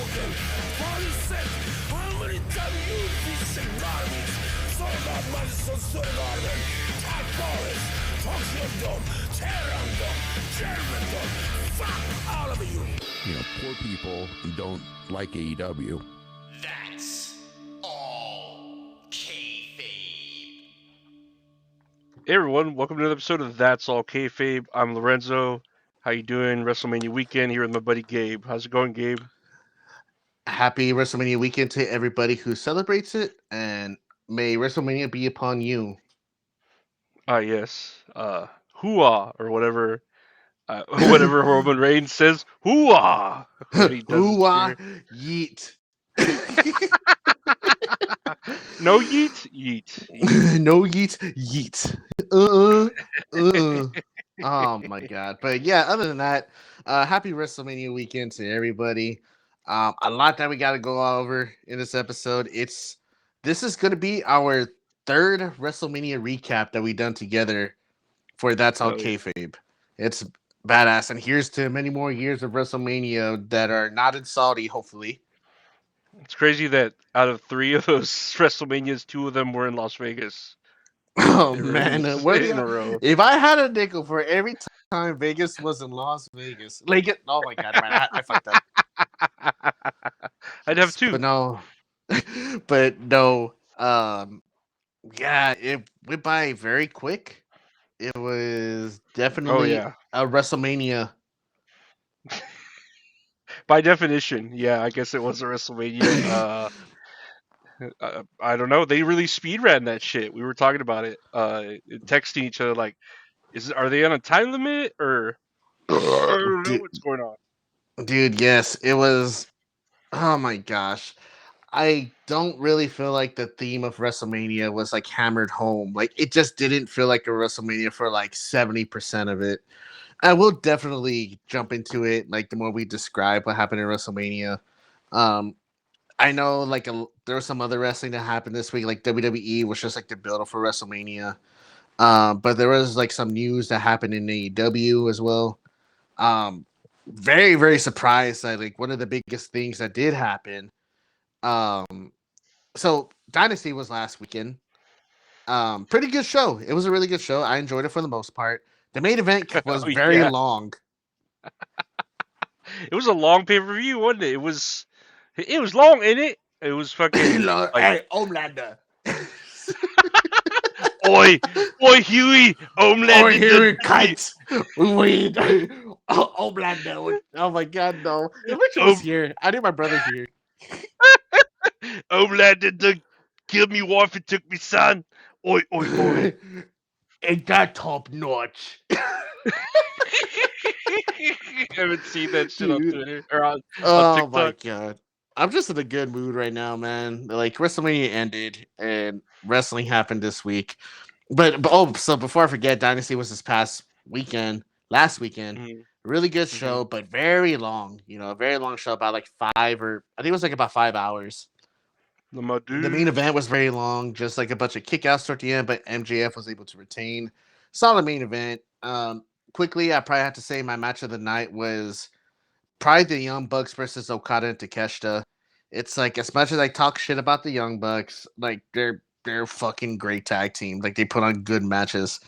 broken, body sick. How many times you decent garbage? Sold out Madison Square Garden. Top Boris, Tokyo Dome, Tehran Dome, German Dome. Fuck all of you. You know, poor people don't like AEW. That's all kayfabe. Hey everyone, welcome to another episode of That's All Kayfabe. I'm Lorenzo. How you doing? WrestleMania weekend here with my buddy Gabe. How's it going, Gabe? Happy WrestleMania weekend to everybody who celebrates it, and may WrestleMania be upon you. Yes. Hooah or whatever. Whatever Roman Reigns says. Hooah. When he does his Hoo-ah, spear. yeet. No yeet, yeet. No yeet, yeet. Oh my god. But yeah, other than that, happy WrestleMania weekend to everybody. A lot that we got to go over in this episode. This is going to be our third WrestleMania recap that we done together for That's All Kayfabe. It's badass, and here's to many more years of WrestleMania that are not in Saudi, hopefully. It's crazy that out of 3 of those WrestleManias, 2 of them were in Las Vegas. Oh They were man, in a row. if I had a nickel for every time Vegas was in Las Vegas, oh my god, man, I fucked up. I'd have 2. But no, but no, yeah, it went by very quick. It was definitely a WrestleMania. By definition, yeah, I guess it was a WrestleMania. I don't know. They really speed ran that shit. We were talking about it, texting each other like, are they on a time limit or I don't know what's going on. Dude, yes, it was. Oh my gosh. I don't really feel like the theme of WrestleMania was like hammered home. Like it just didn't feel like a WrestleMania for like 70% of it. I will definitely jump into it like the more we describe what happened in WrestleMania. I know like there was some other wrestling that happened this week, like WWE was just like the build up for WrestleMania. But there was like some news that happened in AEW as well. Very, very surprised that like one of the biggest things that did happen. So Dynasty was last weekend. Pretty good show. It was a really good show. I enjoyed it for the most part. The main event was very long. It was a long pay-per-view, wasn't it? It was long, ain't it? It was fucking Hey, Homelander. Oi, Huey, Homelander. Or Huey kites. Wait. Homelander. Oh my god, no. I wish I was here. I knew my brother here. Homelander done killed me wife and took me son. Oi, oi, oi. Ain't that top notch? I haven't seen that shit on Twitter or on Oh my TikTok. god. I'm just in a good mood right now, man. Like WrestleMania ended and wrestling happened this week. But so before I forget, Dynasty was this last weekend. Really good show, but very long. You know, a very long show, about like I think it was like about 5 hours. The main event was very long, just like a bunch of kickouts toward the end, but MJF was able to retain. Solid main event. Quickly, I probably have to say my match of the night was probably the Young Bucks versus Okada and Takeshita. It's like, as much as I talk shit about the Young Bucks, like they're fucking great tag team. Like they put on good matches.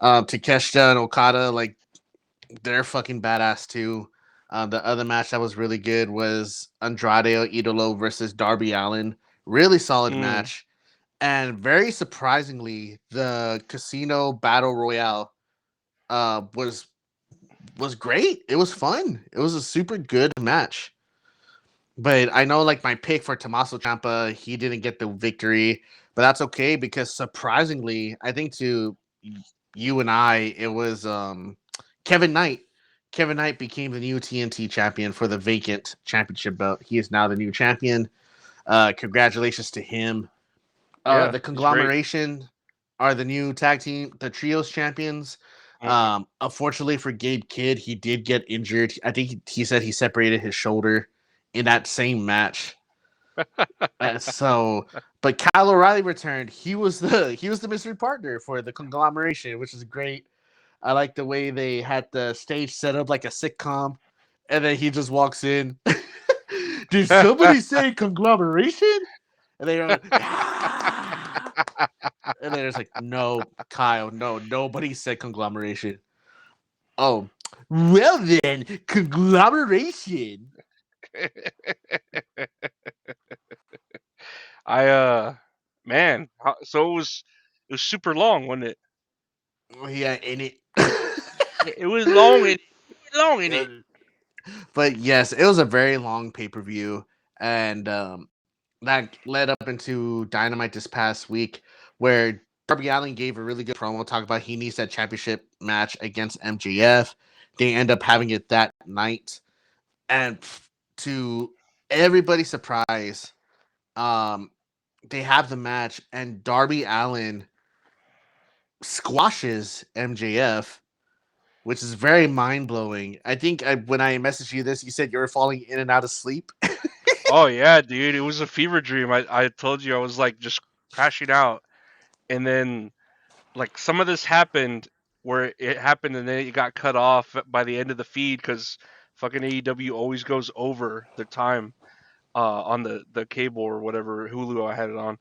Takeshita and Okada, like they're fucking badass too. The other match that was really good was Andrade Idolo versus Darby Allin. Really solid match. And very surprisingly, the Casino Battle Royale was great. It was fun. It was a super good match. But I know like my pick for Tommaso Ciampa, he didn't get the victory, but that's okay because surprisingly, I think to you and I, it was Kevin Knight. Kevin Knight became the new TNT champion for the vacant championship belt. He is now the new champion. Congratulations to him. The conglomeration are the new tag team, the trios champions. Unfortunately for Gabe Kidd, he did get injured. I think he said he separated his shoulder in that same match. But Kyle O'Reilly returned. He was the mystery partner for the conglomeration, which is great. I like the way they had the stage set up like a sitcom, and then he just walks in. Did somebody say conglomeration? And they were, "Ah!" And then it's like, no, Kyle, no, nobody said conglomeration. Oh, well then, conglomeration. Man, so it was super long, wasn't it? Oh, yeah, in it. It was long in it. But yes, it was a very long pay per view, and that led up into Dynamite this past week, where Darby Allin gave a really good promo talk about he needs that championship match against MJF. They end up having it that night, and to everybody's surprise, um, they have the match, and Darby Allin squashes MJF, which is very mind blowing. I think when I messaged you this, you said you were falling in and out of sleep. Oh yeah, dude, it was a fever dream. I told you I was like just crashing out, and then like some of this happened where it happened and then it got cut off by the end of the feed because fucking AEW always goes over the time on the cable or whatever Hulu I had it on.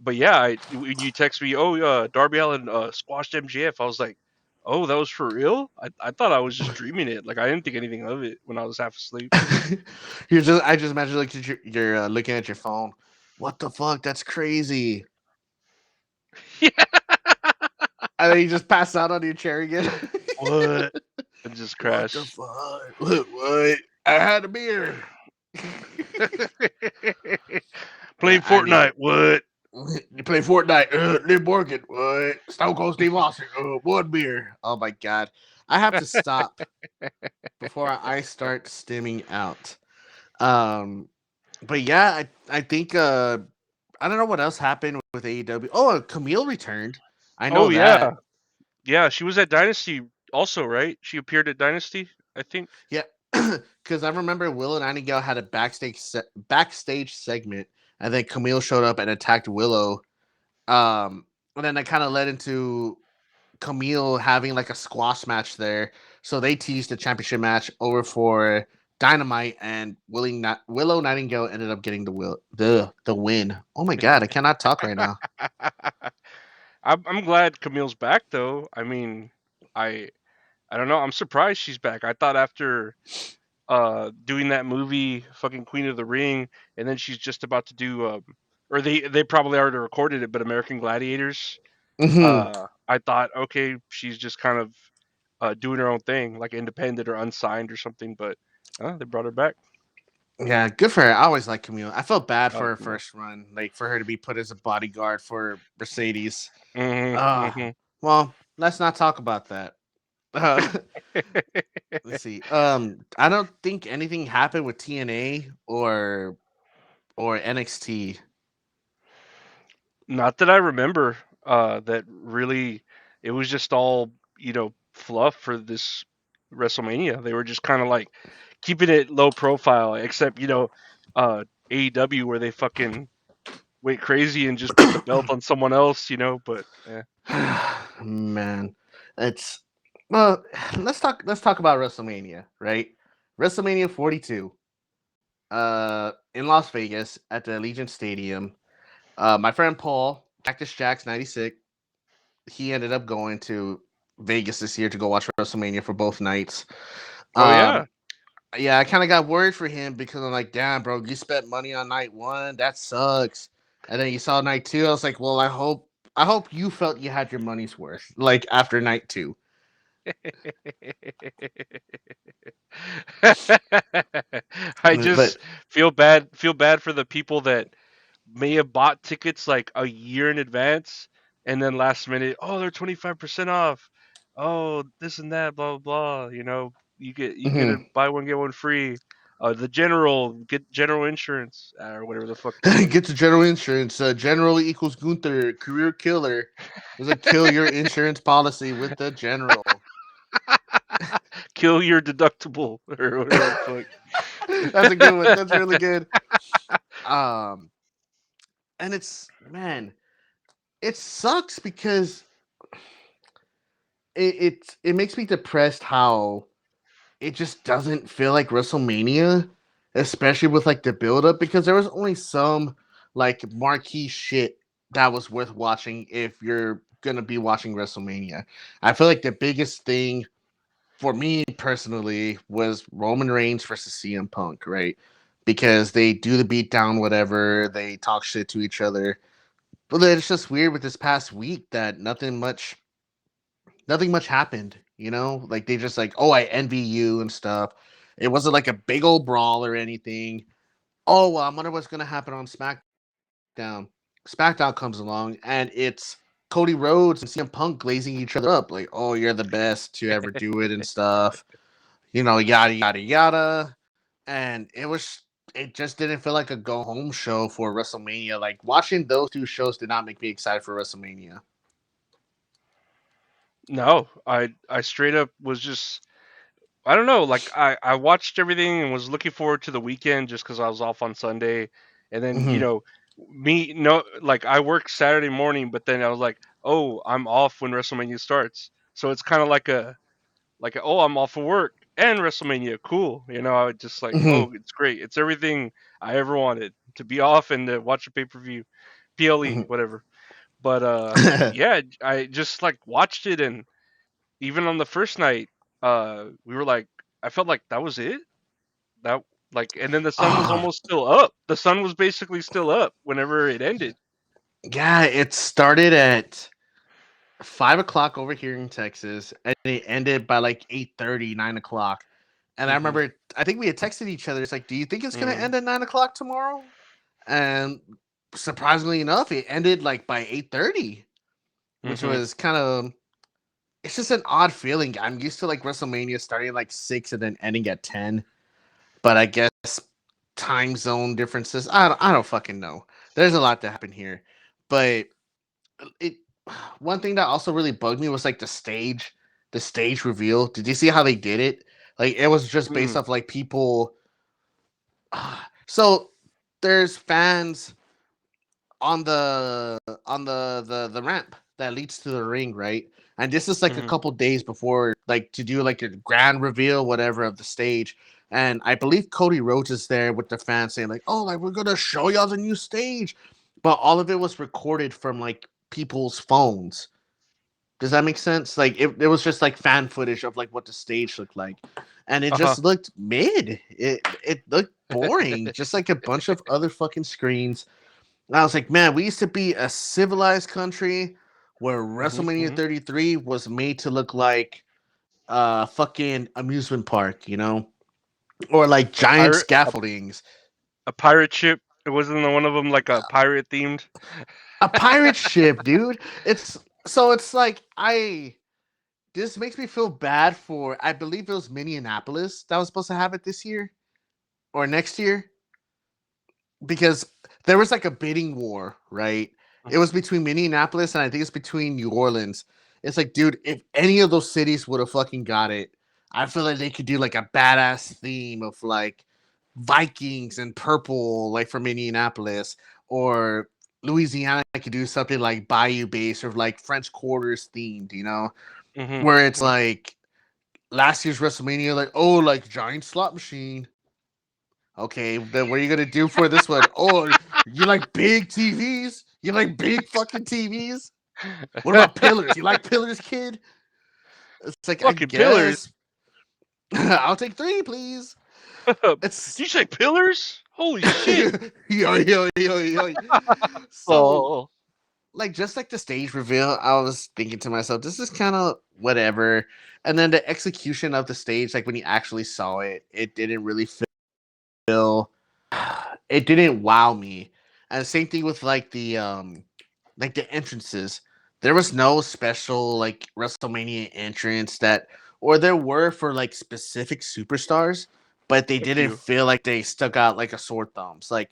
But yeah, when you text me, oh Darby Allin squashed MJF, I was like, oh, that was for real? I thought I was just dreaming it. Like I didn't think anything of it when I was half asleep. I just imagine like you're looking at your phone. What the fuck? That's crazy. Yeah. And then you just pass out on your chair again. What? I just What the crashed. fuck? What? I had a beer. Playing I need Fortnite. What? you play Fortnite. Liv Morgan. What? Stone Cold Steve Austin. One beer. Oh my god. I have to stop before I start stimming out. But yeah, I think I don't know what else happened with AEW. Oh, Camille returned. I know Oh that. yeah. Yeah, she was at Dynasty also, right? She appeared at Dynasty, I think. Yeah, because I remember Willow Nightingale had a backstage segment, and then Camille showed up and attacked Willow. And then that kind of led into Camille having like a squash match there. So they teased the championship match over for Dynamite, and Willow Nightingale ended up getting the win. Oh my god, I cannot talk right now. I'm glad Camille's back though. I mean, I I don't know. I'm surprised she's back. I thought after doing that movie, fucking Queen of the Ring, and then she's just about to do or they probably already recorded it, but American Gladiators. Mhm. I thought okay, she's just kind of doing her own thing, like independent or unsigned or something, but they brought her back. Yeah, good for her. I always like Camille. I felt bad for Oh, her first run, like for her to be put as a bodyguard for Mercedes. mm-hmm, Well, let's not talk about that. Uh, mm-hmm. let's see. I don't think anything happened with TNA or NXT. Not that I remember. That really, it was just all fluff for this WrestleMania. They were just kind of like keeping it low profile, except AEW where they fucking went crazy and just put the belt on someone else. But yeah. Man, it's well. Let's talk about WrestleMania, right? WrestleMania 42, in Las Vegas at the Allegiant Stadium. My friend Paul, Cactus Jacks 96, he ended up going to Vegas this year to go watch WrestleMania for both nights. Oh yeah. Um, yeah, I kind of got worried for him because I'm like, damn, bro, you spent money on night one. That sucks. And then you saw night two. I was like, well, I hope you felt you had your money's worth, like after night two. I But just feel bad for the people that may have bought tickets like a year in advance and then last minute, oh, they're 25% off. Oh, this and that, blah blah blah. You get a mhm. buy one get one free. The general get general insurance or whatever the fuck it was. Get to General Insurance. General equals Gunther, career killer. There's a kill your insurance policy with the General. Kill your deductible or whatever the fuck. That's a good one. That's really good. Um, and it's man, it sucks because it makes me depressed how it just doesn't feel like WrestleMania. especially with like the build up, because there was only some like marquee shit that was worth watching if you're gonna be watching WrestleMania. I feel like the biggest thing for me personally was Roman Reigns versus CM Punk, right? Because they do the beatdown, whatever, they talk shit to each other. But then it's just weird with this past week that nothing much happened, you know? Like they just like, oh, I envy you and stuff. It wasn't like a big old brawl or anything. Oh, well, I wonder what's gonna happen on SmackDown. SmackDown comes along and it's Cody Rhodes and CM Punk glazing each other up, like, oh, you're the best to ever do it and stuff. You know, yada yada yada. And it just didn't feel like a go home show for WrestleMania. Like watching those two shows did not make me excited for WrestleMania. No, I straight up was just I don't know. Like I watched everything and was looking forward to the weekend just because I was off on Sunday, and then Mm-hmm. me no like I work Saturday morning, but then I was like, oh, I'm off when WrestleMania starts, so it's kind of like oh, I'm off of work and WrestleMania, cool. I was just like, Mm-hmm. oh, it's great. It's everything I ever wanted to be off and to watch a pay per view, PLE, whatever. But yeah, I just like watched it and even on the first night, we were like, I felt like that was it. That like, and then the sun was Ah, almost still up. The sun was basically still up whenever it ended. yeah, it started at 5 o'clock over here in Texas, and it ended by like 8:30, 9 o'clock. And I Mhm. remember, I think we had texted each other. It's like, do you think it's gonna Mhm. end at 9 o'clock tomorrow? And surprisingly enough, it ended like by 8:30, which Mhm. was kind of. It's just an odd feeling. I'm used to like WrestleMania starting at like 6 and then ending at 10. But I guess time zone differences. I don't fucking know. There's a lot to happen here, but it. One thing that also really bugged me was like the stage reveal. Did you see how they did it? Like it was just based Mm. off like people. So there's fans on the ramp that leads to the ring, right? And this is like a Mhm. couple days before, like to do like a grand reveal, whatever, of the stage. And I believe Cody Rhodes is there with the fans saying like, "Oh, like we're gonna show y'all the new stage," but all of it was recorded from like people's phones. Does that make sense? Like it was just like fan footage of like what the stage looked like, and it Uh huh. just looked mid. It looked boring, just like a bunch of other fucking screens. And I was like, man, we used to be a civilized country where Mhm. WrestleMania Mhm. 33 was made to look like a fucking amusement park, you know, or like A giant pirate. scaffoldings. A pirate ship. It wasn't one of them like a pirate themed. A pirate ship, dude. It's like I this makes me feel bad for, I believe it was Minneapolis that was supposed to have it this year or next year, because there was like a bidding war, right? It was between Minneapolis and I think it's between New Orleans. It's like, dude, if any of those cities would have fucking got it, I feel like they could do like a badass theme of like Vikings and purple, like from Indianapolis, or Louisiana could do something like Bayou based or like French Quarters themed, you know, Mhm. where it's like last year's WrestleMania, like, oh, like giant slot machine. Okay, then what are you gonna do for this one? Oh, you like big TVs? You like big fucking TVs? What about pillars? You like pillars, kid? It's like, I Fucking pillars. guess I'll take three, please. Did It's you say pillars? Holy shit. yo yo yo yo. So Oh. like just like the stage reveal, I was thinking to myself, this is kind of whatever. And then the execution of the stage, like when you actually saw it, it didn't really feel it didn't wow me. And same thing with like the entrances. There was no special like WrestleMania entrance that, or there were for like specific superstars, but they A didn't few. feel like they stuck out like a sore thumbs. Like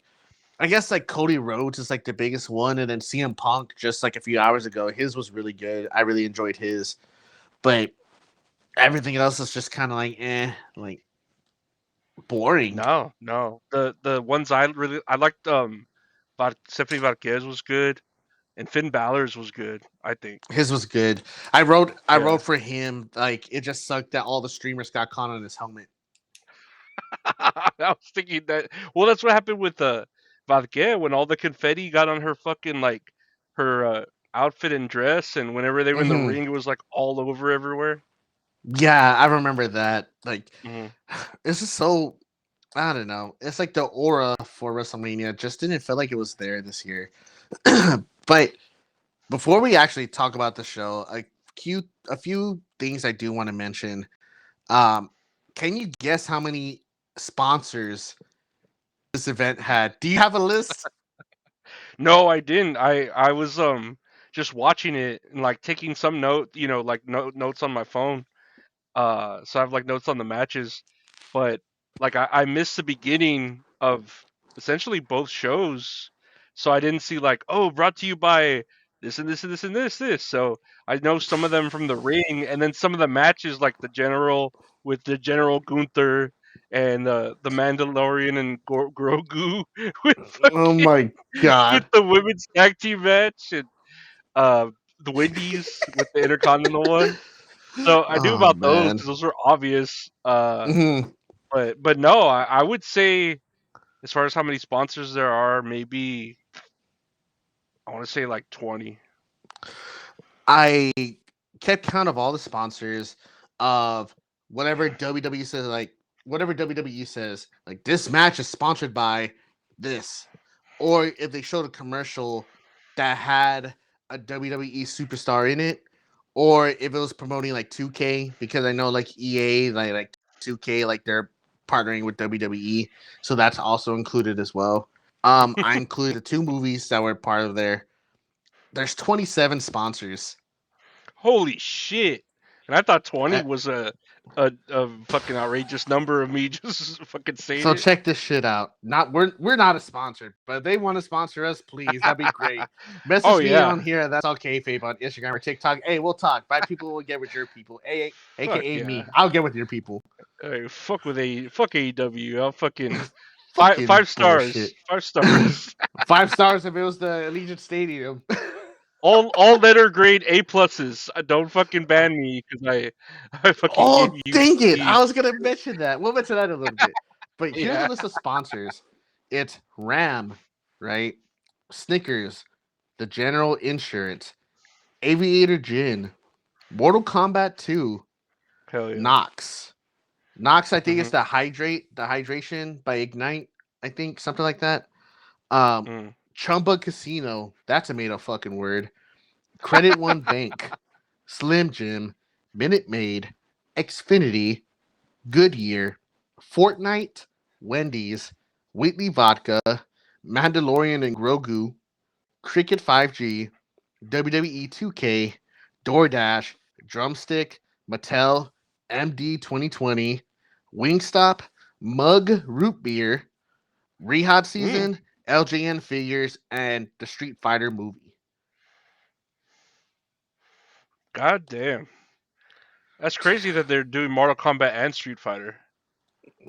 I guess like Cody Rhodes is like the biggest one, and then CM Punk just like a few hours ago, his was really good. I really enjoyed his, but everything else is just kind of like like boring. No, no. The ones I liked Stephanie Varquez was good and Finn Balor's was good, I think. His was good. I Yeah. wrote for him. Like it just sucked that all the streamers got caught on his helmet. I was thinking that. Well, that's what happened with Vazquez when all the confetti got on her fucking like her outfit and dress, and whenever they were in the Mhm. ring, it was like all over everywhere. Yeah, I remember that. Like, Hmm. it's just so, I don't know. It's like the aura for WrestleMania just didn't feel like it was there this year. But before we actually talk about the show, a few things I do want to mention. Um, can you guess how many sponsors this event had? Do you have a list? No, I didn't. I was just watching it and like taking some like notes on my phone. So I have like notes on the matches, but like I missed the beginning of essentially both shows, so I didn't see like, oh, brought to you by this and this and this and this. So I know some of them from the ring, and then some of the matches like the General with the General Gunther and the Mandalorian and Grogu with Oh fucking my with god. the women's tag team match and uh the Wendy's with the Intercontinental one. So I knew Oh about those man. because those were obvious. Mhm. But no, I would say as far as how many sponsors there are, maybe I want to say like 20. I kept count of all the sponsors of whatever WWE says, like whatever WWE says, like this match is sponsored by this, or if they showed a commercial that had a WWE superstar in it, or if it was promoting like 2K, because I know like EA, like 2K, like they're partnering with WWE, so that's also included as well. I included the two movies that were part of there. There's 27 sponsors. Holy shit! And I thought 20 Uh, was a fucking outrageous number of me just fucking saying So it. check this shit out. Not we're not a sponsor, but if they want to sponsor us, please. That'd be great. Oh Message me on yeah, here. That's all kayfabe on Instagram or TikTok. Hey, we'll talk. My people will get with your people. fuck AKA yeah. me. I'll get with your people. Hey, fuck AEW. I'll fucking Fucking five stars. bullshit. 5 stars. 5 stars if it was the Allegiant Stadium. All letter grade A pluses. Don't fucking ban me because I fucking gave Oh, you dang it. the I was going to mention that. We'll mention that in a little bit. But here's a yeah. list of sponsors. It's Ram, right? Snickers, the General Insurance, Aviator Gin, Mortal Kombat 2, Hell yeah. Nox. Nox, I think it's Hmm. the hydration by Ignite, I think, something like that. Um, Mm. Chumba Casino, that's a made up fucking word. Credit One Bank, Slim Jim, Minute Maid, Xfinity, Goodyear, Fortnite, Wendy's, Wheatley Vodka, Mandalorian and Grogu, Cricket 5G, WWE 2K, DoorDash, Drumstick, Mattel, MD 2020, Wingstop, Mug Root Beer, Rehab Mm. Season, LJN Figures, and the Street Fighter movie. God damn. That's crazy that they're doing Mortal Kombat and Street Fighter.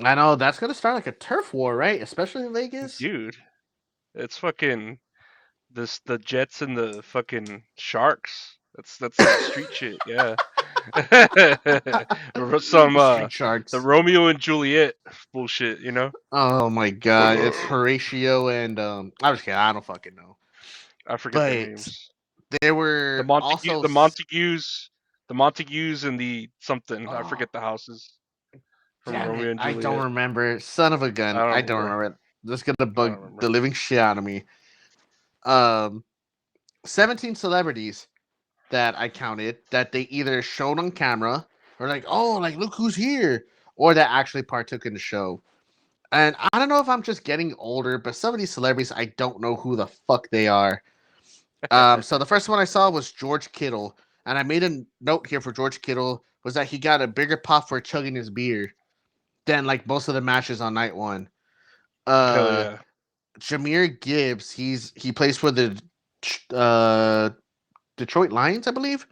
I know that's gonna start like a turf war, right? Especially in Vegas. Dude, it's fucking the Jets and the fucking Sharks. That's some street shit, yeah. Or some Street the Sharks. Romeo and Juliet bullshit, you know? Oh my god, it's Horatio and I'm just kidding. I don't fucking know, I forget their but names. there The were Montague, also the Montagues, the Montagues, and the something. I oh forget the houses from damn Romeo it, and I don't Juliet. remember. Son of a I gun, don't I don't remember. remember. That's gonna I don't bug the remember. living shit out of me. Um, 17 celebrities that I counted that they either showed on camera or like, oh, like look who's here, or that actually partook in the show. And I don't know if I'm just getting older, but some of these celebrities I don't know who the fuck they are. So the first one I saw was George Kittle, and I made a note here for George Kittle was that he got a bigger pop for chugging his beer than like most of the matches on night one. Hell Uh, yeah. Jameer Gibbs, he plays for the uh Detroit Lions, I believe.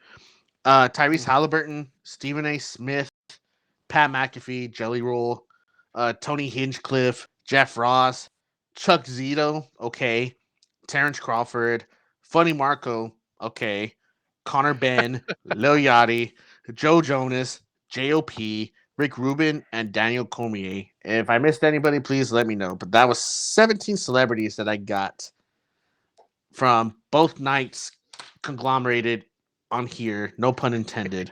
Tyrese Mm. Halliburton, Stephen A. Smith, Pat McAfee, Jelly Roll, Tony Hinchcliffe, Jeff Ross, Chuck Zito, okay, Terrence Crawford, Funny Marco, okay, Connor Ben, Lil Yachty, Joe Jonas, J.O.P., Rick Rubin, and Daniel Cormier. If I missed anybody, please let me know. But that was 17 celebrities that I got from both nights conglomerated on here. No pun intended.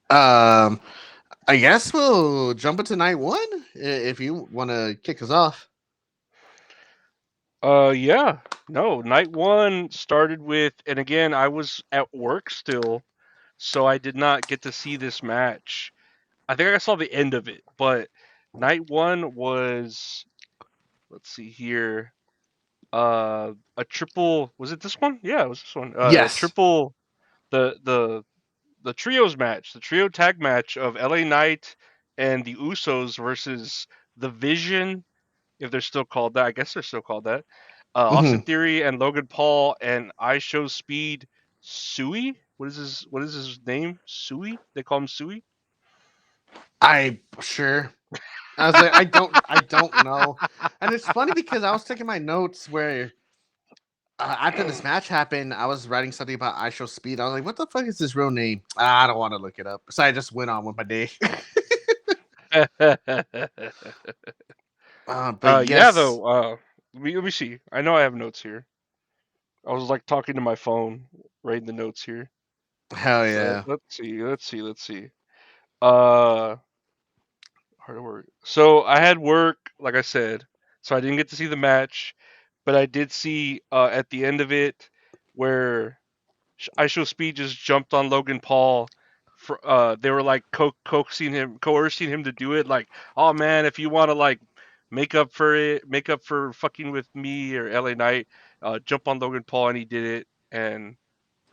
Um, I guess we'll jump into night one if you want to kick us off. Yeah. No, night one started with, and again, I was at work still, so I did not get to see this match. I think I saw the end of it, but night one was, let's see here, a triple. Was it this one? Yeah, it was this one. A Yes. triple, the the the trios match, the trio tag match of LA Knight and the Usos versus the Vision, if they're still called that. I guess they're still called that. Austin Mm-hmm. Theory and Logan Paul and I Show Speed Sui. What is his name? Sui? They call him Sui? I sure. I was like, I don't know. And it's funny because I was taking my notes where after this match happened, I was writing something about I Show Speed. I was like, what the fuck is his real name? I don't want to look it up. So I just went on with my day. But Yeah, yes, though. Let me see. I know I have notes here. I was like talking to my phone, writing the notes here. hell yeah. Let's see. Uh, hard work. So I had work, like I said, so I didn't get to see the match, but I did see at the end of it where I Show Speed just jumped on Logan Paul. They were like coercing him to do it. Like, oh man, if you want to like make up for fucking with me or LA Knight, jump on Logan Paul, and he did it. And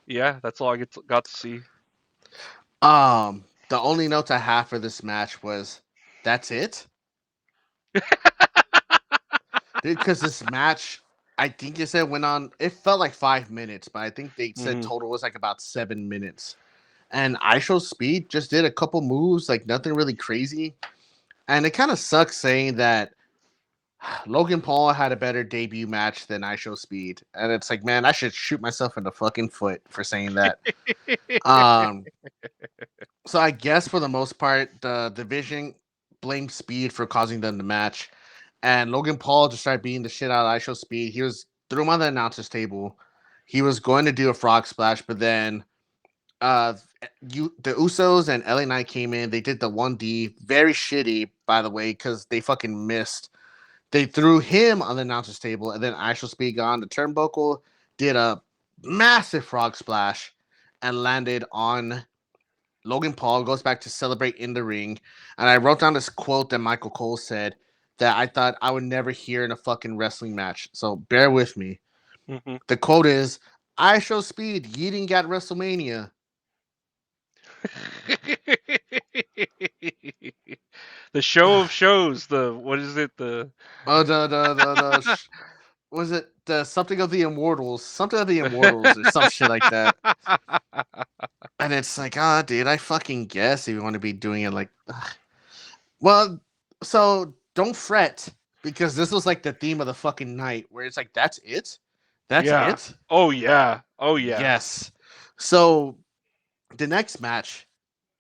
yeah, that's all got to see. The only notes I have for this match was that's it. Because this match, I think it said went on. It felt like 5 minutes, but I think they said Hmm. total was like about 7 minutes. And I Show Speed just did a couple moves, like nothing really crazy. And it kind of sucks saying that Logan Paul had a better debut match than I Show Speed. And it's like, man, I should shoot myself in the fucking foot for saying that. Um, so I guess for the most part, the division blamed Speed for causing them the match. And Logan Paul just started beating the shit out of I Show Speed. He was threw him on the announcers table. He was going to do a frog splash, but then uh the Usos and LA Knight came in. They did the 1D, very shitty, by the way, because they fucking missed. They threw him on the announcers table, and then I Shall Speed got on the turnbuckle, did a massive frog splash, and landed on Logan Paul. Goes back to celebrate in the ring, and I wrote down this quote that Michael Cole said that I thought I would never hear in a fucking wrestling match. So bear with me. Hmm. The quote is, "I Show Speed yeeting at WrestleMania." The show of shows. The what is it? The Was it the something of the Immortals, something of the Immortals, or some shit like that? And it's like, ah, dude, I fucking guess if you want to be doing it like, ugh. Well, so don't fret because this was like the theme of the fucking night, where it's like, that's it, that's Yeah. it. Oh yeah. Oh yeah. Yes. So the next match,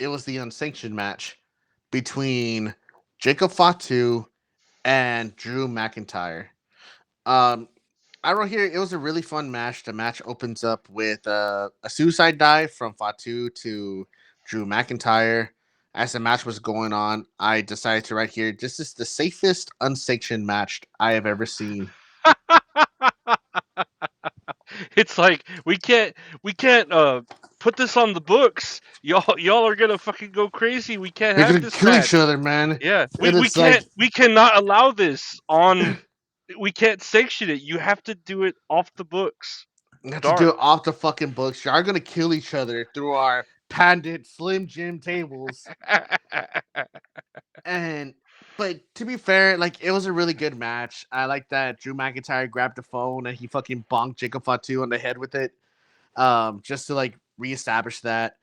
it was the unsanctioned match between Jacob Fatu and Drew McIntyre. Um, I wrote here it was a really fun match. The match opens up with a suicide dive from Fatu to Drew McIntyre. As the match was going on, I decided to write here this is the safest unsanctioned match I have ever seen. It's like we can't put this on the books. Y'all are gonna fucking go crazy. We can't They're have gonna this kill each match. other, man. Yeah. And it's like We cannot allow this on. We can't sanction it. You have to do it off the books. you have to do Dark. it off the fucking books. You are gonna kill each other through our patented Slim Jim tables. And but to be fair, like it was a really good match. I like that Drew McIntyre grabbed the phone and he fucking bonked Jacob Fatu on the head with it. Just to like reestablish that.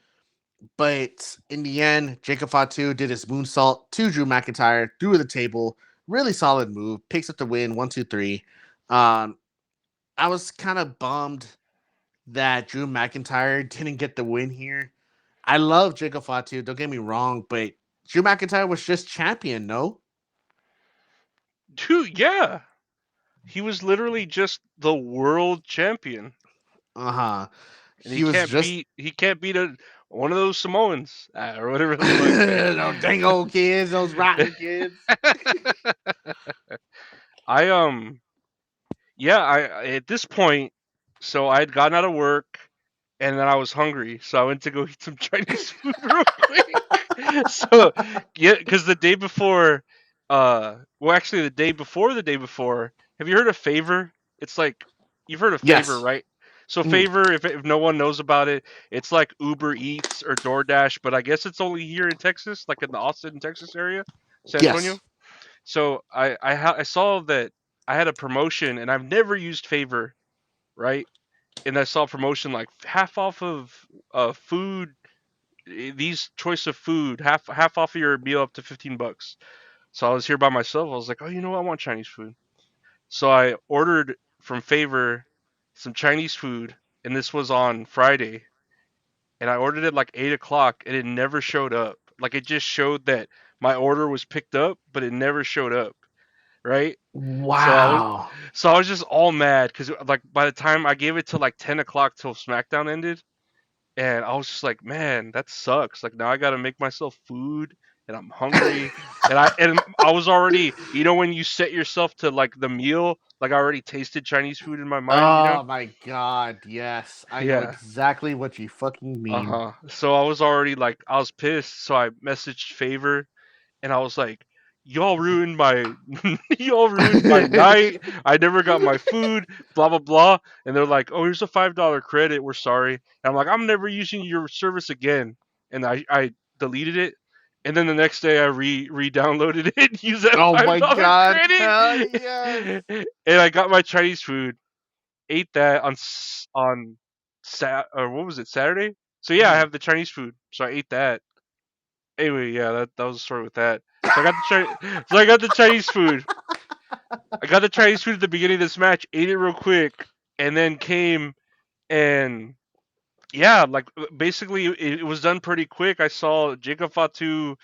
But in the end, Jacob Fatu did his moonsault to Drew McIntyre through the table. Really solid move. Picks up the win. 1, 2, 3. Um, I was kind of bummed that Drew McIntyre didn't get the win here. I love Jacob Fatu. Don't get me wrong, but Drew McIntyre was just champion, no? Dude, yeah. He was literally just the world champion. Uh-huh. And He was just he can't beat one of those Samoans or whatever the those dang old kids, those rotten fuck. kids. I yeah, I at this point, so I had gotten out of work and then I was hungry, so I went to go eat some Chinese food real quick. So yeah, because the day before, well, actually the day before, have you heard of Favor? It's like you've heard of Favor, Yes. right? So Mm, Favor, if no one knows about it, it's like Uber Eats or DoorDash, but I guess it's only here in Texas, like in the Austin, Texas area, San Antonio. yes. So I saw that I had a promotion, and I've never used Favor, right? And I saw a promotion like half off of food, these choice of food, half off of your meal up to $15. So I was here by myself. I was like, oh, you know what? I want Chinese food. So I ordered from Favor some Chinese food, and this was on Friday. And I ordered it like 8 o'clock, and it never showed up. Like it just showed that my order was picked up, but it never showed up. Right? So I was Wow. so I was just all mad because like by the time I gave it to like 10 o'clock till SmackDown ended, and I was just like, man, that sucks. Like now I gotta make myself food, and I'm hungry, and I was already, when you set yourself to like the meal, like I already tasted Chinese food in my mind. Oh my god, yes. I know Yeah. exactly what you fucking mean. Uh-huh. So I was already like, I was pissed. So I messaged Favor, and I was like, y'all ruined my y'all ruined my night. I never got my food, blah blah blah. And they're like, oh, here's a $5 credit, we're sorry. And I'm like, I'm never using your service again. And I deleted it. And then the next day I re-downloaded it, used that Oh my $5 god, hell yes. credit. And I got my Chinese food, ate that on or what was it, Saturday? So yeah, I Mhm. have the Chinese food. So I ate that. Anyway, yeah, that was the story with that. So I got the so I got the Chinese food. I got the Chinese food at the beginning of this match, ate it real quick, and then came and yeah, like basically it was done pretty quick. I saw Jacob Fatu.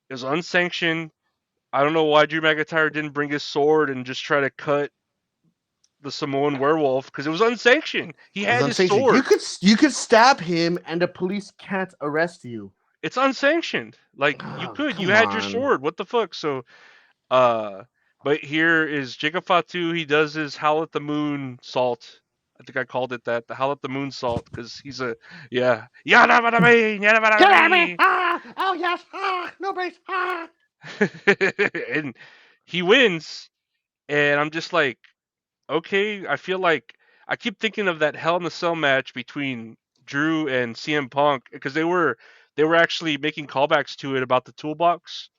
It was unsanctioned. I don't know why Drew McIntyre didn't bring his sword and just try to cut the Samoan werewolf because it was unsanctioned. He It's had his unsanctioned. You sword. could stab him and the police can't arrest you. It's unsanctioned. Like you Oh, could, you come had your on. sword. What the fuck? So Uh, but here is Jacob Fatu. He does his Howl at the Moon salt. I think I called it that, the Howl at the Moon salt, because he's a, yeah. Yadabadabee, Get at me! yadabadabee. Ah! Oh yes! Ah! No brace! Ah! And he wins, and I'm just like, okay, I feel like, I keep thinking of that Hell in the Cell match between Drew and CM Punk, because they were actually making callbacks to it about the toolbox.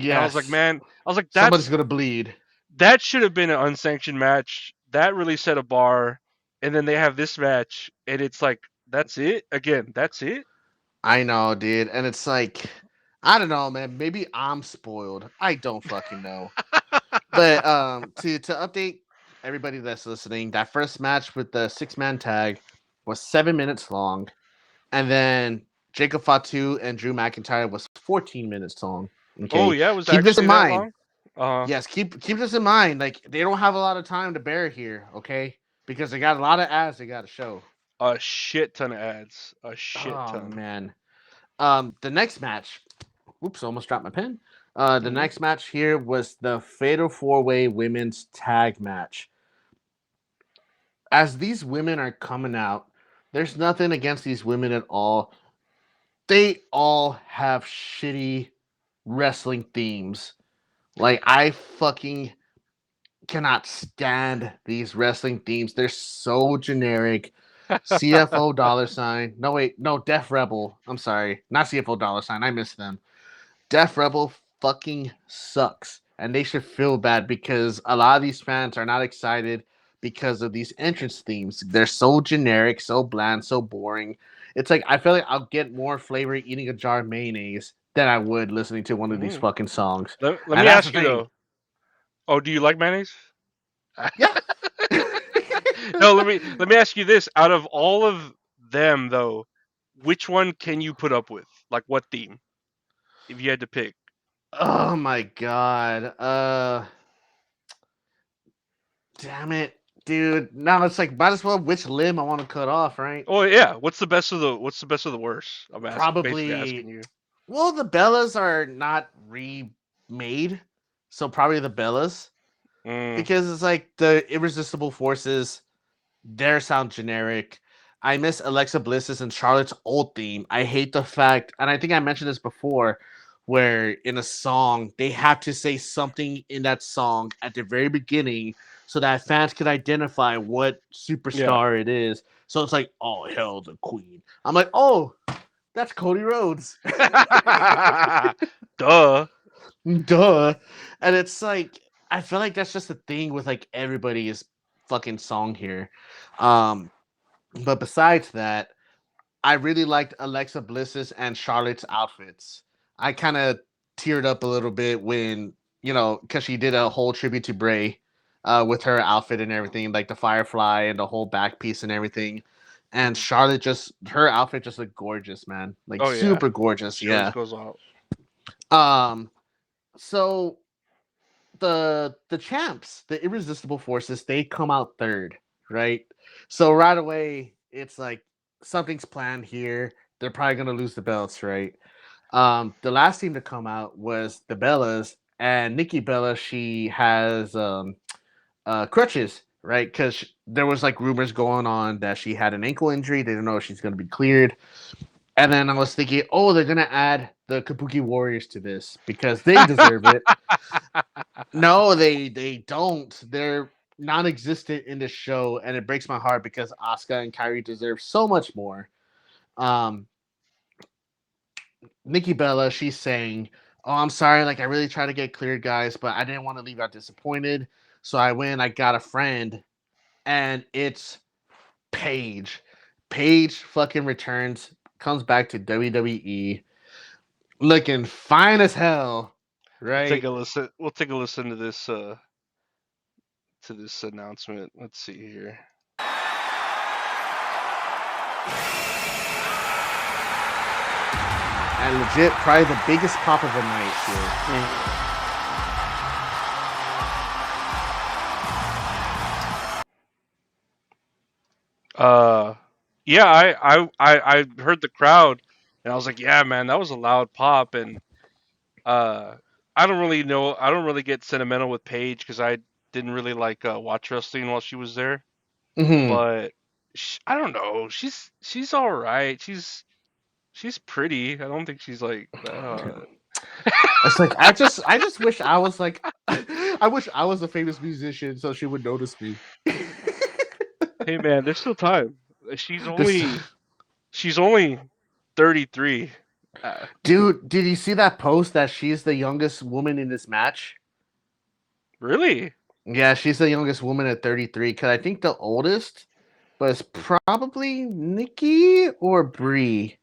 And I was like, Yes. man, I was like, Somebody's gonna bleed. that should have been an unsanctioned match. That really set a bar. And then they have this match, and it's like, that's it? Again, that's it? I know, dude. And it's like, I don't know, man. Maybe I'm spoiled. I don't fucking know. But to update everybody that's listening, that first match with the 6-man tag was 7 minutes long, and then Jacob Fatu and Drew McIntyre was 14 minutes long. Oh, Okay, yeah, it was keep this in actually that mind. long? Uh, Yes, keep this in mind. Like they don't have a lot of time to bear here, okay? Because they got a lot of ads they got to show. a shit ton of ads. A shit Oh ton. man. The next match. Oops, almost dropped my pen. The Mhm. next match here was the Fatal 4-Way Women's Tag Match. As these women are coming out, there's nothing against these women at all. They all have shitty wrestling themes. Like I fucking cannot stand these wrestling themes. They're so generic. CFO dollar sign. No wait, no Def Rebel. I'm sorry, not CFO dollar sign. I miss them. Def Rebel fucking sucks, and they should feel bad because a lot of these fans are not excited because of these entrance themes. They're so generic, so bland, so boring. It's like I feel like I'll get more flavor eating a jar of mayonnaise than I would listening to one of these Mhm. fucking songs. Let And me that's the ask you, thing. though. Oh, do you like mayonnaise? Yeah. No, let me ask you this. Out of all of them, though, which one can you put up with? Like, what theme? If you had to pick. Oh my god. Damn it, dude. Now it's like might as well which limb I want to cut off, right? Oh yeah, what's the best of the worst? Basically asking Probably. you. Well, the Bellas are not remade, so probably the Bellas Mm, because it's like the Irresistible Forces. Their sound generic. I miss Alexa Bliss's and Charlotte's old theme. I hate the fact, and I think I mentioned this before, where in a song they have to say something in that song at the very beginning so that fans can identify what yeah. superstar it is. So it's like, oh hell, the queen. I'm like, oh, that's Cody Rhodes. Duh. Duh. And it's like I feel like that's just the thing with like everybody's fucking song here. Um, but besides that, I really liked Alexa Bliss's and Charlotte's outfits. I kind of teared up a little bit when, because she did a whole tribute to Bray with her outfit and everything, like the Firefly and the whole back piece and everything. And Mhm. Charlotte her outfit just looked gorgeous, man. Like Oh yeah. super gorgeous. She always Yeah. goes out. Um, so the champs, the Irresistible Forces, they come out third, right? So right away, it's like something's planned here. They're probably gonna lose the belts, right? The last team to come out was the Bellas, and Nikki Bella. She has crutches, right? Because there was like rumors going on that she had an ankle injury. They don't know if she's gonna be cleared. And then I was thinking, oh, they're gonna add the Kabuki Warriors to this because they deserve it. No, they don't. They're non-existent in the show, and it breaks my heart because Asuka and Kyrie deserve so much more. Um, Nikki Bella, she's saying, "Oh, I'm sorry. Like I really tried to get cleared, guys, but I didn't want to leave out disappointed. So I went. I got a friend, and it's Paige. Paige fucking returns, comes back to WWE, looking fine as hell, We'll take right? a listen. We'll take a listen to this announcement. Let's see here. And legit, probably the biggest pop of the night here. Uh, yeah, I heard the crowd, and I was like, yeah, man, that was a loud pop, and uh, I don't really know. I don't really get sentimental with Paige because I didn't really like watch wrestling while she was there. Mm-hmm. But I don't know. She's all right. She's pretty. I don't think she's like. It's like I just wish I was like I wish I was a famous musician so she would notice me. Hey man, there's still time. She's This only she's only 33. Uh, dude, did you see that post that she's the youngest woman in this match? really? Yeah, she's the youngest woman at 33. Cause I think the oldest was probably Nikki or Brie.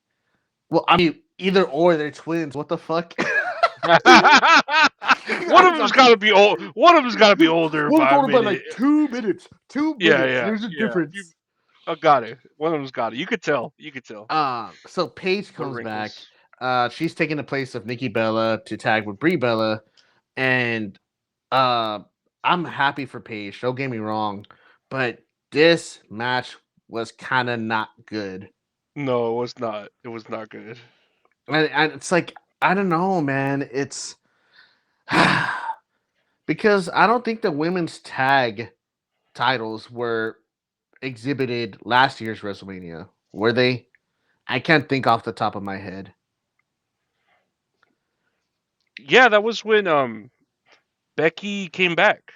Well, I mean, either or, they're twins. What the fuck? One of them's got to be old. One of them's got to be older Well, it's by a older by minute. like 2 minutes. Two Yeah, minutes. yeah, There's a yeah. You difference. got it. One of them's got it. You could tell. You could tell. So Paige The comes back. wrinkles. She's taking the place of Nikki Bella to tag with Brie Bella, and uh, I'm happy for Paige. Don't get me wrong, but this match was kind of not good. No, it was not. It was not good. And it's like I don't know, man. It's because I don't think the women's tag titles were exhibited last year's WrestleMania. Were they? I can't think off the top of my head. Yeah, that was when Becky came back.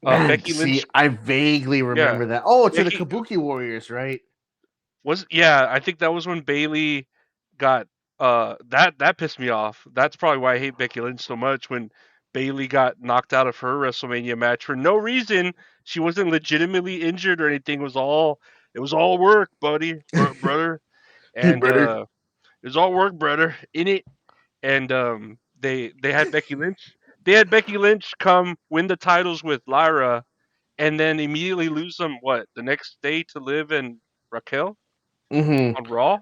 Man, Becky see, Lynch. I vaguely Yeah, remember that. Oh, to the Becky Kabuki Warriors, right? was. Yeah, I think that was when Bailey got. That pissed me off. That's probably why I hate Becky Lynch so much. When Bailey got knocked out of her WrestleMania match for no reason. She wasn't legitimately injured or anything. It was all work, buddy, brother, Hey, and brother. it was all work, brother. In it, and they had Becky Lynch. They had Becky Lynch come win the titles with Lyra, and then immediately lose them. What the next day to Liv and Raquel Mm-hmm. on Raw?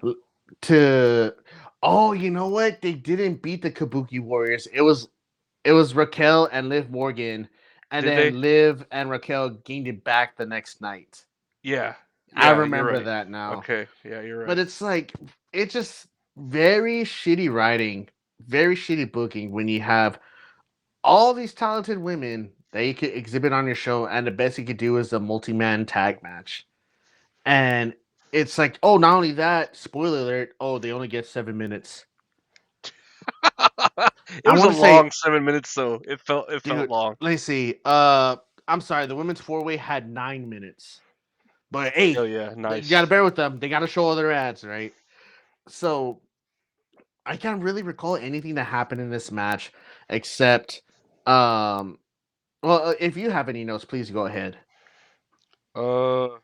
To Oh, you know what? They didn't beat the Kabuki Warriors. It was Raquel and Liv Morgan, and Did they? then Liv and Raquel gained it back the next night. Yeah. I Yeah, you're remember right. that now. Okay. Yeah, you're But right. it's like it's just very shitty writing, very shitty booking when you have all these talented women that you could exhibit on your show, and the best you could do is a multi-man tag match. And it's like, oh, not only that, spoiler alert, oh, they only get 7 minutes. It I was a want to say, long 7 minutes though. It felt dude, long. let's see. I'm sorry, the women's four-way had 9 minutes. But Hell hey, yeah, you gotta nice. bear with them. They gotta show all their ads, right? So I can't really recall anything that happened in this match except, um, well, if you have any notes, please go ahead. Uh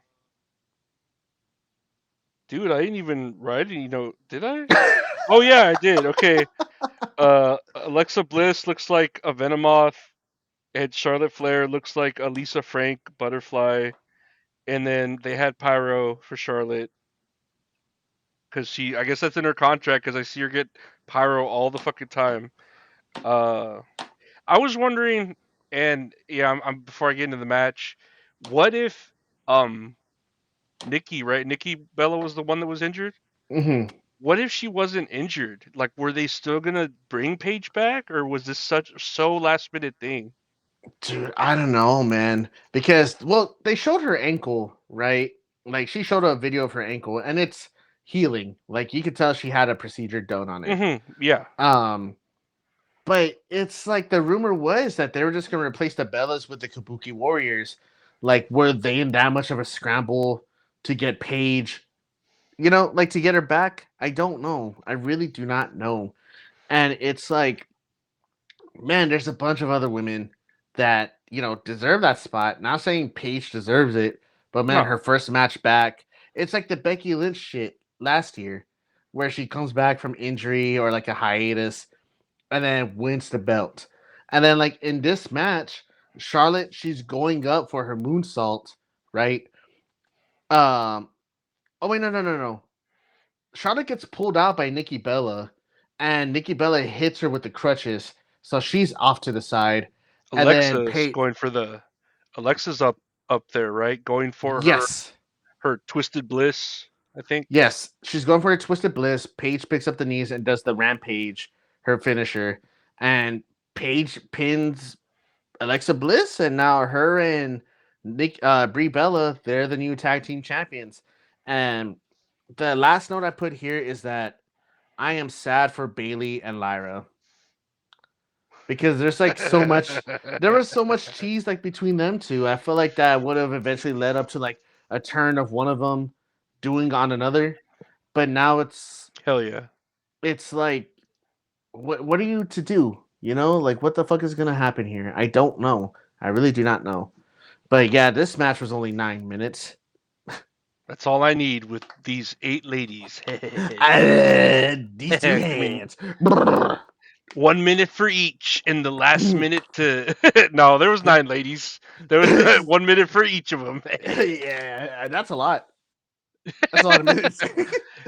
dude, I didn't even write any note, did I? Oh yeah, I did. Okay. Alexa Bliss looks like a Venomoth, and Charlotte Flair looks like a Lisa Frank butterfly, and then they had Pyro for Charlotte because I guess that's in her contract because I see her get Pyro all the fucking time. Uh, I was wondering, and yeah, before I get into the match, what if um Nikki, right? Nikki Bella was the one that was injured. hmm What if she wasn't injured? Like, were they still gonna bring Paige back, or was this so last minute thing? Dude, I don't know, man. Because, well, they showed her ankle, right? Like, she showed a video of her ankle, and it's healing. Like, you could tell she had a procedure done on it. Yeah. Um, but it's like the rumor was that they were just gonna replace the Bellas with the Kabuki Warriors. Like, were they in that much of a scramble to get Paige? Like to get her back? I don't know. I really do not know. And it's like, man, there's a bunch of other women that, deserve that spot. Not saying Paige deserves it, but man, No. her first match back, it's like the Becky Lynch shit last year, where she comes back from injury or like a hiatus and then wins the belt. And then like in this match, Charlotte, she's going up for her moonsault, right? Um oh wait, no. Charlotte gets pulled out by Nikki Bella, and Nikki Bella hits her with the crutches, so she's off to the side. And then Alexa's going for Alexa's up there, right? Going for yes, her Twisted Bliss, I think. yes, she's going for a twisted bliss. Paige picks up the knees and does the rampage, her finisher, and Paige pins Alexa Bliss, and now her and Brie Bella, they're the new tag team champions. And the last note I put here is that I am sad for Bailey and Lyra because there's like so much. There was so much cheese like between them two. I feel like that would have eventually led up to like a turn of one of them doing on another. But now Hell yeah. it's like, what are you to do? Like what the fuck is gonna happen here? I don't know. I really do not know. But yeah, this match was only 9 minutes. That's all I need with these 8 ladies. These two I mean, hands. Brrr. 1 minute for each in the last minute to. No, there was 9 ladies. There was 1 minute for each of them. Yeah, that's a lot. That's a lot of minutes.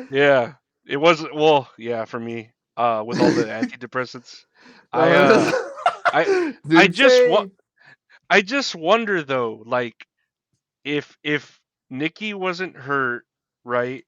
Yeah, it was. Well, yeah, for me, with all the antidepressants, I, Uh, I, I just wa- insane. I just wonder though, like if Nikki wasn't hurt, right?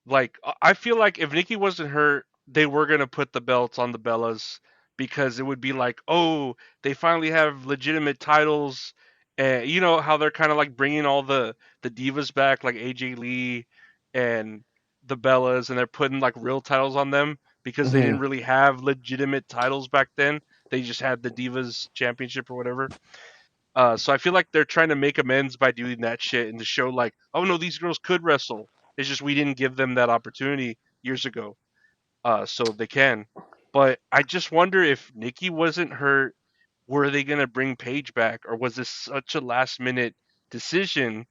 Like I feel like if Nikki wasn't hurt, they were gonna put the belts on the Bellas because it would be like, oh, they finally have legitimate titles, and you know how they're kind of like bringing all the divas back, like AJ Lee and the Bellas, and they're putting like real titles on them because they hmm didn't really have legitimate titles back then. They just had the Divas Championship or whatever. So I feel like they're trying to make amends by doing that shit and to show like, oh no, these girls could wrestle. It's just we didn't give them that opportunity years ago, so they can. But I just wonder if Nikki wasn't hurt, were they gonna bring Paige back, or was this such a last minute decision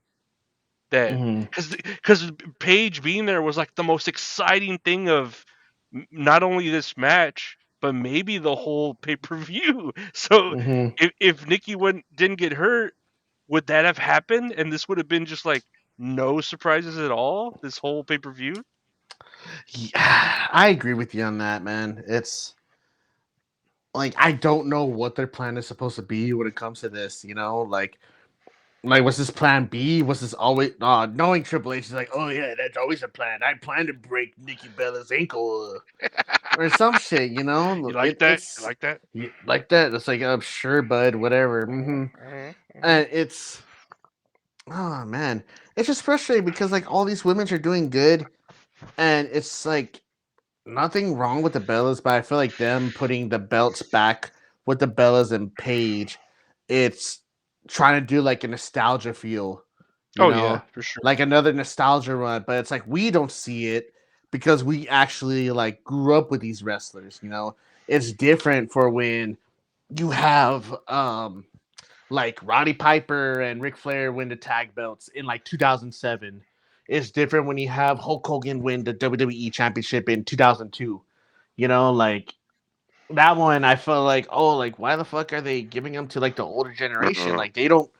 that hmm because Paige being there was like the most exciting thing of not only this match but maybe the whole pay per view. So hmm if Nikki didn't get hurt, would that have happened? And this would have been just like no surprises at all. This whole pay per view. Yeah, I agree with you on that, man. It's like I don't know what their plan is supposed to be when it comes to this. Like was this plan B? Was this always knowing Triple H is like, oh yeah, that's always a plan. I plan to break Nikki Bella's ankle or some shit. You like that? You It's like that? like that. It's like, sure, bud, whatever. And it's oh man, it's just frustrating because like all these women are doing good, and it's like nothing wrong with the Bellas, but I feel like them putting the belts back with the Bellas and Paige, it's trying to do like a nostalgia feel, you Oh yeah, know, for sure. like another nostalgia run. But it's like we don't see it because we actually like grew up with these wrestlers. It's different for when you have like Roddy Piper and Ric Flair win the tag belts in like 2007. It's different when you have Hulk Hogan win the WWE Championship in 2002. Like that one, I felt like, oh, like why the fuck are they giving them to like the older generation? Like they don't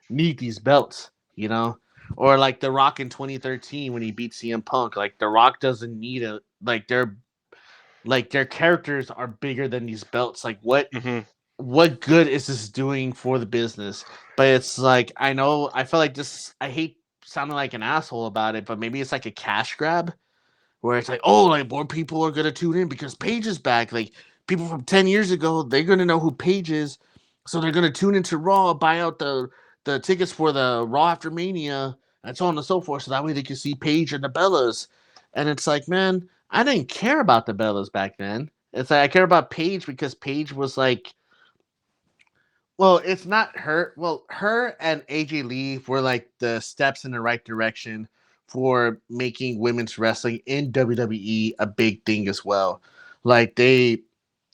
need these belts. Or like The Rock in 2013 when he beat CM Punk. Like The Rock doesn't need a like their characters are bigger than these belts. Like Hmm. what good is this doing for the business? But it's like I know I feel like this. I hate sounding like an asshole about it, but maybe it's like a cash grab where it's like, oh, like more people are gonna tune in because Paige is back. Like people from 10 years ago, they're gonna know who Paige is, so they're gonna tune into Raw, buy out the tickets for the Raw after Mania, and so on and so forth. So that way they can see Paige and the Bellas. And it's like, man, I didn't care about the Bellas back then. It's like I care about Paige because Paige was like, well, it's not her. Well, her and AJ Lee were like the steps in the right direction for making women's wrestling in WWE a big thing as well. Like they,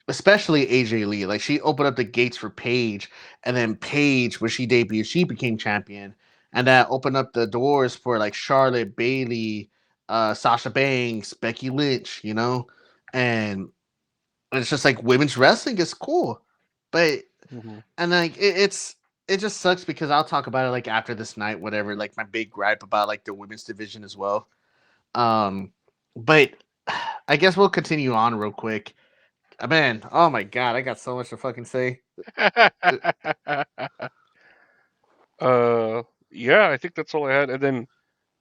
especially AJ Lee, like she opened up the gates for Paige, and then Paige, when she debuted, she became champion, and that opened up the doors for like Charlotte, Bailey, Sasha Banks, Becky Lynch, and it's just like women's wrestling is cool, but Hmm. and like it just sucks because I'll talk about it like after this night, whatever. Like my big gripe about like the women's division as well. Um, but I guess we'll continue on real quick. Man, oh my god, I got so much to fucking say. Uh, uh, yeah, I think that's all I had. And then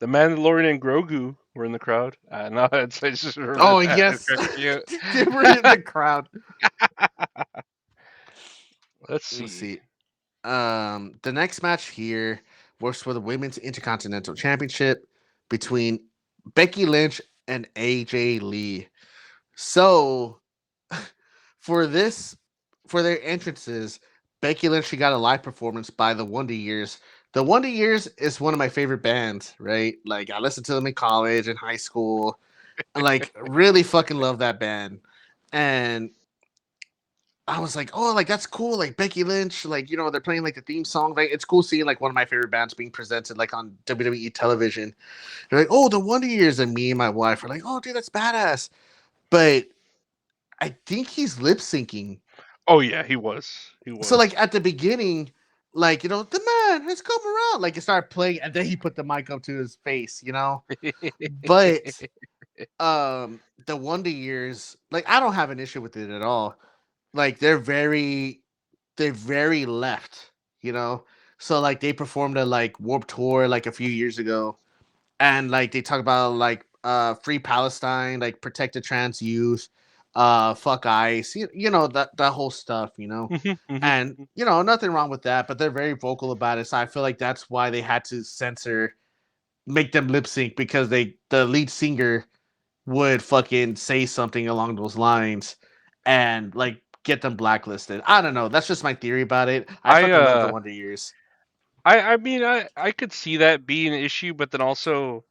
the Mandalorian and Grogu were in the crowd. No, I just remember Oh that. It yes, cracked me up. they were in the crowd. Let's Let's see. see. The next match here was for the Women's Intercontinental Championship between Becky Lynch and AJ Lee. So for this for their entrances, Becky Lynch she got a live performance by the Wonder Years. The Wonder Years is one of my favorite bands, right? Like I listened to them in college and high school. And like really fucking love that band. And I was like, oh, like that's cool. Like Becky Lynch, like they're playing like the theme song. Like it's cool seeing like one of my favorite bands being presented like on WWE television. They're like, oh, the Wonder Years, and me and my wife are like, oh, dude, that's badass. But I think he's lip syncing. Oh yeah, he was. He So was. like at the beginning, like the man has come around. Like it started playing, and then he put the mic up to his face. But the Wonder Years, like I don't have an issue with it at all. Like they're very left, you know. So like they performed at like Warp Tour like a few years ago, and like they talk about like free Palestine, like protect the trans youth, fuck ICE, that whole stuff. Mhm, mhm, And mhm. nothing wrong with that, but they're very vocal about it. So I feel like that's why they had to make them lip sync because the lead singer would fucking say something along those lines and like get them blacklisted. I don't know. That's just my theory about it. I I fucking love the uh Wonder Years. I mean I could see that being an issue, but then also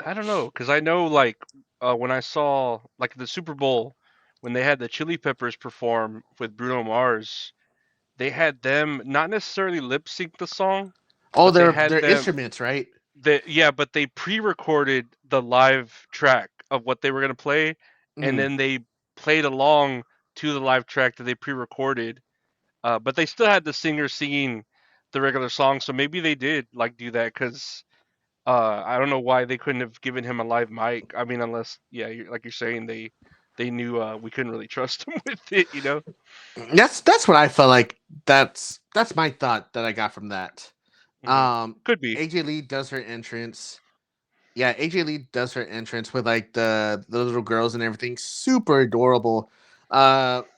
I don't know because I know like when I saw like the Super Bowl when they had the Chili Peppers perform with Bruno Mars, they had them not necessarily lip sync the song, Oh, but they they're had them instruments, right? yeah, but they pre-recorded the live track of what they were gonna play, and Mm. then they played along to the live track that they pre-recorded. But they still had the singer singing the regular song, so maybe they did like do that because I don't know why they couldn't have given him a live mic. I mean, unless like you're saying, they knew we couldn't really trust him with it, you know. That's what I felt like. That's my thought that I got from that. Hmm. Could be. AJ Lee does her entrance. Yeah, AJ Lee does her entrance with like the little girls and everything. Super adorable.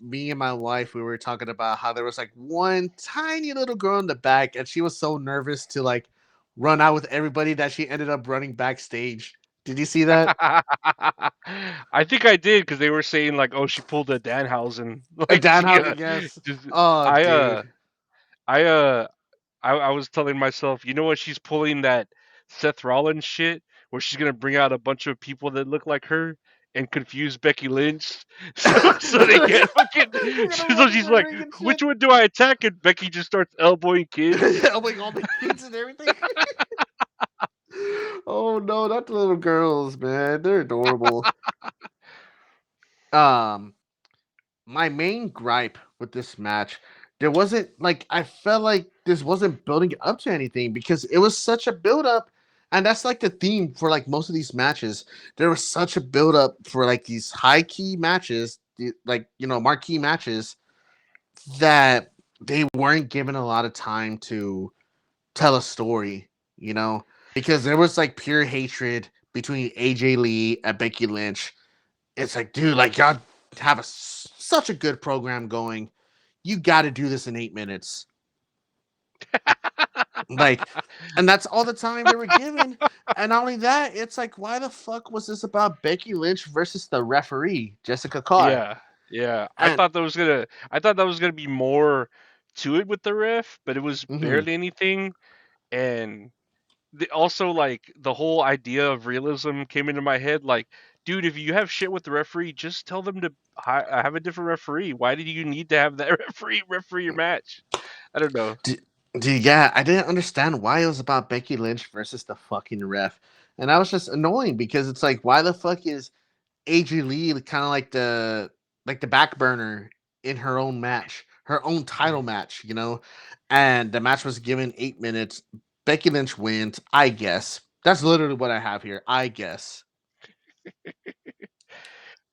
Me and my wife, we were talking about how there was like one tiny little girl in the back, and she was so nervous to like run out with everybody that she ended up running backstage. Did you see that? I think I did because they were saying like, "Oh, she pulled a Danhausen." A Like she, Danhausen, yes. just, Oh, I, dude. I, I was telling myself, you know what? She's pulling that Seth Rollins shit, where she's gonna bring out a bunch of people that look like her and confuse Becky Lynch, so they get fucking. They're gonna So run in she's the like, ring and "Which shit. one do I attack?" And Becky just starts elbowing kids. Elbowing all the kids and everything. Oh no, not the little girls, man. They're adorable. Um, my main gripe with this match, there wasn't like I felt like this wasn't building up to anything because it was such a build up, and that's like the theme for like most of these matches. There was such a build up for like these high key matches, like marquee matches that they weren't given a lot of time to tell a story, because there was like pure hatred between AJ Lee and Becky Lynch. It's like, dude, like y'all have such a good program going. You got to do this in 8 minutes. Like, and that's all the time they were given. And not only that, it's like, why the fuck was this about Becky Lynch versus the referee, Jessica Carr? Yeah, yeah. And I thought that was gonna be more to it with the ref, but it was mhm. barely anything. And also, like the whole idea of realism came into my head. Like, dude, if you have shit with the referee, just tell them to have a different referee. Why did you need to have that referee your match? I don't know. Yeah, I didn't understand why it was about Becky Lynch versus the fucking ref. And I was just annoying because it's like, why the fuck is AJ Lee kind of like the back burner in her own match, her own title match, And the match was given 8 minutes. Becky Lynch wins, I guess. That's literally what I have here. I guess.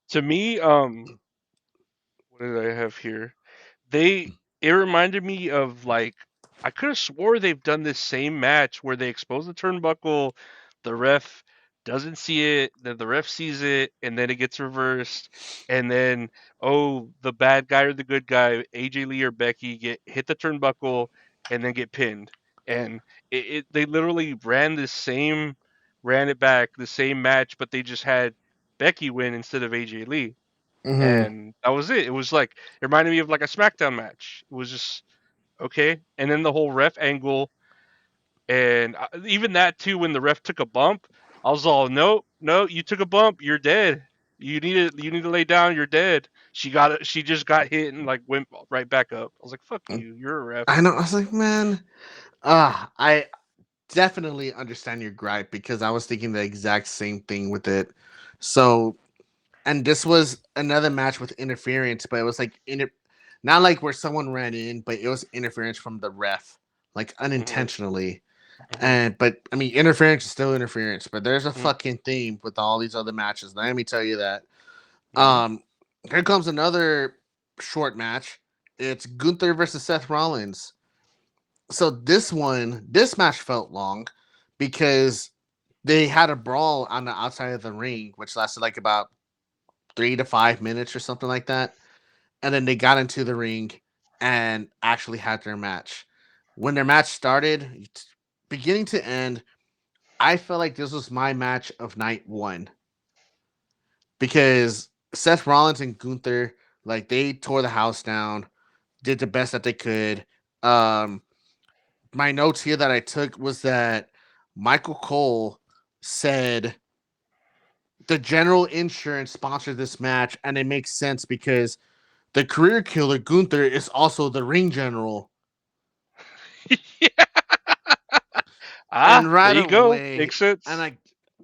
To me, what did I have here? It reminded me of like I could have swore they've done this same match where they expose the turnbuckle, the ref doesn't see it, then the ref sees it, and then it gets reversed, and then the bad guy or the good guy, AJ Lee or Becky, get hit the turnbuckle and then get pinned, and they literally ran it back the same match, but they just had Becky win instead of AJ Lee, Mm-hmm. and that was it. It was like it reminded me of like a SmackDown match. It was just okay, and then the whole ref angle, and even that too. When the ref took a bump, I was all, no, no, you took a bump, you're dead. You need to lay down. You're dead. She got it. She just got hit and like went right back up. I was like, fuck you. You're a ref. I know. I was like, man, I definitely understand your gripe because I was thinking the exact same thing with it. So, and this was another match with interference, but it was like not like where someone ran in, but it was interference from the ref, like Hmm. unintentionally. Hmm. But I mean, interference is still interference. But there's a Hmm. fucking theme with all these other matches. Let me tell you that. Hmm. Um, Here comes another short match. It's Gunther versus Seth Rollins. So this match felt long because they had a brawl on the outside of the ring, which lasted like about 3 to 5 minutes or something like that. And then they got into the ring and actually had their match. When their match started, beginning to end, I felt like this was my match of night one because Seth Rollins and Gunther, like they tore the house down, did the best that they could. Um, my notes here that I took was that Michael Cole said the general insurance sponsored this match, and it makes sense because the career killer Gunther is also the ring general. Yeah. And There right you go. away, Makes and sense.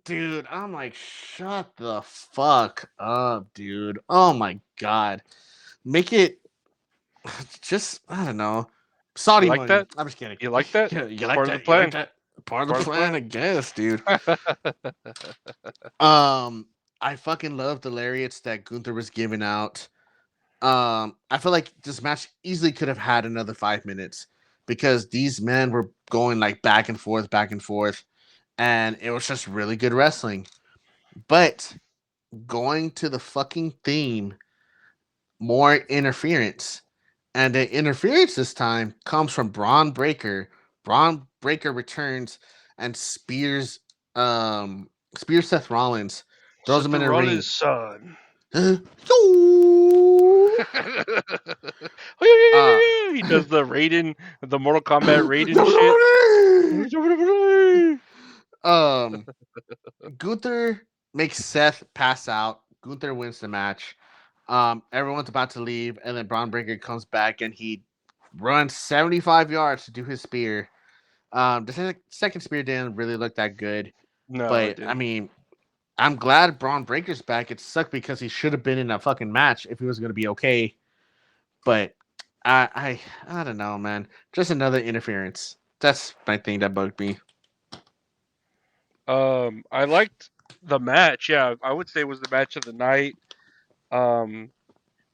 dude, I'm like, shut the fuck up, dude. Oh my god. Make it just, I don't know, You Saudi like money. that? I'm just kidding. You like that? You It's like part of the that? You like plan. that? Part of Part the of the plan, I guess, dude. I fucking love the lariats that Gunther was giving out. I feel like this match easily could have had another 5 minutes because these men were going like back and forth, and it was just really good wrestling. But going to the fucking theme, more interference. And the interference this time comes from Braun Breaker. Braun Breaker returns and spears Seth Rollins, throws Seth him in a ring. Rollins' son. uh, He does the the Mortal Kombat Raiden shit. um Gunther makes Seth pass out. Gunther wins the match. Everyone's about to leave, and then Braun Breaker comes back and he runs 75 yards to do his spear. The second spear didn't really look that good, No, it but I didn't. mean, I'm glad Braun Breaker's back. It sucked because he should have been in a fucking match if he was going to be okay. But I don't know, man. Just another interference. That's my thing that bugged me. I liked the match. Yeah, I would say it was the match of the night. Um,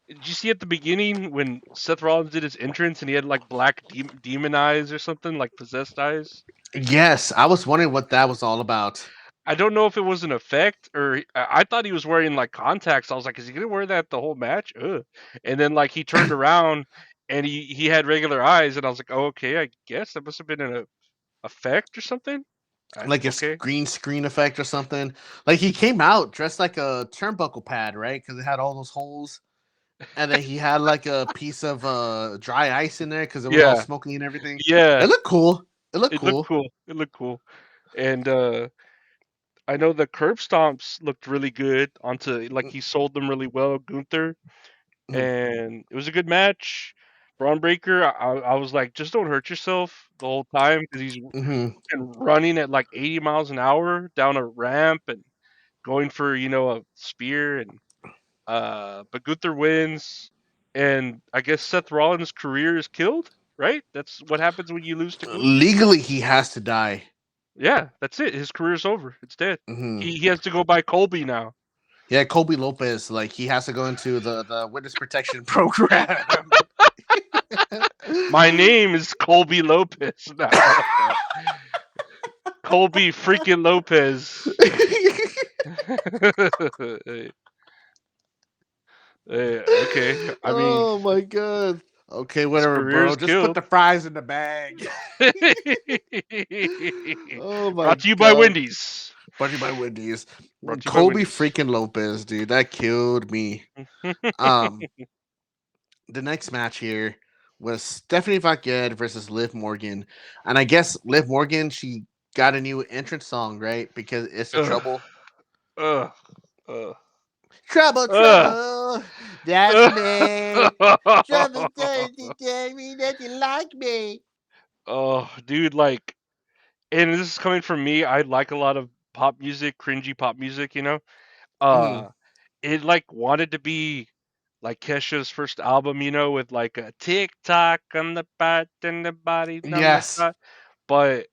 did you see at the beginning when Seth Rollins did his entrance and he had like black demon eyes or something, like possessed eyes? Yes, I was wondering what that was all about. I don't know if it was an effect or I thought he was wearing like contacts. I was like, is he gonna wear that the whole match? Ugh. And then like he turned around and he had regular eyes, and I was like, oh, okay, I guess that must have been an effect or something. Like a Okay. green screen effect or something. Like he came out dressed like a turnbuckle pad, right? Because it had all those holes. And then he had like a piece of dry ice in there because it was all Yeah. smoky and everything. Yeah. It looked cool. It looked It looked cool. cool. It looked cool. And I know the curb stomps looked really good onto like he sold them really well, Gunther, Mhm. and it was a good match. Braun Breaker, I was like, just don't hurt yourself the whole time because he's Mhm. been running at like 80 miles an hour down a ramp and going for a spear, and but Gunther wins, and I guess Seth Rollins' career is killed, right? That's what happens when you lose to Gunther. Legally, he has to die. Yeah, that's it. His career's over. It's dead. Mhm. He has to go by Colby now. Yeah, Kobe Lopez, like he has to go into the witness protection program. My name is Colby Lopez now. Colby freaking Lopez. Okay, I mean, Oh my god. Okay, his whatever, career bro. is Just put killed. the fries in the bag. Oh my Brought to you by god. Wendy's. Buddy by Wendy's. Brought to you by Kobe Wendy's. freaking Lopez, dude. That killed me. Um, the next match here was Stephanie Van versus Liv Morgan. And I guess Liv Morgan, she got a new entrance song, right? Because it's the Ugh, trouble. ugh, ugh, Trouble, ugh, trouble. That's me. Trouble does to tell me that you like me. oh, dude, like, and this is coming from me. I like a lot of pop music, cringy pop music, Mm, Uh, it like wanted to be like Kesha's first album, with like a tick tock on the bat and the body on the yes. shot. But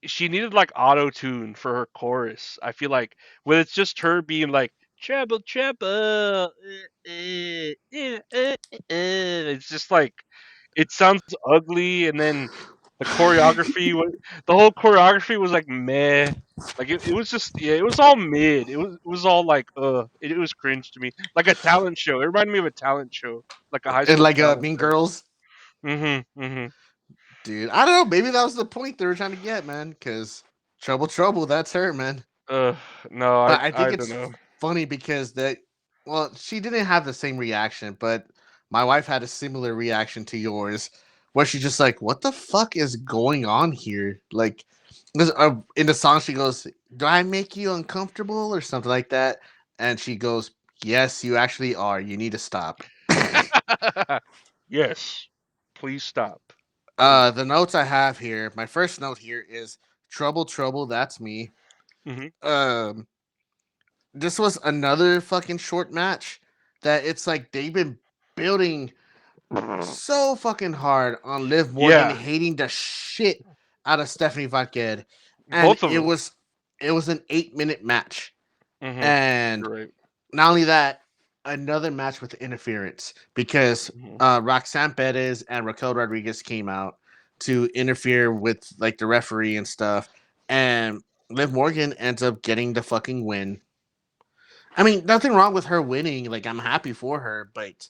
she needed like auto tune for her chorus. I feel like when it's just her being like treble treble, it's just like it sounds ugly, and then the choreography the whole choreography was like meh. Like it was just, yeah, it was all mid. It was all like it was cringe to me. Like a talent show. It reminded me of a talent show. Like a high And school like talent Mean show. Girls. Mm-hmm. Dude, I don't know. Maybe that was the point they were trying to get, man. Because trouble, trouble. That's her, man. Uh no, But I think I don't it's know. funny because well, she didn't have the same reaction, but my wife had a similar reaction to yours, where she's just like, "What the fuck is going on here?" Like, in the song, she goes, "Do I make you uncomfortable?" or something like that, and she goes, "Yes, you actually are. You need to stop." Yes. Please stop. Please. The notes I have here, my first note here is trouble, trouble. That's me. Mm-hmm. Um, this was another fucking short match that it's like they've been building so fucking hard on Liv Morgan Yeah. hating the shit out of Stephanie Van. and Both of them. it was an 8-minute match, Mm-hmm. and You're right. not only that, another match with interference because Mm-hmm. Roxanne Perez and Raquel Rodriguez came out to interfere with like the referee and stuff, and Liv Morgan ends up getting the fucking win. I mean, nothing wrong with her winning. Like, I'm happy for her, but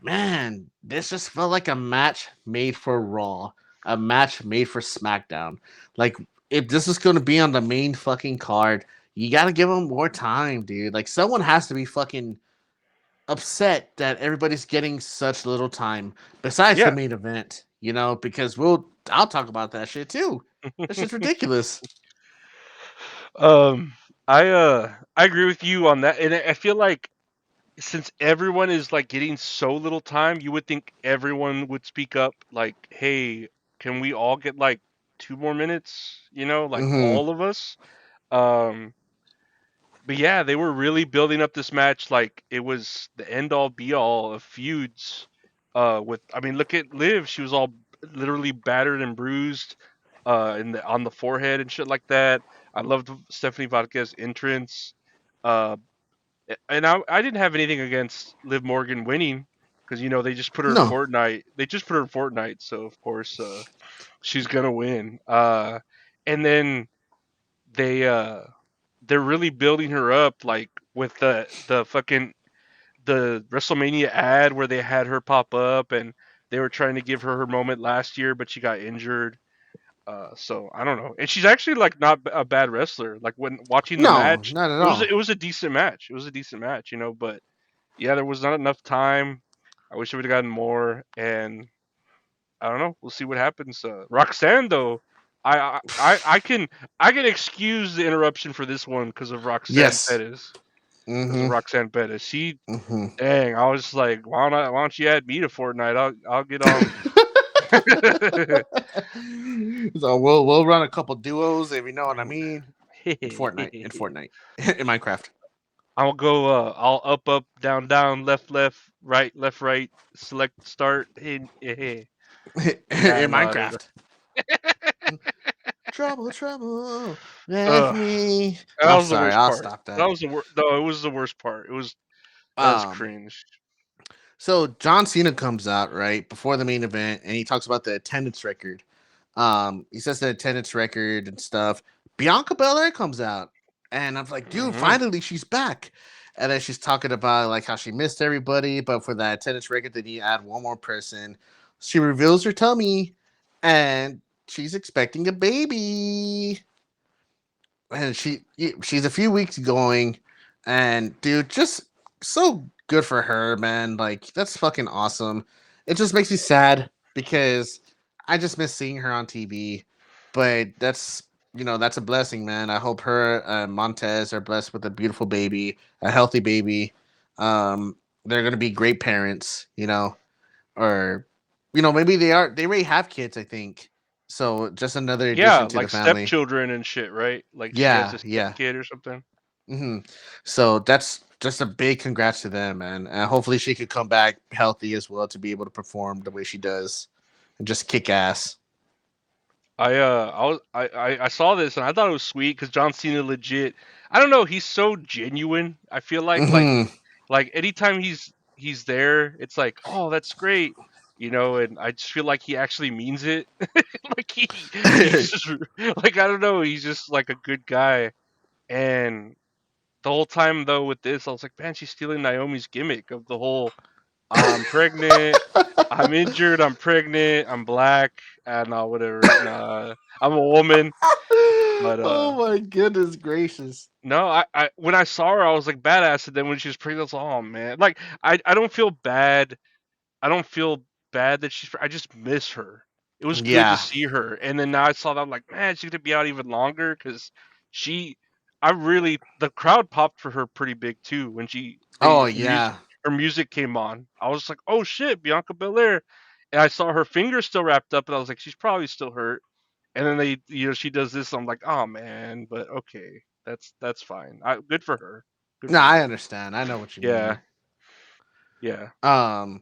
man, this just felt like a match made for Raw, a match made for SmackDown. Like, if this is going to be on the main fucking card, you got to give them more time, dude. Like, someone has to be fucking upset that everybody's getting such little time besides the Yeah. main event, because I'll talk about that shit too. That shit's ridiculous. um, I agree with you on that, and I feel like since everyone is like getting so little time, you would think everyone would speak up, like, "Hey, can we all get like 2 more minutes?" Like Hmm. all of us. Um, but yeah, they were really building up this match like it was the end all be all of feuds. I mean, look at Liv; she was all literally battered and bruised, on the forehead and shit like that. I loved Stephanie Vodka's entrance. Uh, and I didn't have anything against Liv Morgan winning because they just put her in No, Fortnite. They just put her in Fortnite, so of course she's gonna win. And then they they're really building her up like with the fucking the WrestleMania ad where they had her pop up and they were trying to give her her moment last year, but she got injured. So I don't know, and she's actually like not a bad wrestler. Like when watching the no, match, not at it was all. it was a decent match. It was a decent match, but yeah, there was not enough time. I wish I would have gotten more, and I don't know. We'll see what happens. Roxanne, though, I can excuse the interruption for this one because of Roxanne Yes. Perez. Because of Mm-hmm. Roxanne Perez, she Mm-hmm. dang. I was just like, why not? Why don't you add me to Fortnite? I'll get on. So we'll run a couple duos if you know what I mean. In Fortnite, in Minecraft, I'll go. I'll up, down, down, left, left, right. Select, start. Hey. Yeah, I in know how to. Minecraft. Trouble, trouble with Ugh. me. That I'm was the sorry, worst I'll part. stop that. That was the worst. No, it was the worst part. That was Um, cringe. so John Cena comes out right before the main event, and he talks about the attendance record. He says the attendance record and stuff. Bianca Belair comes out, and I'm like, dude, Hmm. finally she's back. And then she's talking about like how she missed everybody, but for that attendance record, they need to add one more person. She reveals her tummy, and she's expecting a baby. And she's a few weeks going, and dude, just so good for her, man. Like that's fucking awesome. It just makes me sad because I just miss seeing her on TV, but that's a blessing, man. I hope her and Montez are blessed with a beautiful baby, a healthy baby. They're gonna be great parents, or maybe they already have kids, I think. So just another Yeah, addition to the like family. stepchildren and shit, right? Like she has Yeah, a yeah. stepkid or something. So that's just a big congrats to them, man. And hopefully she could come back healthy as well to be able to perform the way she does and just kick ass. I saw this and I thought it was sweet because John Cena legit. I don't know. He's so genuine. I feel like Hmm. anytime he's there, it's like, oh, that's great, and I just feel like he actually means it. Like he's just like I don't know. He's just like a good guy, and the whole time though with this, I was like, man, she's stealing Naomi's gimmick of the whole I'm pregnant, I'm injured, I'm pregnant, I'm black, no, whatever. Nah, I'm a woman. But Oh my goodness gracious. no, I when I saw her, I was like badass, and then when she was pregnant, I was like, oh man, like I don't feel bad. I don't feel bad that I just miss her. It was good to Yeah. see her, and then now I saw that I'm like, man, she's gonna be out even longer because she, I really the crowd popped for her pretty big too when Oh music yeah. her music came on. I was like, oh shit, Bianca Belair, and I saw her finger still wrapped up, and I was like, she's probably still hurt. And then she does this. I'm like, oh man, but okay, that's fine. Good for her. Good No, for I her. understand. I know what you Yeah, mean. yeah. Um,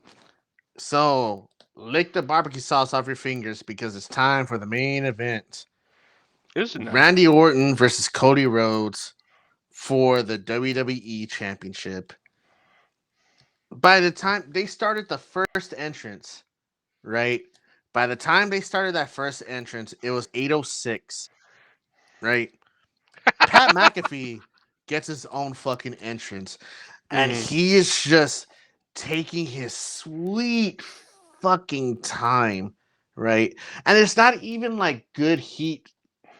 so lick the barbecue sauce off your fingers because it's time for the main event. Is it now? Randy Orton versus Cody Rhodes for the WWE Championship. By the time they started the first entrance, right? By the time they started that first entrance, it was 8:06, right? Pat McAfee gets his own fucking entrance, and Mhm. he is just taking his sweet fucking time, right? And it's not even like good heat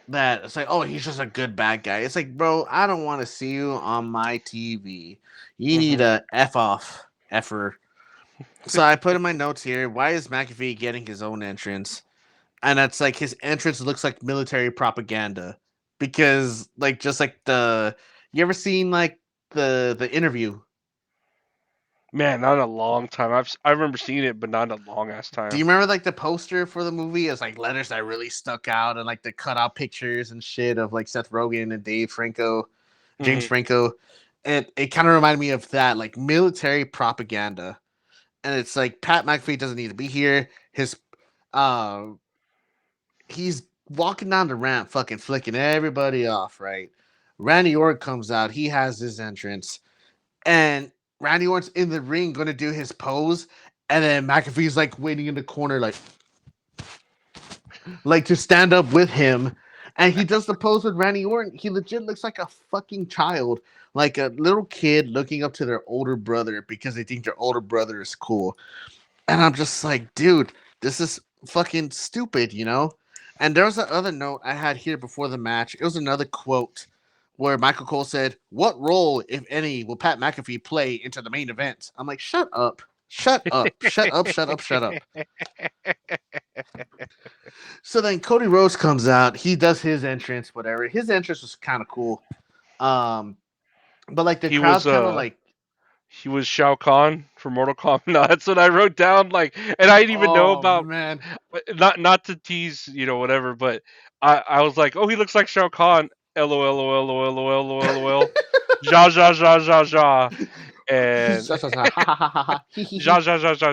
that it's like, oh, he's just a good bad guy. It's like, bro, I don't want to see you on my TV. You need Mhm. a F off, effer. So I put in my notes here, why is McAfee getting his own entrance? And that's like his entrance looks like military propaganda. Because like just like the you ever seen like the interview? Man, not in a long time. I remember seeing it, but not in a long ass Do you time. remember like the poster for the movie? It's like letters that really stuck out and like the cutout pictures and shit of like Seth Rogen and James Mhm. Franco. And it kind of reminded me of that, like military propaganda. And it's like Pat McAfee doesn't need to be here. His uh he's walking down the ramp, fucking flicking everybody off, right? Randy Orton comes out, he has his entrance, and Randy Orton's in the ring gonna do his pose, and then McAfee's like waiting in the corner, like to stand up with him. And he does the pose with Randy Orton. He legit looks like a fucking child, like a little kid looking up to their older brother because they think their older brother is cool. And I'm just like, dude, this is fucking stupid, you know? And there was another note I had here before the match. It was another quote where Michael Cole said, "What role, if any, will Pat McAfee play into the main event?" I'm like, shut up. Shut up. Shut up. Shut up. Shut up. So then Cody Rhodes comes out. He does his entrance, whatever. His entrance was kind of cool. Um, but like the He crowd was kind of like, he was Shao Kahn for Mortal Kombat. No, that's what I wrote down. Like, and I didn't even know oh about man. not to tease, whatever. But I was like, oh, he looks like Shao Kahn. LOL, LOL, LOL, LOL, LOL, LOL. Ja ja ja ja ja, and ja ja ja ja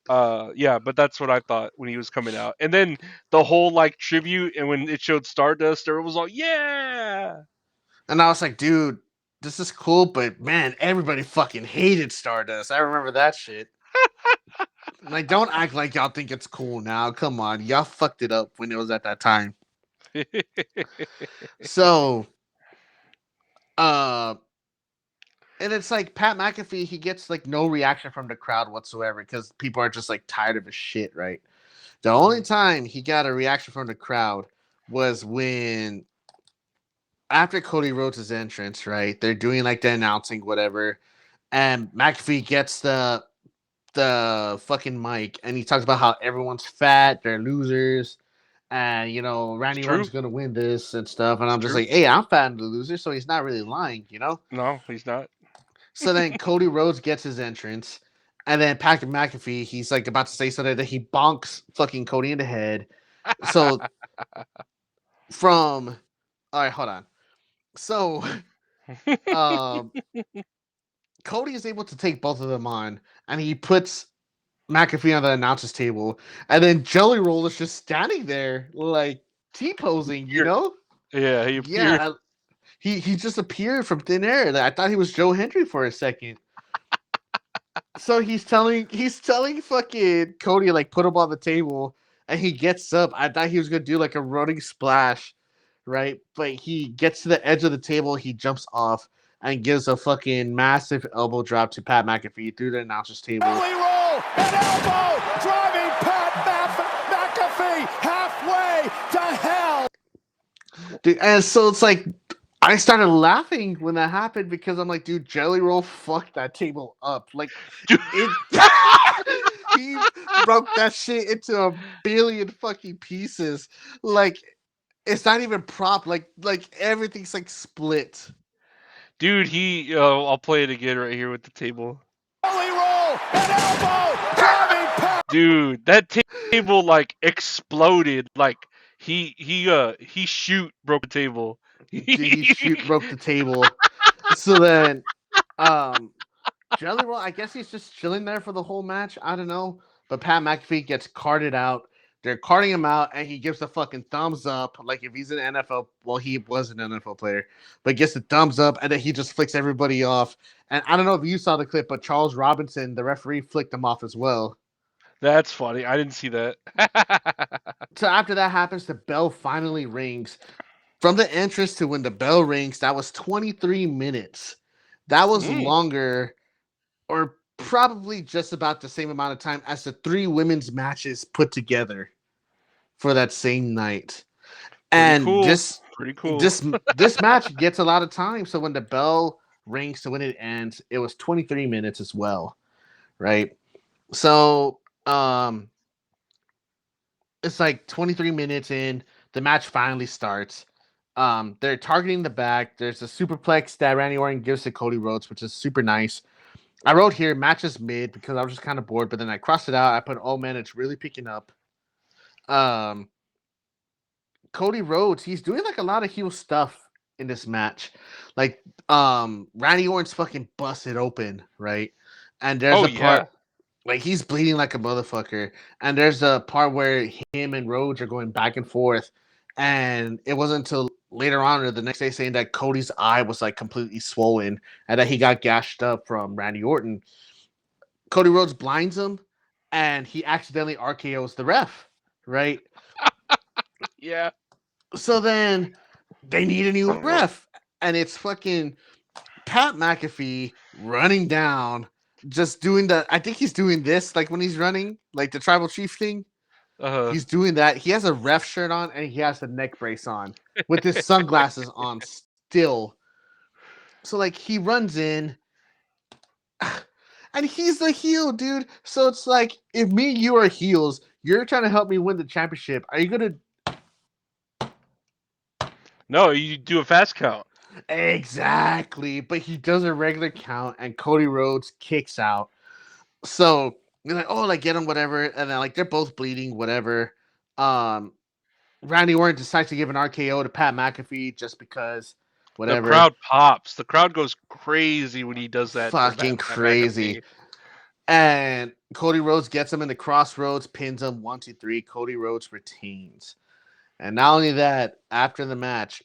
ja. Yeah, but that's what I thought when he was coming out. And then the whole like tribute, and when it showed Stardust, everyone was all, yeah. And I was like, dude, this is cool, but man, everybody fucking hated Stardust. I remember that shit. Like, don't act like y'all think it's cool now. Come on, y'all fucked it up when it was at that time. So, uh, and it's like Pat McAfee, he gets like no reaction from the crowd whatsoever because people are just like tired of his shit, right? The only time he got a reaction from the crowd was when after Cody Rhodes' entrance, right? They're doing like the announcing, whatever, and McAfee gets the fucking mic and he talks about how everyone's fat, they're losers, and It's Randy true. Orton's gonna win this and stuff. And It's I'm just true. like, hey, I'm fat and the loser, so he's not really lying. No, he's not. So then Cody Rhodes gets his entrance, and then Patrick McAfee, he's like about to say something that he bonks fucking Cody in the head. So from all right, hold on. So um Cody is able to take both of them on, and he puts McAfee on the announcer's table, and then Jelly Roll is just standing there, like T posing, you Here- know? Yeah, he appeared. Yeah, he just appeared from thin air. I thought he was Joe Hendry for a second. So he's telling fucking Cody like put him on the table, and he gets up. I thought he was gonna do like a running splash, right? But he gets to the edge of the table, he jumps off and gives a fucking massive elbow drop to Pat McAfee through the announcer's table. Belly roll, an elbow, driving McAfee halfway to hell. Dude, and so it's like I started laughing when that happened because I'm like, dude, Jelly Roll fucked that table up. Like it he broke that shit into a billion fucking pieces. Like it's not even prop. Like everything's like split. Dude, I'll play it again right here with the table. Belly roll, an elbow, driving Dude, that table like exploded. Like he shoot broke the table. Dude, he broke the table. So then Jelly Roll, I guess he's just chilling there for the whole match. I don't know. But Pat McAfee gets carted out. They're carting him out, and he gives a fucking thumbs up, like if he's an NFL. Well, he was an NFL player, but gets the thumbs up, and then he just flicks everybody off. And I don't know if you saw the clip, but Charles Robinson, the referee, flicked him off as well. That's funny. I didn't see that. So after that happens, the bell finally rings. From the entrance to when the bell rings, that was 23 minutes. That was Mm, longer, or probably just about the same amount of time as the three women's matches put together for that same night. pretty And cool. Pretty cool. this match gets a lot of time. So when the bell rings to when it ends, it was 23 minutes as well, right? So it's like 23 minutes in, the match finally starts. They're targeting the back. There's a superplex that Randy Orton gives to Cody Rhodes, which is super nice. I wrote here matches mid because I was just kind of bored, but then I crossed it out. I put, oh man, it's really picking up. Um, Cody Rhodes, he's doing like a lot of heel stuff in this match. Like, Randy Orton's fucking busted open, right? And there's Oh a part yeah. like he's bleeding like a motherfucker. And there's a part where him and Rhodes are going back and forth. And it wasn't until later on or the next day saying that Cody's eye was like completely swollen and that he got gashed up from Randy Orton. Cody Rhodes blinds him and he accidentally RKO's the ref, right? Yeah. So then they need a new ref. And it's fucking Pat McAfee running down, just doing the. I think he's doing this like when he's running, like the tribal chief thing. Uh-huh. He's doing that. He has a ref shirt on and he has the neck brace on with his sunglasses on still. So like he runs in and he's the heel, dude. So it's like if me and you are heels, you're trying to help me win the championship. Are you gonna No, you do a fast count. exactly? But he does a regular count and Cody Rhodes kicks out. So you're like, oh, like get him, whatever, and then like they're both bleeding, whatever. Um, Randy Orton decides to give an RKO to Pat McAfee just because, The whatever. crowd pops. The crowd goes crazy when he does that to Fucking Pat McAfee. crazy. And Cody Rhodes gets him in the crossroads, pins him 1, 2, 3. Cody Rhodes retains. And not only that, after the match,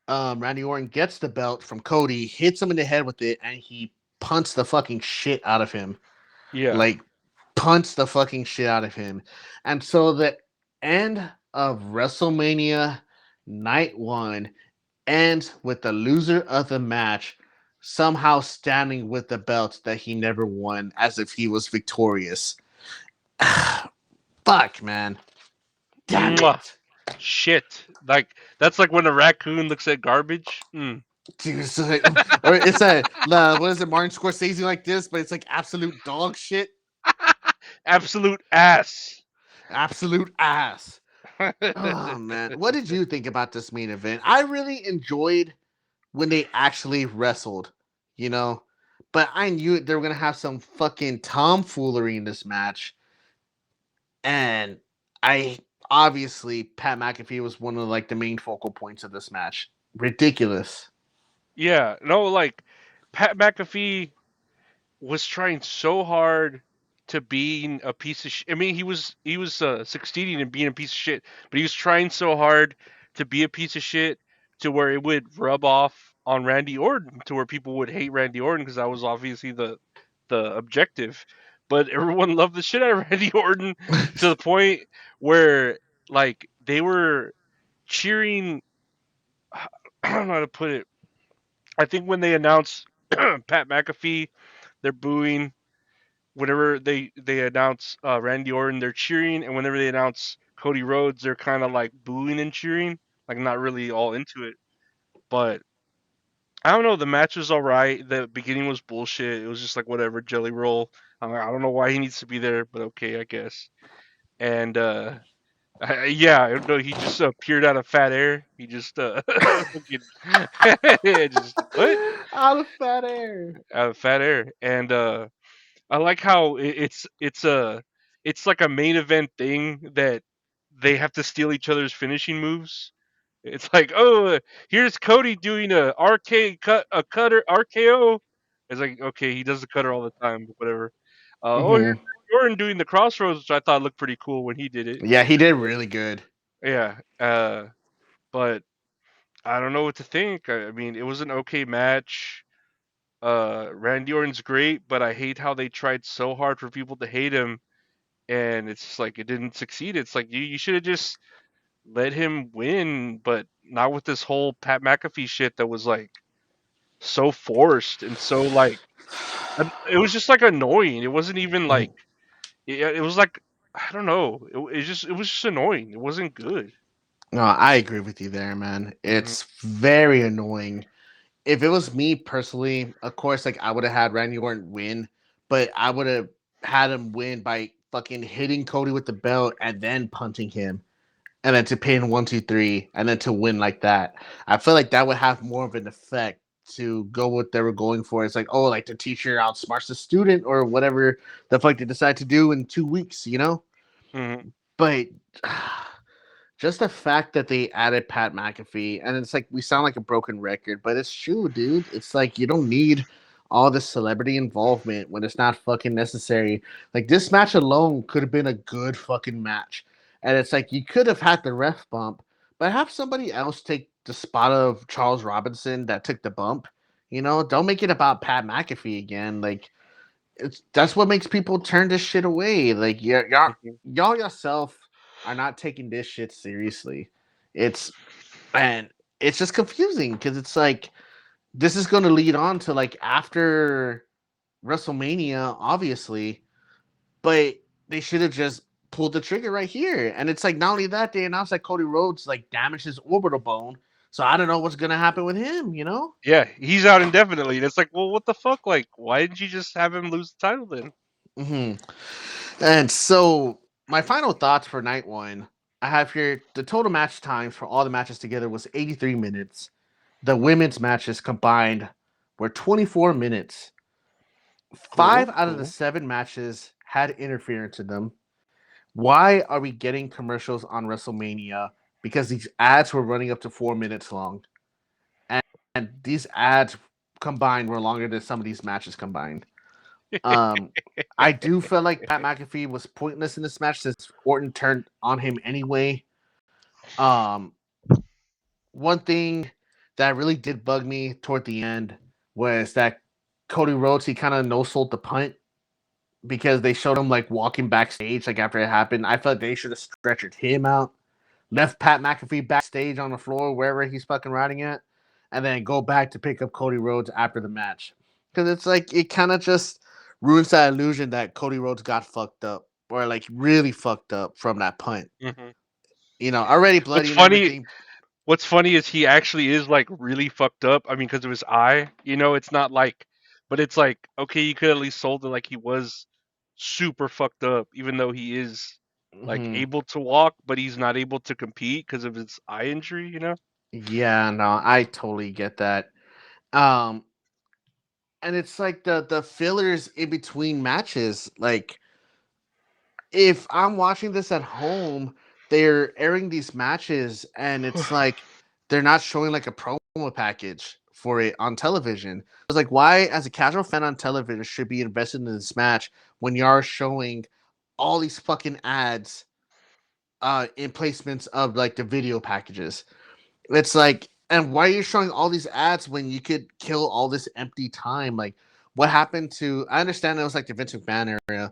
Randy Orton gets the belt from Cody, hits him in the head with it, and he punts the fucking shit out of him. Yeah. Like punts the fucking shit out of him. And so the end of WrestleMania night 1 ends with the loser of the match somehow standing with the belt that he never won as if he was victorious. Fuck, man. Damn Mwah. it. Shit. Like that's like when a raccoon looks at garbage. Mm. Dude, it's like, or it's a what is it, Martin Scorsese like this, but it's like absolute dog shit. Absolute ass. Absolute ass. Oh man, what did you think about this main event? I really enjoyed when they actually wrestled, you know, but I knew they were gonna have some fucking tomfoolery in this match, and I obviously Pat McAfee was one of like the main focal points of this match. Ridiculous. Yeah. No, like Pat McAfee was trying so hard to being a piece of shit. I mean, he was succeeding in being a piece of shit, but he was trying so hard to be a piece of shit to where it would rub off on Randy Orton, to where people would hate Randy Orton because that was obviously the objective. But everyone loved the shit out of Randy Orton to the point where like they were cheering. I don't know how to put it. I think when they announced Pat McAfee, they're booing. Whenever they announce Randy Orton, they're cheering, and whenever they announce Cody Rhodes, they're kind of like booing and cheering, like not really all into it. But I don't know. The match was all right. The beginning was bullshit. It was just like whatever Jelly Roll. I don't know why he needs to be there, but okay, I guess. And yeah, I don't know. He just appeared out of fat air. He just fucking just what Out of fat air. out of fat air, and I like how it's like a main event thing that they have to steal each other's finishing moves. It's like, oh, here's Cody doing a cutter RKO. It's like, okay, he does the cutter all the time, but whatever. Oh, here's Mm-hmm. Orton doing the crossroads, which I thought looked pretty cool when he did it. Yeah, he did really good. Yeah, but I don't know what to think. I mean, it was an okay match. Randy Orton's great, but I hate how they tried so hard for people to hate him, and it's just like it didn't succeed. It's like you should have just let him win, but not with this whole Pat McAfee shit that was like so forced and so like it was just like annoying. It wasn't even like it was like I don't know. It was just annoying. It wasn't good. No, I agree with you there, man. Mhm. It's very annoying. If it was me personally, of course, like I would have had Randy Orton win, but I would have had him win by fucking hitting Cody with the belt and then punting him, and then to pin 1, 2, 3, and then to win like that. I feel like that would have more of an effect to go what they were going for. It's like, oh, like the teacher outsmarts the student or whatever the fuck they decide to do in 2 weeks, you know? Mhm. But just the fact that they added Pat McAfee, and it's like we sound like a broken record, but it's true, dude. It's like you don't need all this celebrity involvement when it's not fucking necessary. Like this match alone could have been a good fucking match. And it's like you could have had the ref bump, but have somebody else take the spot of Charles Robinson that took the bump. You know, don't make it about Pat McAfee again. Like that's what makes people turn this shit away. Like Mhm. y'all yourself are not taking this shit seriously. It's and it's just confusing because it's like this is going to lead on to like after WrestleMania, obviously, but they should have just pulled the trigger right here. And it's like not only that, they announced that Cody Rhodes like damaged his orbital bone, so I don't know what's gonna happen with him. You know? Yeah, he's out indefinitely. And it's like, well, what the fuck? Like, why didn't you just have him lose the title then? hmm And so my final thoughts for night one, I have here the total match times for all the matches together was 83 minutes. The women's matches combined were 24 minutes. Cool, 5 out of the 7 matches had interference in them. Why are we getting commercials on WrestleMania? Because these ads were running up to 4 minutes long. And these ads combined were longer than some of these matches combined. Um, I do feel like Pat McAfee was pointless in this match since Orton turned on him anyway. Um, One thing that really did bug me toward the end was that Cody Rhodes, he kind of no sold the punt because they showed him like walking backstage like after it happened. I felt they should have stretchered him out, left Pat McAfee backstage on the floor wherever he's fucking riding at, and then go back to pick up Cody Rhodes after the match. Because it's like it kind of just ruins that illusion that Cody Rhodes got fucked up or like really fucked up from that punt. hmm You know, already What's bloody and funny? everything. What's funny is he actually is like really fucked up. I mean, because of his eye. You know, it's not like, but it's like okay, you could at least sold it like he was super fucked up, even though he is like Mhm. able to walk, but he's not able to compete because of his eye injury. You know. Yeah, no, I totally get that. Um, and it's like the fillers in between matches. Like if I'm watching this at home, they're airing these matches, and it's like they're not showing like a promo package for it on television. It's like why, as a casual fan on television, should be invested in this match when you are showing all these fucking ads in placements of like the video packages. It's like, and why are you showing all these ads when you could kill all this empty time? Like, what happened to? I understand it was like the Vince McMahon era,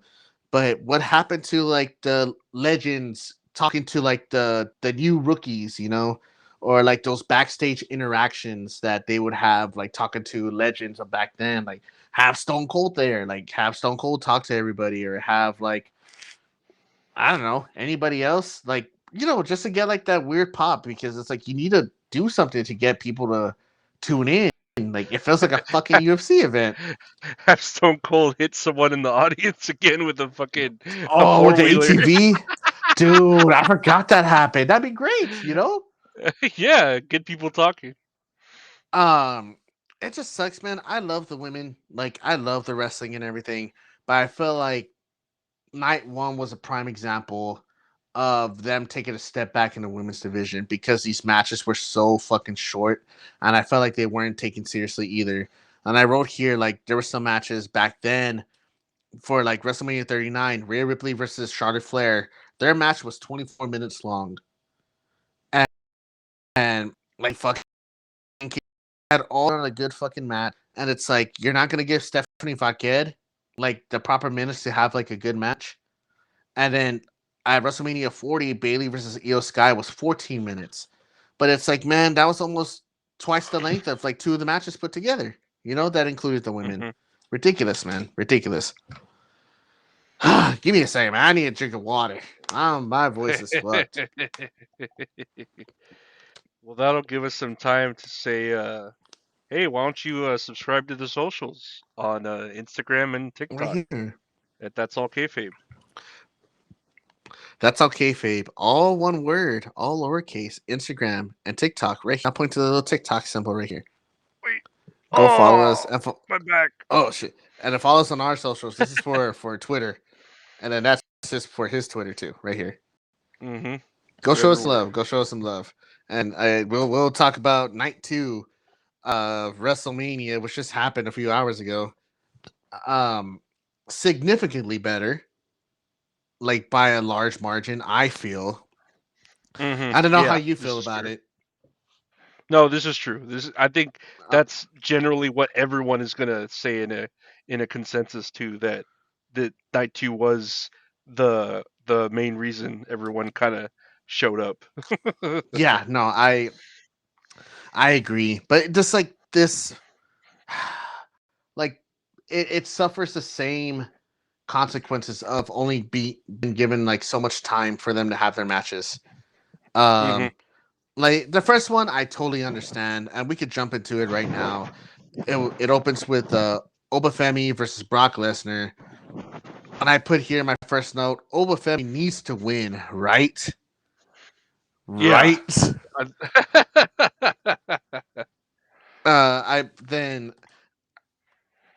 but what happened to like the legends talking to like the new rookies, you know, or like those backstage interactions that they would have, like talking to legends of back then, like have Stone Cold there, like have Stone Cold talk to everybody, or have like I don't know, anybody else, like, you know, just to get like that weird pop because it's like you need to do something to get people to tune in. Like it feels like a fucking UFC event. Have Stone Cold hit someone in the audience again with a Oh, with four the wheeler. ATV, dude, I forgot that happened. That'd be great, you know. Yeah, get people talking. Um, it just sucks, man. I love the women, like I love the wrestling and everything, but I feel like night one was a prime example of them taking a step back in the women's division because these matches were so fucking short, and I felt like they weren't taken seriously either. And I wrote here like there were some matches back then for like WrestleMania 39, Rhea Ripley versus Charlotte Flair. Their match was 24 minutes long, and like fucking had all on a good fucking match. And it's like you're not gonna give Stephanie Vaquer like the proper minutes to have like a good match. And then at WrestleMania 40, Bailey versus Io Sky was 14 minutes. But it's like, man, that was almost twice the length of like two of the matches put together. You know, that included the women. Hmm. Ridiculous, man. Ridiculous. Give me a second, man. I need a drink of water. My voice is fucked. Well, that'll give us some time to say, hey, why don't you subscribe to the socials on Instagram and TikTok? Right here. That's all kayfabe. That's all kayfabe. All one word, all lowercase. Instagram and TikTok. Right here. I'll point to the little TikTok symbol right here. Wait. Go follow us. Oh, my back. Oh shit! And to follow us on our socials. This is for Twitter, and then that's just for his Twitter too. Right here. Mm-hmm. Go We're show us everywhere. love. Go show us some love. And we'll talk about night 2 of WrestleMania, which just happened a few hours ago. Um, Significantly better, like by a large margin. I feel. Mm-hmm. I don't know how Yeah, you this feel is about true. it. No, this is true. I think Uh, that's generally what everyone is gonna say in a consensus too. That night two was the main reason everyone kind of showed up. yeah, no, I agree, but just like this, like it suffers the same consequences of only been given like so much time for them to have their matches. Hmm. Um, like the first one, I totally understand, and we could jump into it right now. It opens with Obafemi versus Brock Lesnar, and I put here my first note: Obafemi needs to win, right? Yeah. Right. I- I then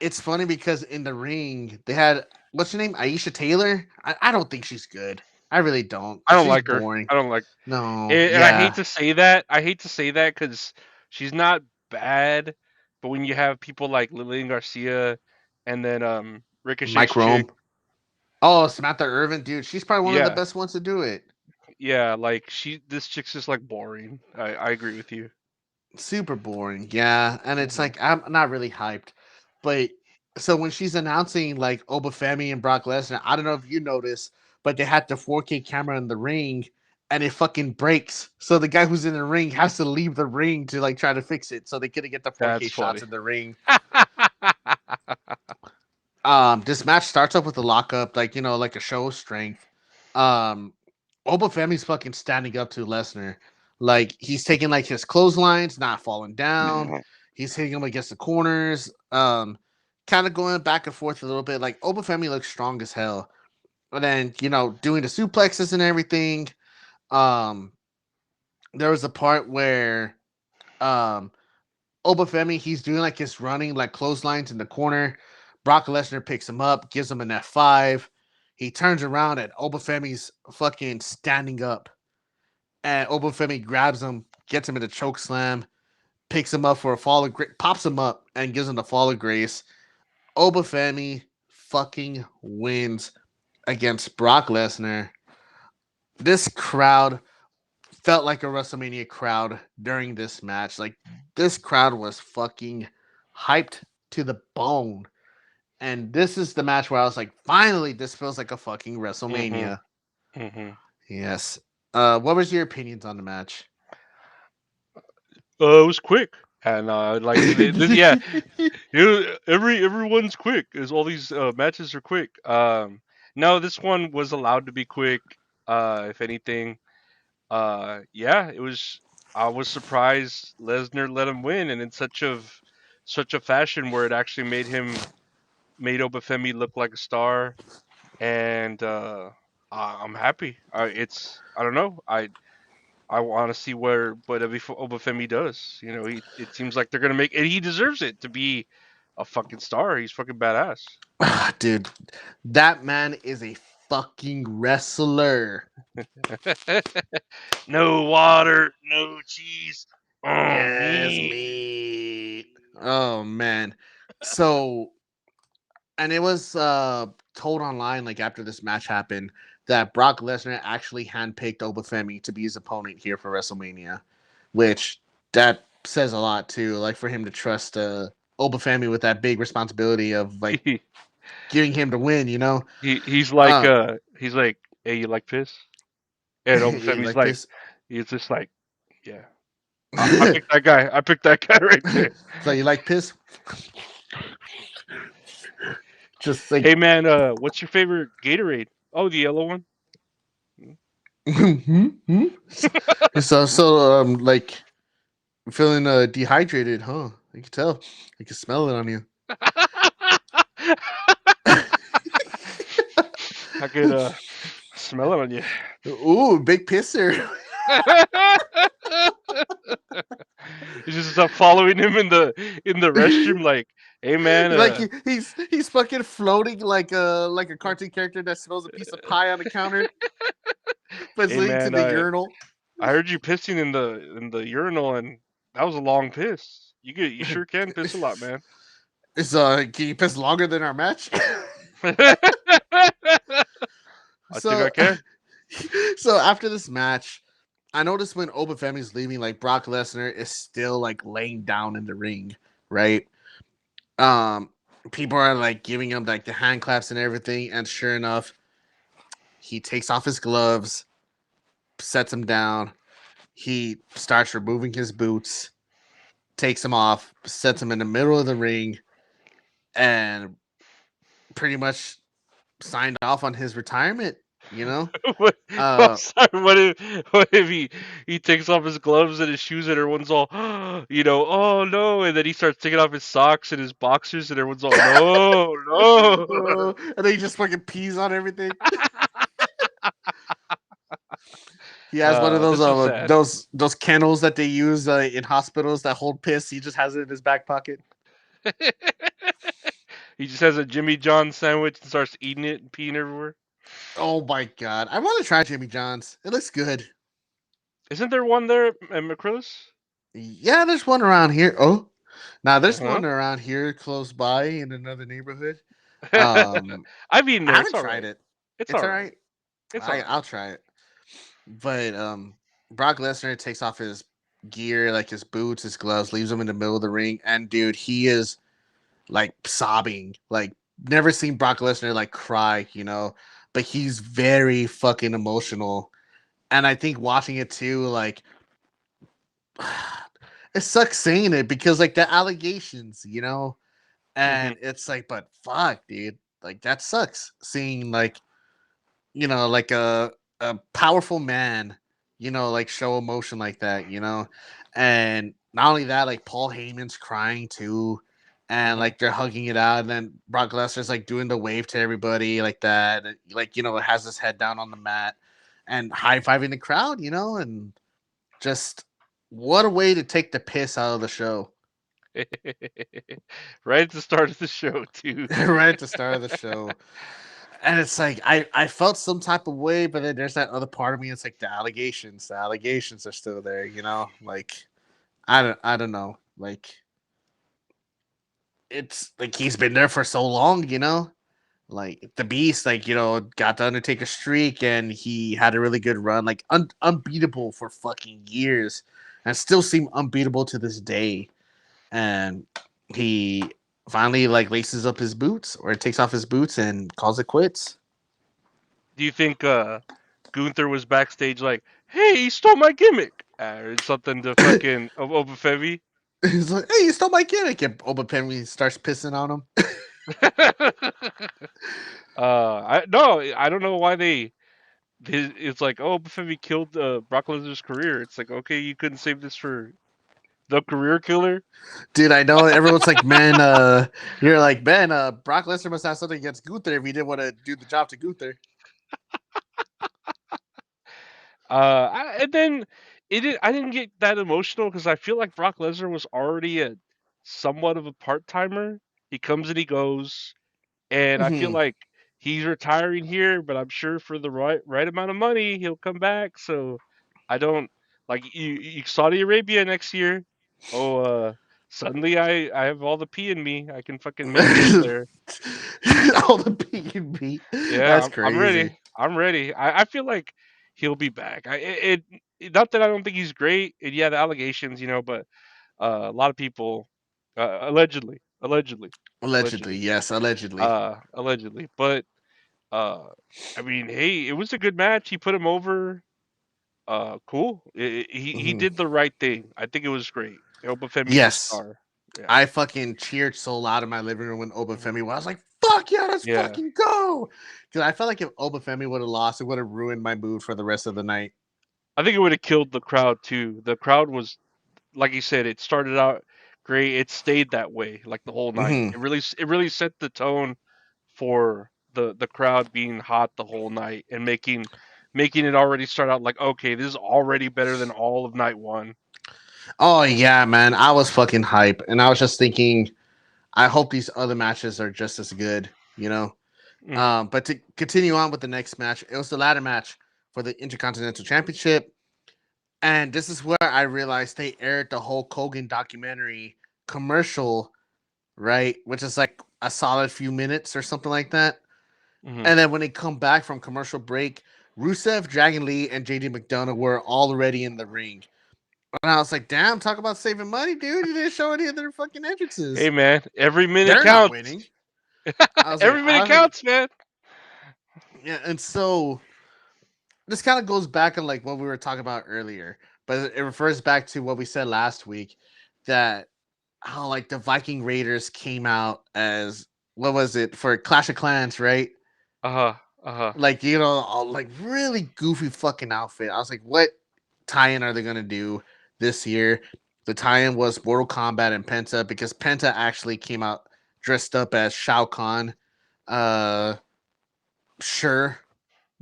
it's funny because in the ring they had what's her name, Aisha Taylor. I don't think she's good. I really don't. I don't She's like her. boring. I don't like, No, and I hate yeah, to say that. I hate to say that because she's not bad, but when you have people like Lillian Garcia, and then Ricochet's Mike chick, Rome. Oh, Samantha Irvin, dude, she's probably one of the yeah, best ones to do it. yeah, like this chick's just like boring. I agree with you. Super boring, yeah. And it's Hmm. like I'm not really hyped, but so when she's announcing like Obafemi and Brock Lesnar, I don't know if you noticed, but they had the 4K camera in the ring, and it fucking breaks. So the guy who's in the ring has to leave the ring to like try to fix it, so they couldn't get the 4K That's shots funny. in the ring. This match starts off with a lockup, like like a show of strength. Um, Obafemi's fucking standing up to Lesnar, like he's taking like his clotheslines, not falling down. He's hitting him against the corners. Kind of going back and forth a little bit. Like Obafemi looks strong as hell, but then doing the suplexes and everything. Um, there was a part where um Obafemi, he's doing like his running like clotheslines in the corner. Brock Lesnar picks him up, gives him an F5. He turns around and Obafemi's fucking standing up. And Obafemi grabs him, gets him in a choke slam, picks him up for a fall of grace, pops him up, and gives him the fall of grace. Obafemi fucking wins against Brock Lesnar. This crowd felt like a WrestleMania crowd during this match. Like this crowd was fucking hyped to the bone. And this is the match where I was like, finally, this feels like a fucking Hmm. WrestleMania. Hmm. Yes. What was your opinions on the match? It was quick, and yeah, everyone's quick. Is all these matches are quick. No, this one was allowed to be quick. If anything, yeah, it was. I was surprised Lesnar let him win, and in such a fashion where it actually made Obafemi look like a star, and I'm happy. I don't know. I want to see what Obafemi does. You know, it seems like they're gonna make, and he deserves it to be a fucking star. He's fucking badass. Dude, that man is a fucking wrestler. No water, no cheese. Oh, Yes, me. me. Oh man. So and it was told online, like after this match happened, that Brock Lesnar actually handpicked Obafemi to be his opponent here for WrestleMania, which that says a lot too. Like for him to trust Obafemi with that big responsibility of like he, getting him to win, you know. he's Uh, like, hey, you like piss? And yeah, Obafemi's like like, piss. he's just like, yeah, I picked that guy. I picked that guy right there. So you like piss? Just like Hey man, what's your favorite Gatorade? Oh, the yellow one. like feeling dehydrated, huh? I can tell. I can smell it on you. I could smell it on you. Ooh, big pisser. You just stop following him in the restroom, like, hey man, Like he's fucking floating like a cartoon character that smells a piece of pie on the counter, but it's hey leading to man, the urinal. I heard you pissing in the urinal, and that was a long piss. You sure can piss a lot, man. It's can you piss longer than our match? I think I so can. so after this match, I noticed when Obafemi's leaving, like Brock Lesnar is still like laying down in the ring, right? Um, People are like giving him like the hand claps and everything, and sure enough, he takes off his gloves, sets him down. He starts removing his boots, takes them off, sets him in the middle of the ring, and pretty much signed off on his retirement. You know, What, I'm uh, sorry. What if he takes off his gloves and his shoes and everyone's all, oh no, and then he starts taking off his socks and his boxers and everyone's all, no, no. and then he just fucking pees on everything. He has one of That's so sad. those kennels that they use in hospitals that hold piss. He just has it in his back pocket. He just has a Jimmy John sandwich and starts eating it and peeing everywhere. Oh my god, I want to try Jimmy John's. It looks good. Isn't there one there at McCrillis? Yeah, there's one around here. Oh, now there's Uh one around here close by in another neighborhood. huh. I've eaten I there. It's haven't all tried right. it. It's It's all all right. right. It's all right. I'll try it. But Brock Lesnar takes off his gear, like his boots, his gloves, leaves him in the middle of the ring, and dude, he is like sobbing. Like never seen Brock Lesnar like cry, you know. But he's very fucking emotional, and I think watching it too, like it sucks saying it because like the allegations, you know, Hmm. and it's like, but fuck, dude, like that sucks. Seeing like like a powerful man, like show emotion like that, and not only that, like Paul Heyman's crying too, and Hmm. like they're hugging it out, and then Brock Lesnar's like doing the wave to everybody like that, and, like has his head down on the mat and high fiving the crowd, and just what a way to take the piss out of the show. Right at the start of the show, too. Right at the start of the show. And it's like I felt some type of way, but then there's that other part of me. It's like the allegations. The allegations are still there, Like I don't know. Like it's like he's been there for so long, Like the Beast, like got the Undertaker streak, and he had a really good run, like unbeatable for fucking years, and still seem unbeatable to this day. And he finally like laces up his boots or takes off his boots and calls it quits. Do you think Gunther was backstage like, hey, he stole my gimmick? Or something to fucking Obafemi? He's like, "Hey, you stole my gimmick!" And Oba Penry starts pissing on him. I don't know why it's like, oh, Obafemi killed Brock Lesnar's career. It's like, okay, you couldn't save this for the career killer. Dude, I know everyone's like, man, you're like, man, Brock Lesnar must have something against Gunther if he didn't want to do the job to Gunther. And then I didn't get that emotional because I feel like Brock Lesnar was already a somewhat of a part timer. He comes and he goes, and I feel Mm-hmm. like he's retiring here, but I'm sure for the right amount of money he'll come back. So I don't like you Saudi Arabia next year. Oh, suddenly I have all the pee in me. I can fucking make it over there. All the P and B. Yeah, That's I'm ready. crazy. I'm ready. I feel like he'll be back. Not that I don't think he's great. And yeah, the allegations, but a lot of people, allegedly, Allegedly, allegedly, yes, allegedly. allegedly. But uh, I mean, hey, it was a good match. He put him over. Cool. He Mhm. did the right thing. I think it was great. Obafemi's a Yes, star. Yeah. I fucking cheered so loud in my living room when Mhm. Obafemi won. I was like, "Fuck yeah, let's Yeah. fucking go!" Because I felt like if Obafemi would have lost, it would have ruined my mood for the rest of the night. I think it would have killed the crowd too. The crowd was, like you said, it started out great. It stayed that way like the whole night. Hmm. It really set the tone for the crowd being hot the whole night and making it already start out like, okay, this is already better than all of night one. Oh yeah, man, I was fucking hype, and I was just thinking, I hope these other matches are just as good. You know. Hmm. But to continue on with the next match, it was the ladder match for the Intercontinental Championship. And this is where I realized they aired the Hulk Hogan documentary commercial, right? Which is like a solid few minutes or something like that. Hmm. And then when they come back from commercial break, Rusev, Dragon Lee, and JD McDonough were already in the ring. And I was like, damn, talk about saving money, dude. You didn't show any of their fucking Hey entrances. man, every minute They're not counts. winning. I was like, Every minute counts, man. yeah. And so this kind of goes back on like what we were talking about earlier, but it refers back to what we said last week that how like the Viking Raiders came out as what was it for Clash of Clans, right? Uh huh. Uh huh. Like all, like really goofy fucking outfit. I was like, what tie-in are they gonna do this year? The tie-in was Mortal Kombat and Penta because Penta actually came out dressed up as Shao Kahn. Uh, sure,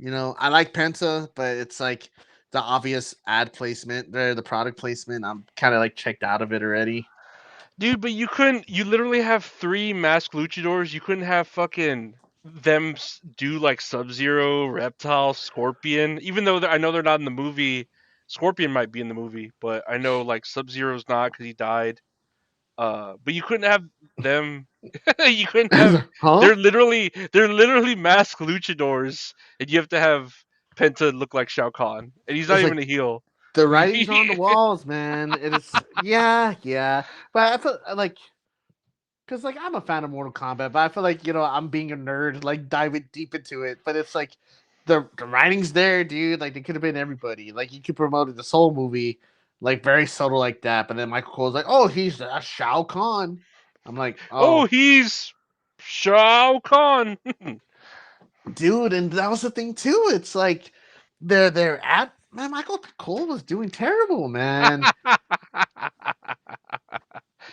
I like Penta, but it's like the obvious ad placement there, the product placement. I'm kind of like checked out of it already. Dude, but you couldn't. You literally have three masked luchadors. You couldn't have fucking them do like Sub Zero, Reptile, Scorpion. Even though I know they're not in the movie. Scorpion might be in the movie, but I know like Sub Zero's not because he died. But you couldn't have them. You couldn't have. Huh? They're literally masked luchadors, and you have to have Penta look like Shao Kahn, and he's not It's even like a heel. the writings are on the walls, man. It is, yeah, yeah. But I feel like because like I'm a fan of Mortal Kombat, but I feel like I'm being a nerd, like diving deep into it. But it's like the writings there, dude. Like they could have been everybody. Like you could promote this whole movie, like very subtle like that. But then Michael Cole's like, oh, he's Shao Kahn. I'm like, Oh, oh, he's Shao Kahn. dude, and that was the thing too. It's like they're at man. Michael Cole was doing terrible, man.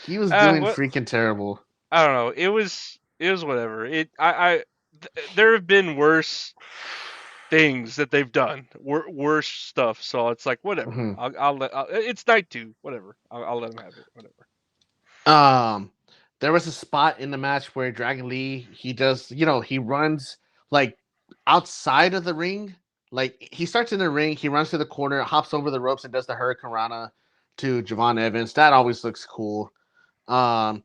He was doing What freaking terrible. I don't know. It was whatever. There have been worse things that they've done, worse stuff. So it's like whatever. Mhm. It's night two. Whatever. I'll let them have it. Whatever. Um, there was a spot in the match where Dragon Lee he does, he runs like outside of the ring. Like he starts in the ring, he runs to the corner, hops over the ropes, and does the Hurricane Rana to Javon Evans. That always looks cool. Um,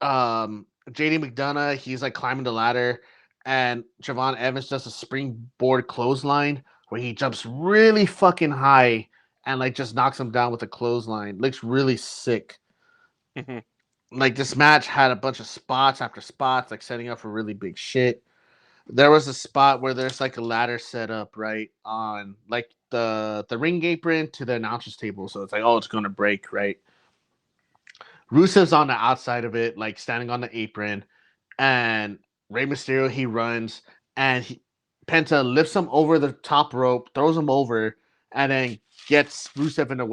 JD McDonough, he's like climbing the ladder, and Javon Evans does a springboard clothesline where he jumps really fucking high and like just knocks him down with a clothesline. Looks really sick. Like this match had a bunch of spots after spots, like setting up for really big shit. There was a spot where there's like a ladder set up right on like the ring apron to the announcer's table, so it's like, oh, it's gonna break, right? Rusev's on the outside of it, like standing on the apron, and Rey Mysterio he runs and Penta lifts him over the top rope, throws him over, and then gets Rusev in a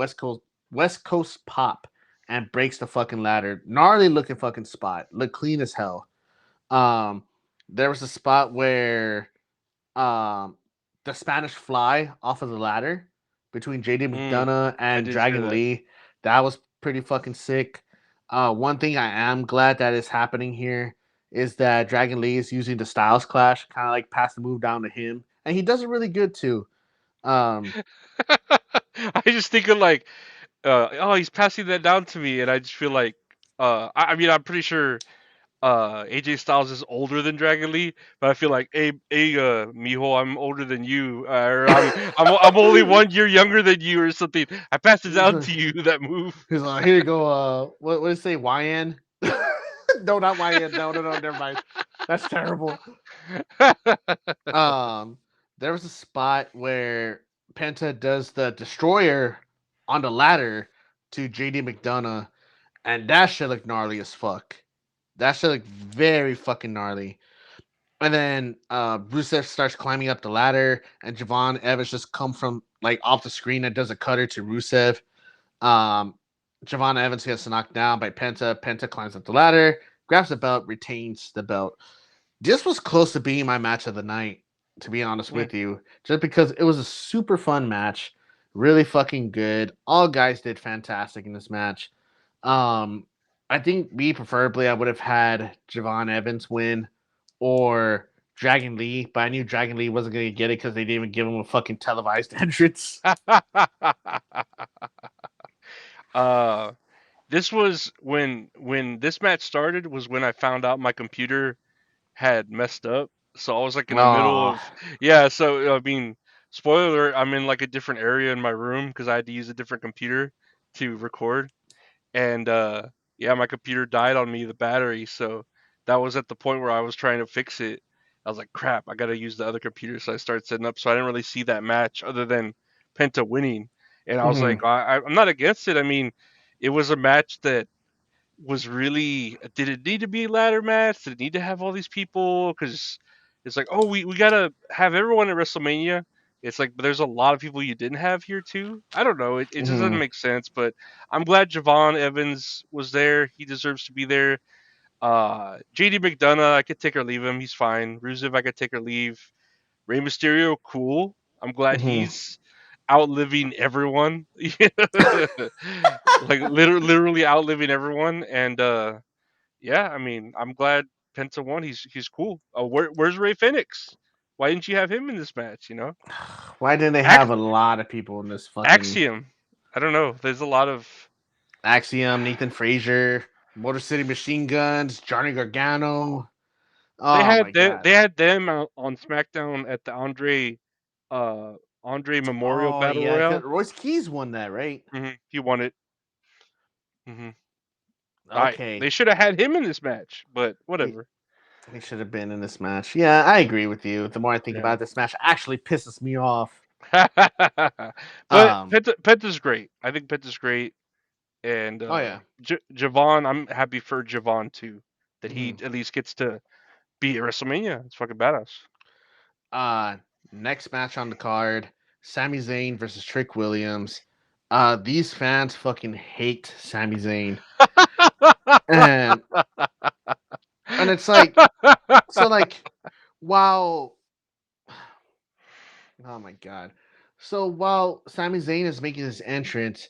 West Coast pop and breaks the fucking ladder. Gnarly looking fucking spot, look clean as hell. Um, there was a spot where um the Spanish fly off of the ladder between JD Mm, McDonough I and did hear Dragon that. Lee. That was pretty fucking sick. One thing I am glad that is happening here is that Dragon Lee is using the Styles Clash, kind of like pass the move down to him, and he does it really good too. Um, I just think of like oh, he's passing that down to me, and I just feel like, I mean, I'm pretty sure AJ Styles is older than Dragon Lee, but I feel like, hey, mijo, I'm older than you, or I'm only 1 year younger than you, or something. I passed it He's down like, to you, that move. he's like, here you go. What did it say? YN? No, not YN. No. Never mind. That's terrible. Um, there was a spot where Penta does the destroyer on the ladder to JD McDonough, and that shit looked gnarly as fuck. That shit looked very fucking gnarly. And then Rusev starts climbing up the ladder, and Javon Evans just come from like off the screen and does a cutter to Rusev. Um, Javon Evans gets knocked down by Penta. Penta climbs up the ladder, grabs the belt, retains the belt. This was close to being my match of the night, to be honest Mm. with you, just because it was a super fun match, really fucking good. All guys did fantastic in this match. Um, I think me preferably, I would have had Javon Evans win or Dragon Lee, but I knew Dragon Lee wasn't going to get it because they didn't even give him a fucking televised entrance. uh, this was when this match started was when I found out my computer had messed up. So I was like in the middle Oh, of, yeah. So I mean, spoiler alert, I'm in like a different area in my room because I had to use a different computer to record, and yeah, my computer died on me, the battery. So that was at the point where I was trying to fix it. I was like, crap, I gotta use the other computer. So I started setting up. So I didn't really see that match other than Penta winning, and I was mhm, like, I'm not against it. I mean, it was a match that was really, did it need to be a ladder match? Did it need to have all these people? Because it's like, oh, we gotta have everyone at WrestleMania. It's like, but there's a lot of people you didn't have here too. I don't know. It just doesn't mhm. make sense. But I'm glad Javon Evans was there. He deserves to be there. JD McDonough, I could take or leave him. He's fine. Rusev, I could take or leave. Rey Mysterio, cool. I'm glad Mhm. he's outliving everyone. Like literally outliving everyone. And yeah, I mean, I'm glad Penta won. He's cool. Where's Ray Phoenix? Why didn't you have him in this match? You know, Why didn't they have Ax- a lot of people in this fucking Axiom. I don't know. There's a lot of, Axiom, Nathan Frazier, Motor City Machine Guns, Johnny Gargano? they Oh my had god. they had them out on SmackDown at the uh Andre Memorial Oh Battle yeah, 'cause Royale. Royce Keys won that, right? He won it. hmm Okay. They should have had him in this match, but He, whatever. he should have been in this match. Yeah, I agree with you. The more I think Yeah. about it, this match actually pisses me off. But Um. Penta's great. I think Penta's great, and Oh yeah. Javon, I'm happy for Javon too, that he Mhm. at least gets to be at WrestleMania. It's fucking badass. Uh. Next match on the card: Sami Zayn versus Trick Williams. These fans fucking hate Sami Zayn, and it's like so like while oh my god. So while Sami Zayn is making his entrance,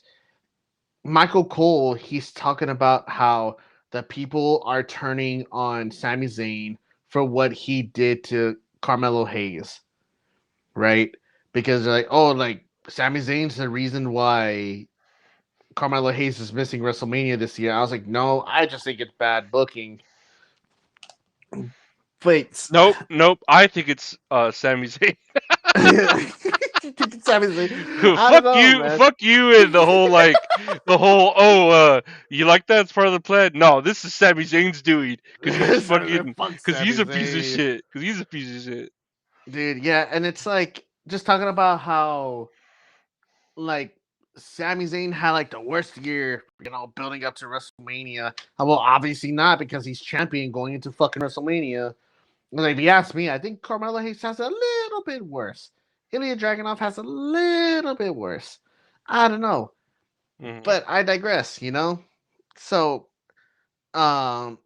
Michael Cole, he's talking about how the people are turning on Sami Zayn for what he did to Carmelo Hayes, right? Because they're like, oh, like Sami Zayn's the reason why Carmelo Hayes is missing WrestleMania this year. I was like, no, I just think it's bad booking. Wait, Nope. I think it's Sami Zayn. Sami Zayn, I don't know, man. Fuck you, and the whole you like that? It's part of the plan. No, this is Sami Zayn's doing Fuck because Sami he's a piece of Zayn. shit. Because he's a piece of shit. Dude, yeah, and it's like just talking about how like Sami Zayn had like the worst year, building up to WrestleMania. Well, obviously not because he's champion going into fucking WrestleMania. Like, if you ask me, I think Carmelo Hayes has a little bit worse. Ilya Dragunov has a little bit worse. I don't know, Mhm. but I digress. So, um,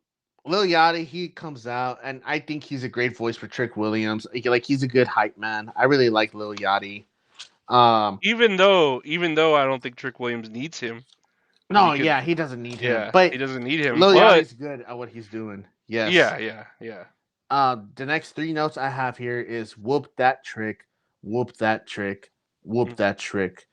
Lil Yachty, he comes out, and I think he's a great voice for Trick Williams. Like, he's a good hype man. I really like Lil Yachty. Um, Even though I don't think Trick Williams needs him because he no, could. yeah, he doesn't need him, Yeah, he but doesn't need him. Lil But Yachty's good at what he's doing. Yes. yeah. The next three notes I have here is whoop that trick, whoop that trick, whoop Mm. that trick.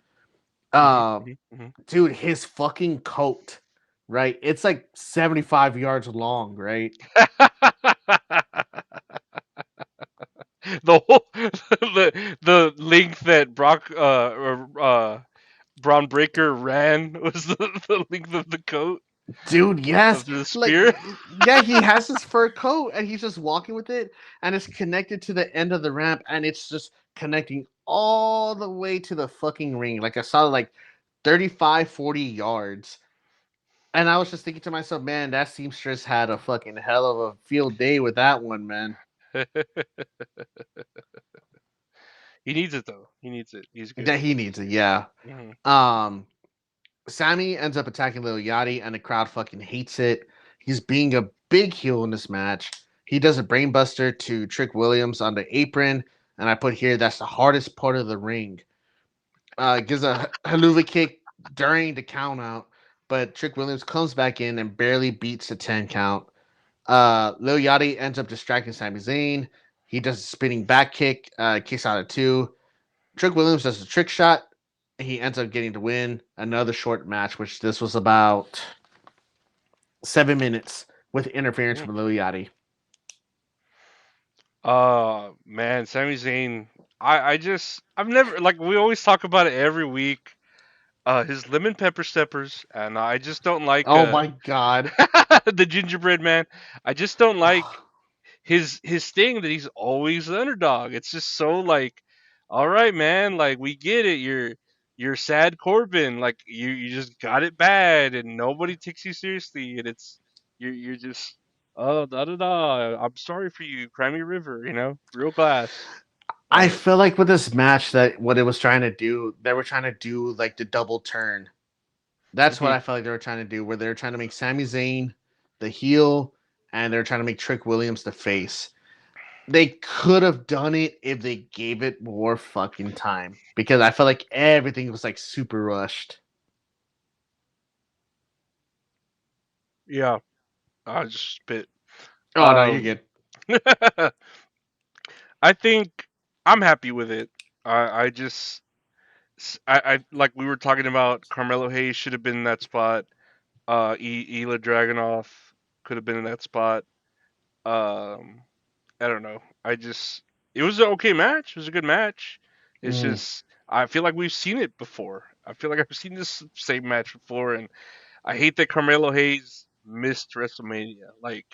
Mhm, Uh, mhm, mhm. dude, his fucking coat, right? It's like 75 yards long, right? The whole the length that Braun Breaker ran was the length of the coat Dude, yes. of the Like, spear. yeah, he has his fur coat and he's just walking with it and it's connected to the end of the ramp and it's just connecting all the way to the fucking ring. Like, I saw like 35, 40 yards. And I was just thinking to myself, man, that seamstress had a fucking hell of a field day with that one, man. He needs it though. He needs it. He's good. That he needs it, yeah. Mhm. Um, Sammy ends up attacking Lil Yachty, and the crowd fucking hates it. He's being a big heel in this match. He does a brainbuster to Trick Williams on the apron, and I put here that's the hardest part of the ring. Gives a haluva kick during the count out, but Trick Williams comes back in and barely beats the 10 count. Lil Yachty ends up distracting Sami Zayn. He does a spinning back kick, kicks out of two. Trick Williams does a trick shot. He ends up getting the win. Another short match, which this was about 7 minutes with interference Mm. from Lil Yachty. Man, Sami Zayn. I've never, like, we always talk about it every week. His lemon pepper steppers, and I just don't like Oh my god. the gingerbread man. I just don't like his thing that he's always the underdog. It's just so like, all right, man, like we get it. You're sad Corbin. Like you just got it bad, and nobody takes you seriously, and it's you're just oh da da da. I'm sorry for you, Crimey River. Real glass. I Like feel like with this match that what it was trying to do, they were trying to do like the double turn. That's what mhm. I felt like they were trying to do, where they were trying to make Sami Zayn the heel and they're trying to make Trick Williams the face. They could have done it if they gave it more fucking time because I felt like everything was like super rushed. Yeah, I just spit. Oh no, you're Um, good. I think I'm happy with it. I just I like we were talking about Carmelo Hayes should have been in that spot. Ela Dragunov could have been in that spot. Um, I don't know. It was an okay match. It was a good match. It's Mm. just I feel like we've seen it before. I feel like I've seen this same match before, and I hate that Carmelo Hayes missed WrestleMania. Like,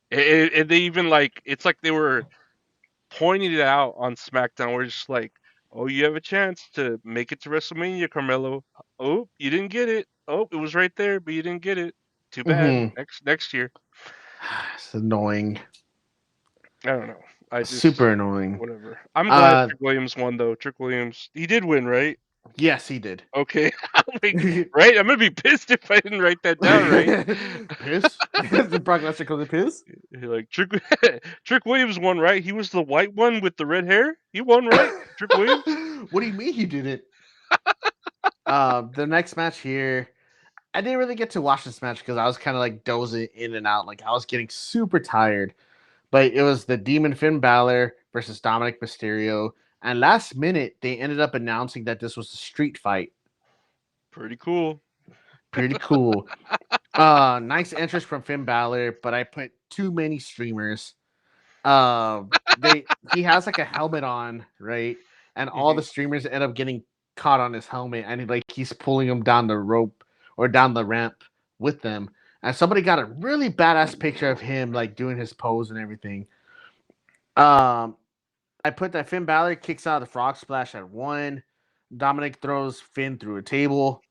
they even like it's like they were pointing it out on SmackDown. We're just like, oh, you have a chance to make it to WrestleMania, Carmelo. Oh, you didn't get it. Oh, it was right there, but you didn't get it. Too bad. Mm-hmm. Next year. It's annoying. I don't know. I just Super annoying. whatever. I'm glad Uh, Trick Williams won though. Trick Williams, he did win, right? yes, he did. Okay, like, right. I'm gonna be pissed if I didn't write that down right. Piss? The Brock Lesnar called it piss? Like Trick Williams won, right? He was the white one with the red hair. He won, right? Trick Williams. What do you mean he didn't? The next match here, I didn't really get to watch this match because I was kind of like dozing in and out. Like I was getting super tired. But it was the Demon Finn Balor versus Dominic Mysterio. And last minute, they ended up announcing that this was a street fight. Pretty cool. Pretty cool. Nice entrance from Finn Balor, but I put too many streamers. He has like a helmet on, right? And all the Mhm. streamers end up getting caught on his helmet, and he's pulling them down the rope or down the ramp with them. And somebody got a really badass picture of him like doing his pose and everything. Um, I put that Finn Balor kicks out of the frog splash at 1. Dominic throws Finn through a table.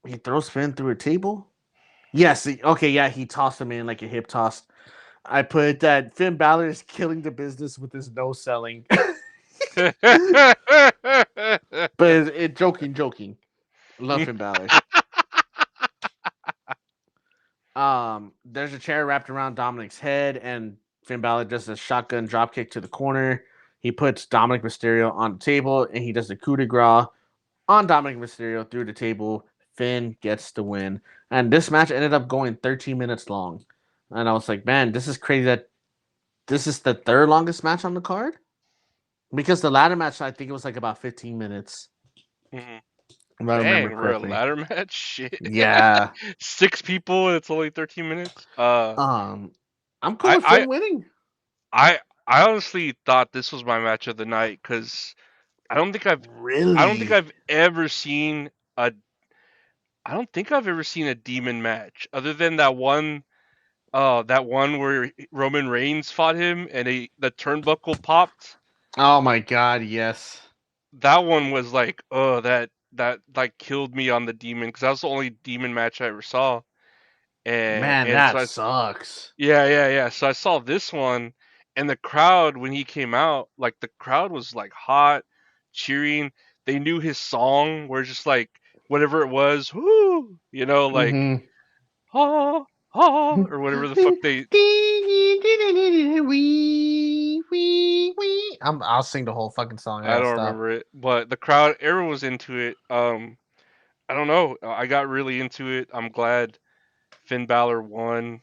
He throws Finn through a table? Yes. Okay, yeah, he tossed him in like a hip toss. I put that Finn Balor is killing the business with his no selling. But joking. Love Finn Balor. There's a chair wrapped around Dominic's head, and Finn Balor does a shotgun dropkick to the corner. He puts Dominic Mysterio on the table, and he does a coup de grace on Dominic Mysterio through the table. Finn gets the win. And this match ended up going 13 minutes long. And I was like, man, this is crazy that this is the third longest match on the card. Because the ladder match, I think it was like about 15 minutes. Hmm. if I remember Dang, we're a correctly. ladder match. Shit. Yeah. 6 people. It's only 13 minutes. Um, I'm cool I with I Finn winning. I I honestly thought this was my match of the night because I don't think I've I don't think Really? I've ever seen a I don't think I've ever seen a demon match other than that one where Roman Reigns fought him and the turnbuckle popped. Oh my god, yes. That one was like, oh, that like killed me on the demon because that was the only demon match I ever saw. And Man, and so that I sucks. yeah. So I saw this one, and the crowd when he came out, like the crowd was like hot, cheering. They knew his song, where it's just like whatever it was, whoo, like Mm-hmm. ha ha or whatever the fuck they. I'll sing the whole fucking song. I I gotta don't stop. remember it, but the crowd, everyone was into it. I don't know. I got really into it. I'm glad Finn Balor won.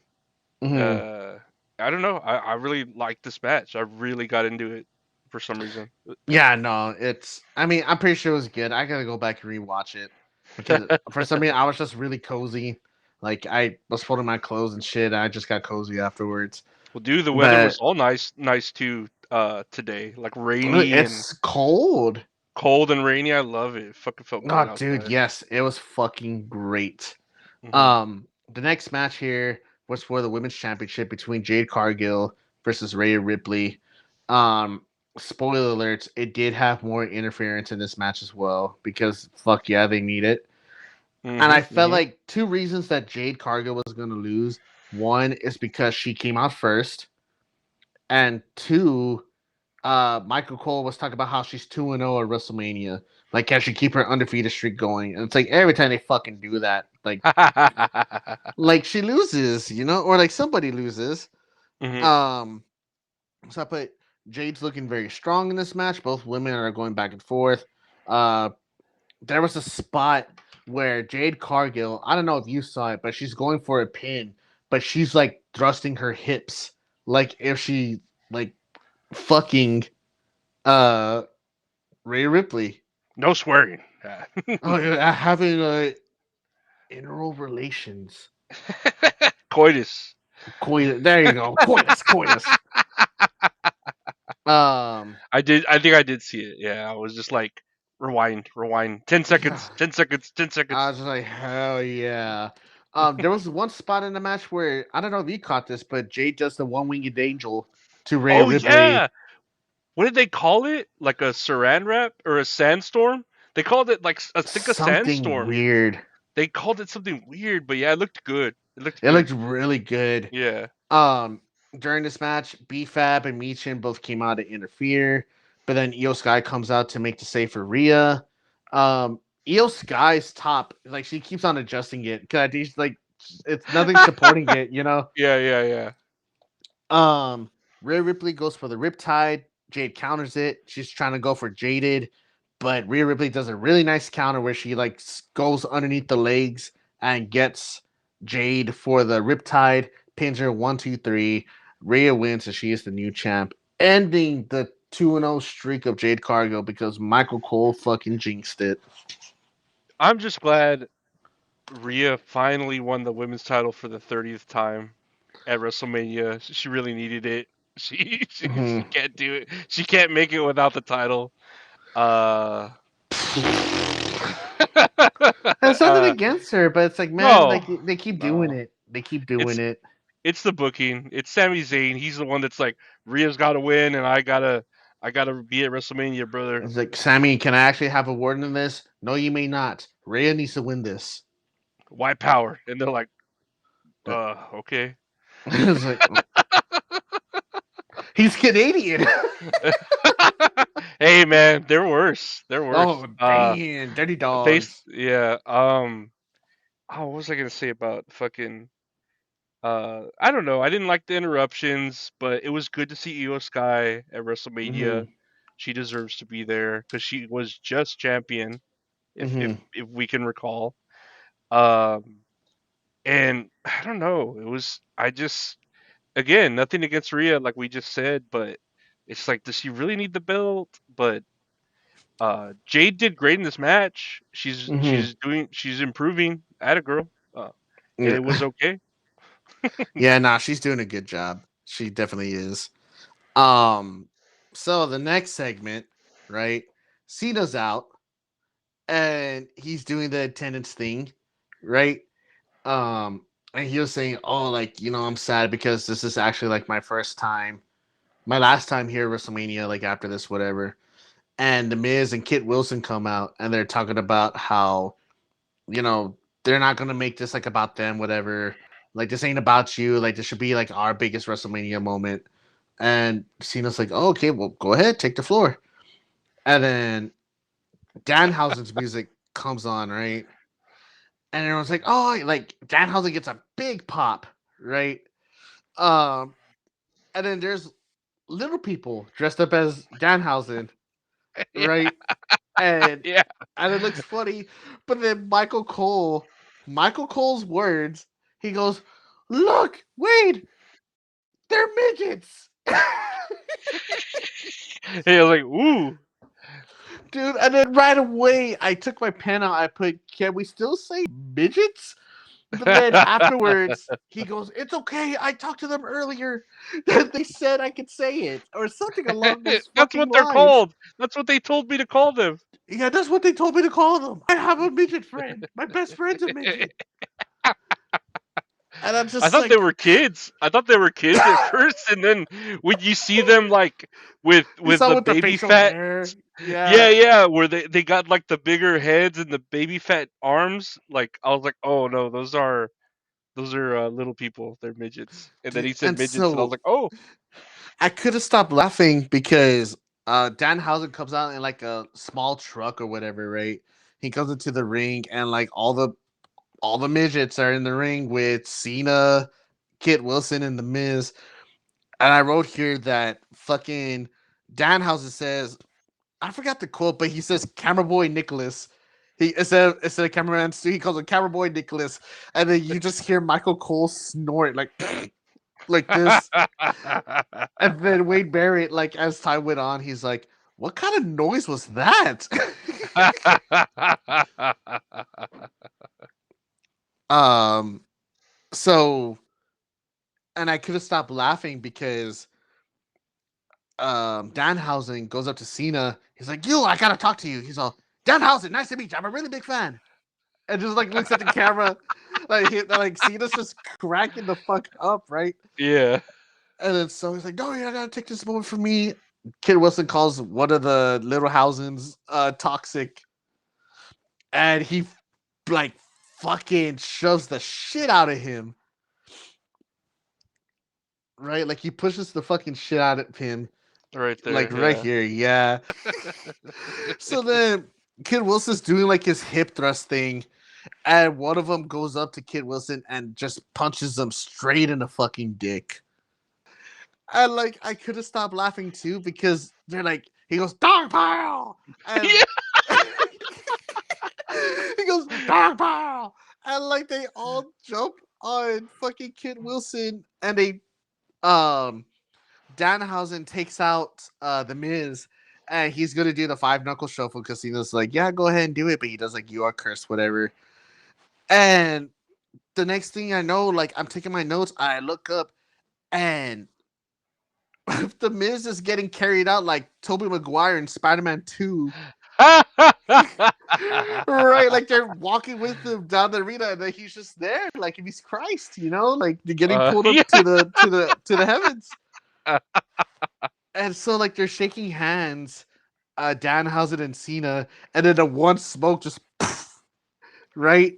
Hmm. Uh, I don't know. I really liked this match. I really got into it for some reason. Yeah, no, it's. I mean, I'm pretty sure it was good. I gotta go back and rewatch it because for some reason I was just really cozy. Like I was folding my clothes and shit. And I just got cozy afterwards. Well, dude, the weather was But all nice too. Today, like rainy and it's cold. cold and rainy. I love it. It fucking felt good Oh, dude, outside. yes, it was fucking great. Hmm. The next match here was for the women's championship between Jade Cargill versus Rhea Ripley. Um, Spoiler alerts, it did have more interference in this match as well because fuck yeah, they need it. And I felt Hmm. like two reasons that Jade Cargill was going to lose. One is because she came out first, and two, Michael Cole was talking about how she's 2-0 at WrestleMania. Like, can she keep her undefeated streak going? And it's like every time they fucking do that, like she loses, or like somebody loses. Hmm. Um, so I put Jade's looking very strong in this match. Both women are going back and forth. Uh, there was a spot where Jade Cargill, I don't know if you saw it, but she's going for a pin, but she's like thrusting her hips, like if she like fucking uh Rhea Ripley. No swearing. Oh, yeah, having interal relations. Coitus. Coitus. There you go. Coitus. Coitus. Um. I did. I think I did see it. Yeah, I was just like, rewind. 10 seconds. 10 seconds. 10 I seconds. was just like, hell yeah. There was one spot in the match where I don't know if you caught this, but Jade does the one-winged angel to Rhea Oh Ripley. yeah. What did they call it? Like a saran wrap or a sandstorm? They called it like I think a Something sandstorm. weird. They called it something weird, but yeah, it looked good. It looked It good. looked really good. Yeah. Um, During this match, BFAB and Michin both came out to interfere, but then Io Sky comes out to make the save for Rhea. Io Sky's top, like she keeps on adjusting it because I think she's like it's nothing supporting it. Yeah. Um, Rhea Ripley goes for the Riptide. Jade counters it. She's trying to go for Jaded, but Rhea Ripley does a really nice counter where she like goes underneath the legs and gets Jade for the Riptide. Pins her 1, 2, 3. Rhea wins, and she is the new champ, ending the 2-0 streak of Jade Cargill because Michael Cole fucking jinxed it. I'm just glad Rhea finally won the women's title for the 30th time at WrestleMania. She really needed it. She Mhm. can't do it. She can't make it without the title. Uh, There's nothing uh against her, but it's like, man, no, like they keep doing no. it. They keep doing It's it. it's the booking. It's Sami Zayn. He's the one that's like Rhea's got to win, and I gotta be at WrestleMania, brother. It's like, Sammy, can I actually have a word in this? No, you may not. Rhea needs to win this. White power, and they're like, okay. It's like, he's Canadian. Hey man, they're worse. They're worse. Oh, damn. Dirty Face, dogs. yeah. Oh, what was I gonna say about fucking? I don't know. I didn't like the interruptions, but it was good to see Io Sky at WrestleMania. Hmm. She deserves to be there because she was just champion, if if Hmm. if we can recall. Um, and I don't know. It was I just again nothing against Rhea, like we just said, but it's like, does she really need the belt? But Jade did great in this match. She's Mhm. she's doing she's improving at a girl. And Yeah. it was okay. Yeah, nah, she's doing a good job. She definitely is. Um, so the next segment, right? Cena's out and he's doing the attendance thing, right? And he was saying, "Oh, like I'm sad because this is actually like my first time, my last time here at WrestleMania. Like after this, whatever." And the Miz and Kit Wilson come out and they're talking about how you know they're not gonna make this like about them, whatever. Like this ain't about you. Like this should be like our biggest WrestleMania moment. And Cena's like, "Oh, okay, well, go ahead, take the floor." And then Danhausen's music comes on, right? And everyone's like, "Oh, like Danhausen gets a big pop, right?" Um, and then there's little people dressed up as Danhausen, Yeah, right? And yeah. and it looks funny. But then Michael Cole's words, he goes, "Look, Wade, they're midgets." Hey, I was like, ooh. Dude, and then right away I took my pen out, I put, "Can we still say midgets?" But then afterwards, he goes, "It's okay. I talked to them earlier. They said I could say it," or something along those That's fucking what they're lines. called. That's what they told me to call them. Yeah, that's what they told me to call them. I have a midget friend. My best friend's a midget. And I'm I just thought they like, were kids. I thought they were kids at first, and then when you see them like you with saw the with the baby facial fat, hair. yeah, Yeah. yeah, where they got like the bigger heads and the baby fat arms, like I was like, oh no, those are little people. They're midgets. And then Dude, he said and midgets, and I was so like, oh, I could have stopped laughing because Danhausen comes out in like a small truck or whatever, right? He comes into the ring and like all the midgets are in the ring with Cena, Kit Wilson, and The Miz. And I wrote here that fucking Danhausen says, I forgot the quote, but he says Camera Boy Nicholas. He instead of cameraman Stu, he calls him Camera Boy Nicholas. And then you just hear Michael Cole snort like like this. And then Wade Barrett, like as time went on, he's like, "What kind of noise was that?" um so and I could have stopped laughing because Danhausen goes up to Cena. He's like, "You, I gotta talk to you." He's all, "Danhausen, nice to meet you. I'm a really big fan." And just like looks at the camera, like Cena's just cracking the fuck up, right? yeah, And then so he's like, "No, you gotta take this moment for me." Kid Wilson calls one of the little Housens toxic, and he like fucking shoves the shit out of him, right? Like he pushes the fucking shit out of him, right like there, right yeah. here, yeah. So then Kid Wilson's doing like his hip thrust thing, and one of them goes up to Kid Wilson and just punches him straight in the fucking dick. And like I could have stopped laughing too because they're like, he goes, "Dog pile," and Yeah. he goes, "Dog pile," and like they all jump on fucking Kid Wilson, and they um Danhausen takes out the Miz, and he's gonna do the five knuckle shuffle because Cena's like, "Yeah, go ahead and do it," but he does like, "You are cursed," whatever. And the next thing I know, like I'm taking my notes, I look up and the Miz is getting carried out like Tobey Maguire in Spider-Man 2. Right, like they're walking with him down the arena, and then he's just there, like if he's Christ, like they're getting pulled Yeah. up to the heavens. And so like they're shaking hands, Danhausen and Cena, and then the one smoke just right?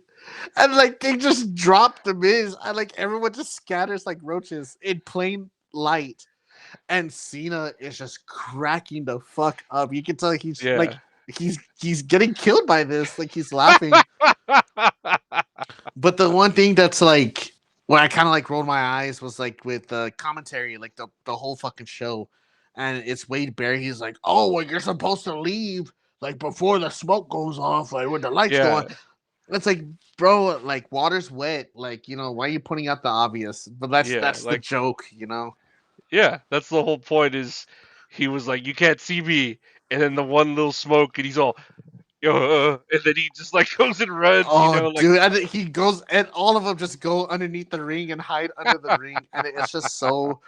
And like they just drop the Miz, and like everyone just scatters like roaches in plain light. And Cena is just cracking the fuck up. You can tell he's like Yeah. he's getting killed by this. Like he's laughing. But the one thing that's like where I kind of like rolled my eyes was like with the commentary, like the whole fucking show. And it's Wade Barry. He's like, "Oh, well, you're supposed to leave like before the smoke goes off, like when the lights go on." Yeah. It's like, bro, like water's wet. Like, why are you putting out the obvious? But that's Yeah. that's the Like, joke. yeah, that's the whole point is he was like, you can't see me. and then the one little smoke, and he's all, and then he just like goes and runs, Oh, like dude, and he goes, and all of them just go underneath the ring and hide under the ring, and it's just so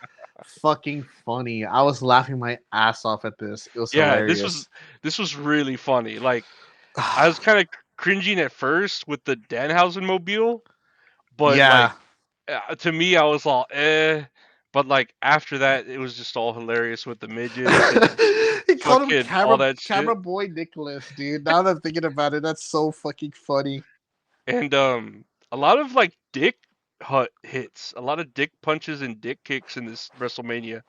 fucking funny. I was laughing my ass off at this. It was yeah, hilarious. this was really funny. Like I was kind of cringing at first with the Danhausen mobile, but like Yeah. to me, I was all but like after that, it was just all hilarious with the midgets and He called him fucking all that camera shit. boy Nicholas, dude. Now that I'm thinking about it, that's so fucking funny. And a lot of like dick hits, a lot of dick punches and dick kicks in this WrestleMania.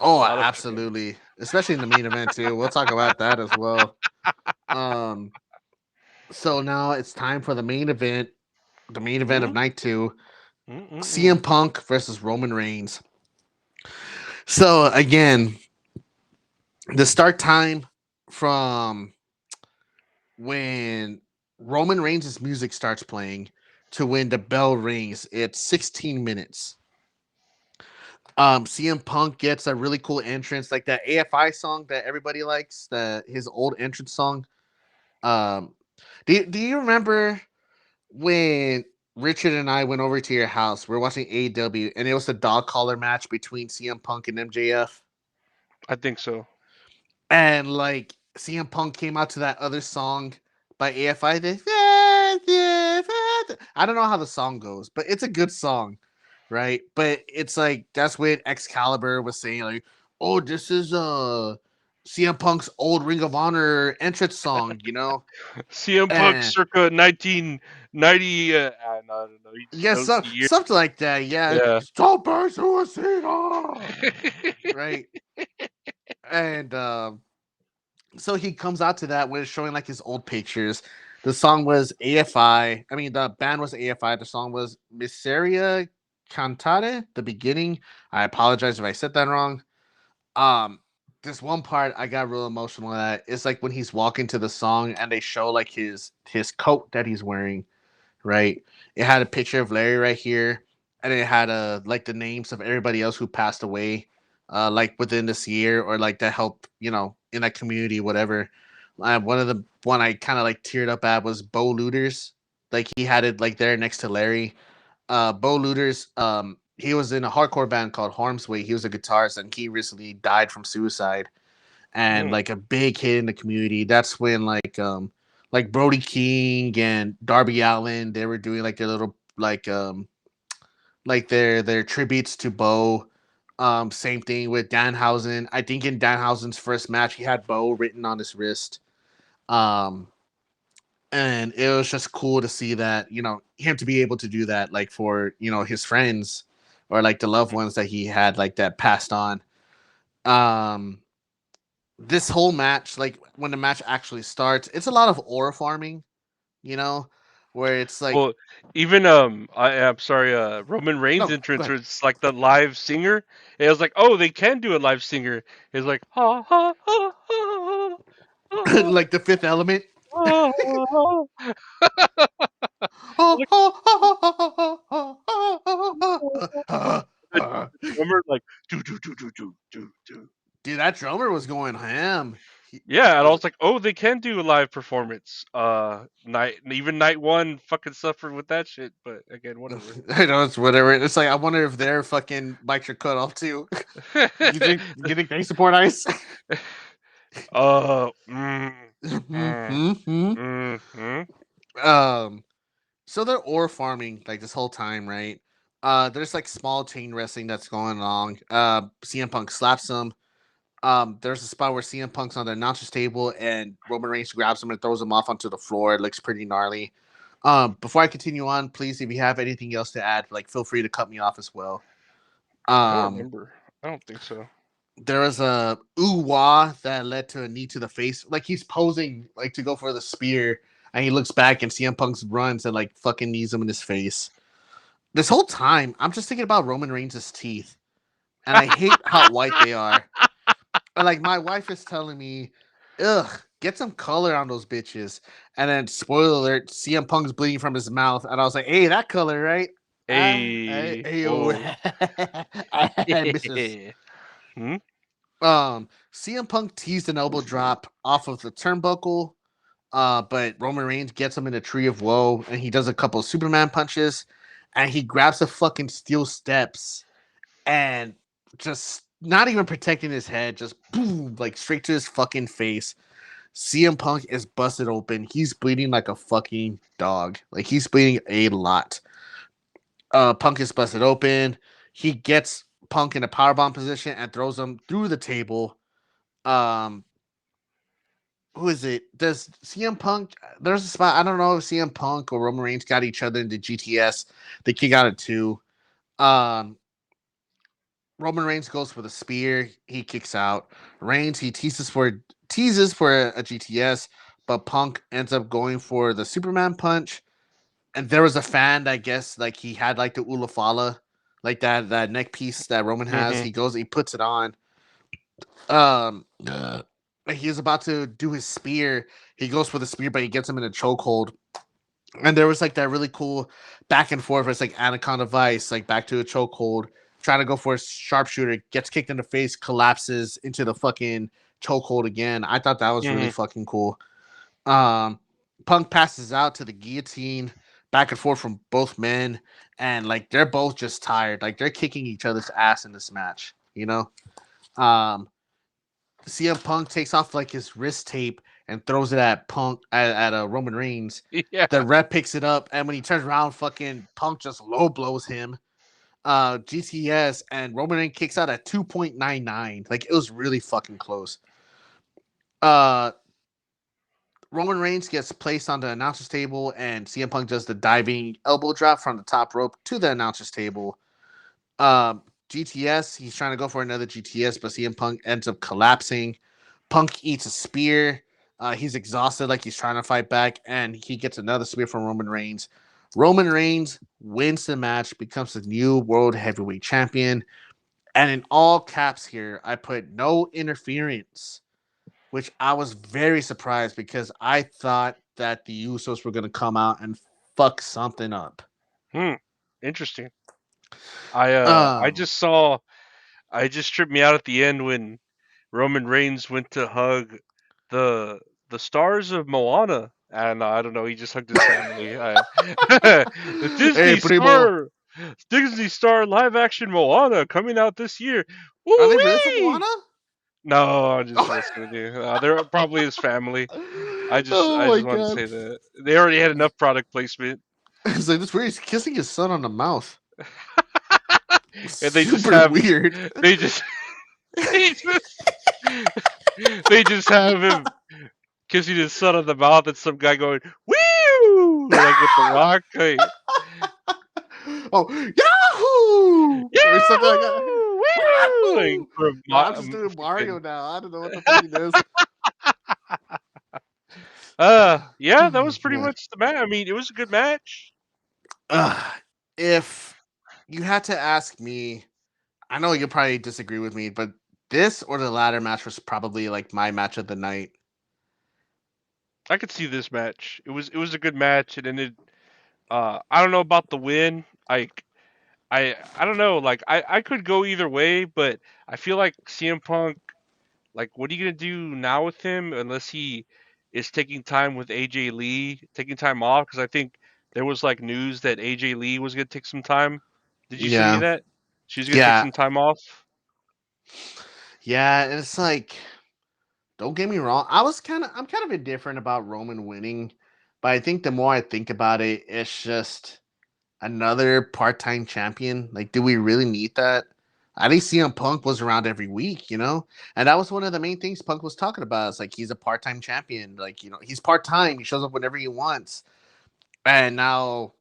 Oh, A lot of fucking absolutely. Especially in the main event too. We'll talk about that as well. Um, so now it's time for the main event. The main event of mm, night two. mm, mm, CM mm. Punk versus Roman Reigns. So again, the start time from when Roman Reigns' music starts playing to when the bell rings, it's 16 minutes. CM Punk gets a really cool entrance, like that AFI song that everybody likes, his old entrance song. Um, do you remember when Richard and I went over to your house? We are watching AEW, and it was the dog collar match between CM Punk and MJF, I think so. and like CM Punk came out to that other song by AFI. I don't know how the song goes, but it's a good song, right? But it's like that's what Excalibur was saying, like, oh, this is CM Punk's old Ring of Honor entrance song, CM Punk and circa 1990. I don't know. He just yeah, knows the year. something like that. Yeah, Yeah. Super Suicida, right? And so he comes out to that when it's showing like his old pictures. The song was AFI. I mean, the band was AFI. The song was Miseria Cantate. The beginning. I apologize if I said that wrong. Um, this one part I got real emotional at. It's like when he's walking to the song and they show like his coat that he's wearing. Right. It had a picture of Larry right here, and it had like the names of everybody else who passed away, like within this year or like that helped in that community, whatever. One I kind of like teared up at was Bo Looters. Like he had it like there next to Larry. Bo Looters. He was in a hardcore band called Harm's Way. He was a guitarist, and he recently died from suicide. And Mm. like a big hit in the community. That's when like Brody King and Darby Allin, they were doing like their little like their tributes to Bo. Same thing with Danhausen. I think in Danhausen's first match, he had Bo written on his wrist. Um, and it was just cool to see that, him to be able to do that, like for, his friends or like the loved ones that he had like that passed on. Um, this whole match, like when the match actually starts, it's a lot of aura farming, you know, where it's like, Well, even I'm sorry, Roman Reigns' no, go entrance ahead. was like the live singer. It was like, oh, they can do a live singer. It's like, ha ha ha ha ha Like the fifth element. ha ha. Like the drummer, like do. Dude, that drummer was going ham. Yeah, and I was like, oh, they can do a live performance. Night one fucking suffered with that shit, but again, whatever. I know it's whatever. It's like I wonder if their fucking mics are cut off too. You think they support ice? uh, mm, mm, Mhm. mm. um so they're ore farming like this whole time, right? There's like small chain wrestling that's going along. CM Punk slaps him. There's a spot where CM Punk's on the announcer's table and Roman Reigns grabs him and throws him off onto the floor. It looks pretty gnarly. Before I continue on, please, if you have anything else to add, like feel free to cut me off as well. I don't Um, remember. I don't think so. there was a ooh wah that led to a knee to the face. Like he's posing like to go for the spear, and he looks back and CM Punk runs and like fucking knees him in his face. This whole time, I'm just thinking about Roman Reigns' teeth, and I hate how white they are. Like my wife is telling me, ugh, get some color on those bitches. And then spoiler alert, CM Punk's bleeding from his mouth. And I was like, hey, that color, right? Hey, Hey, whoa. I misses. Hmm? CM Punk teased an elbow drop off of the turnbuckle, but Roman Reigns gets him in a tree of woe, and he does a couple of Superman punches, and he grabs the fucking steel steps, and just not even protecting his head, just boom, like straight to his fucking face. CM Punk is busted open. He's bleeding like a fucking dog. Like he's bleeding a lot. Punk is busted open. He gets Punk in a powerbomb position and throws him through the table. Um, who is it? Does CM Punk? There's a spot. I don't know if CM Punk or Roman Reigns got each other into GTS. They kick out at 2. Um, Roman Reigns goes for the spear. He kicks out. Reigns he teases for a GTS, but Punk ends up going for the Superman punch. And there was a fan that I guess like he had like the Ulafala, like that neck piece that Roman has. Mm-hmm. He puts it on. Um, he was about to do his spear. He goes for the spear, but he gets him in a chokehold. And there was like that really cool back and forth. Where it's like Anaconda Vice, like back to a chokehold, trying to go for a sharpshooter, gets kicked in the face, collapses into the fucking chokehold again. I thought that was really fucking cool. Punk passes out to the guillotine, back and forth from both men, and like they're both just tired. Like they're kicking each other's ass in this match, you know? CM Punk takes off like his wrist tape and throws it at Punk at Roman Reigns. Yeah. The ref picks it up, and when he turns around, fucking Punk just low blows him. GTS and Roman Reigns kicks out at 2.99. Like it was really fucking close. Roman Reigns gets placed on the announcer's table, and CM Punk does the diving elbow drop from the top rope to the announcer's table. GTS, he's trying to go for another GTS, but CM Punk ends up collapsing. Punk eats a spear. He's exhausted, like he's trying to fight back, and he gets another spear from Roman Reigns. Roman Reigns wins the match, becomes the new World Heavyweight Champion. And in all caps here, I put no interference, which I was very surprised because I thought that the Usos were going to come out and fuck something up. Interesting. I just tripped me out at the end when Roman Reigns went to hug the stars of Moana, and I don't know, he just hugged his family. The Hey, Primo. Disney Star live action Moana coming out this year. Are they really from Woo-wee! Moana? No, I'm just messing with you. They're probably his family. I just Oh my wanted to god. say that they already had enough product placement, It's like this weird. He's kissing his son on the mouth. and they just Super have weird. they just they just they just have him kissing his son on the mouth, and some guy going "woo" like with the Rock. Hey, Oh, Yahoo! Or something like that. Yahoo! Woo! Like Wahoo! for No, I'm just doing Mario now. I don't know what the fuck it is. Yeah, that was pretty Man. much the match. I mean, it was a good match. If you had to ask me, I know you'll probably disagree with me, but this or the ladder match was probably like my match of the night. I could see this match. It was a good match, and ended. I don't know about the win. I don't know. Like I could go either way, but I feel like CM Punk. Like, what are you gonna do now with him unless he is taking time with AJ Lee, taking time off? Because I think there was like news that AJ Lee was gonna take some time. Did you see any of Yeah. that? She was gonna take Yeah. some time off. Yeah. And it's like, don't get me wrong. I'm kind of indifferent about Roman winning, but I think the more I think about it, it's just another part-time champion. Like, do we really need that? At least CM Punk was around every week, you know? And that was one of the main things Punk was talking about. It's like he's a part-time champion. Like, you know, he's part-time. He shows up whenever he wants. And now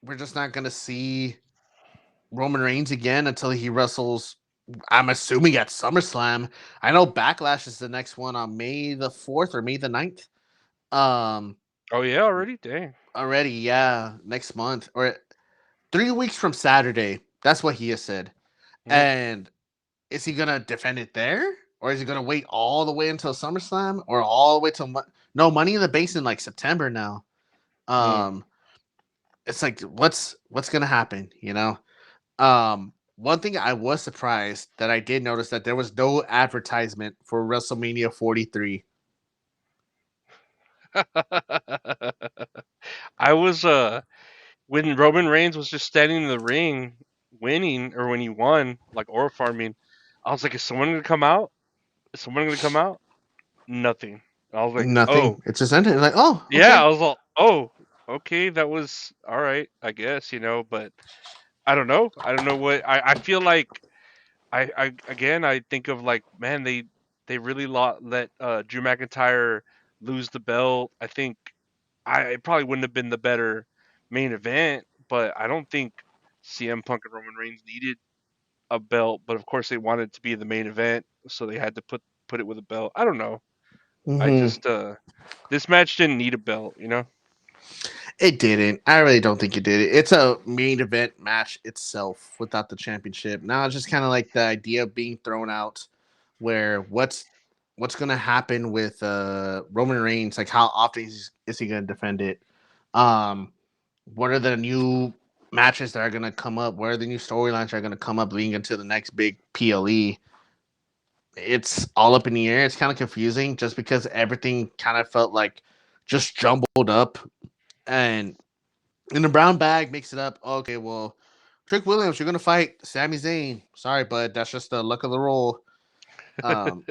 we're just not gonna see Roman Reigns again until he wrestles. I'm assuming at SummerSlam. I know Backlash is the next one on May the 4th or May the 9th. Oh yeah, already. Dang. Already, yeah, next month or 3 weeks from Saturday. That's what he has said. Mm, And is he gonna defend it there, or is he gonna wait all the way until SummerSlam, or all the way till no Money in the Bank in like September now? mm. Um, it's like what's gonna happen, you know? Um, one thing I was surprised that I did notice that there was no advertisement for WrestleMania 43. I was when Roman Reigns was just standing in the ring winning, or when he won, like oil farming, I was like, is someone gonna come out? Is someone gonna come out? Nothing. I was like, Nothing. oh It just ended. Like, oh, yeah, okay. I was like, oh, okay, that was all right, I guess, but I don't know. I don't know what I feel like. I again, I think of like, man, they really let Drew McIntyre lose the belt. I think it probably wouldn't have been the better main event, but I don't think CM Punk and Roman Reigns needed a belt. But of course, they wanted it to be the main event, so they had to put it with a belt. I don't know. I Hmm. just this match didn't need a belt. It didn't. I really don't think it did. It's a main event match itself without the championship. Now it's just kind of like the idea of being thrown out, where what's gonna happen with Roman Reigns? Like, how often is he gonna defend it? Um, what are the new matches that are gonna come up? What are the new storylines that are gonna come up leading into the next big PLE? It's all up in the air. It's kind of confusing just because everything kind of felt like just jumbled up. And in the brown bag, mix it up. Okay, well, Trick Williams, you're gonna fight Sami Zayn. Sorry, bud, that's just the luck of the roll. Um,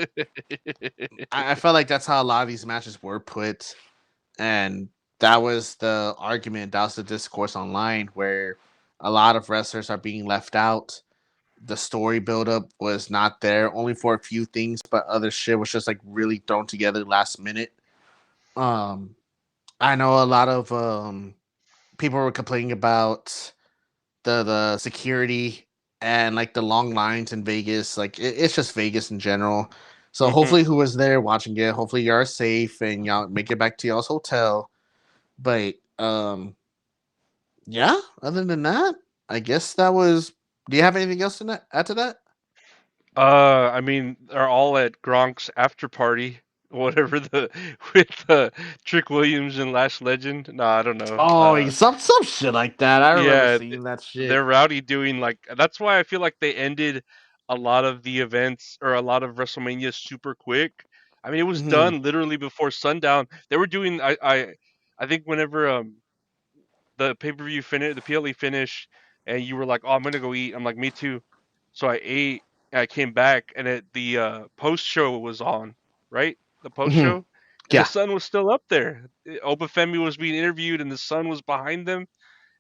I felt like that's how a lot of these matches were put, and that was the argument. That was the discourse online where a lot of wrestlers are being left out. The story buildup was not there, only for a few things, but other shit was just like really thrown together last minute. Um, I know a lot of people were complaining about the security and like the long lines in Vegas. Like it's just Vegas in general. So Hmm. hopefully, who was there watching it, hopefully y'all are safe and y'all make it back to y'all's hotel. But yeah. Other than that, I guess that was. Do you have anything else to add to that? I mean, they're all at Gronk's after party, whatever the with Trick Williams and Lash Legend. No, I don't know. Oh, some shit like that. I remember Yeah, seeing that shit. they're rowdy doing like that's why I feel like they ended a lot of the events or a lot of WrestleMania super quick. I mean, it was Hmm. done literally before sundown. They were doing I think whenever the pay-per-view finish, the PLE finish, and you were like, "Oh, I'm gonna go eat." I'm like, "Me too." So I ate. And I came back, and the post show was on, right? The post Hmm. show, and the Yeah. sun was still up there. Obafemi was being interviewed, and the sun was behind them,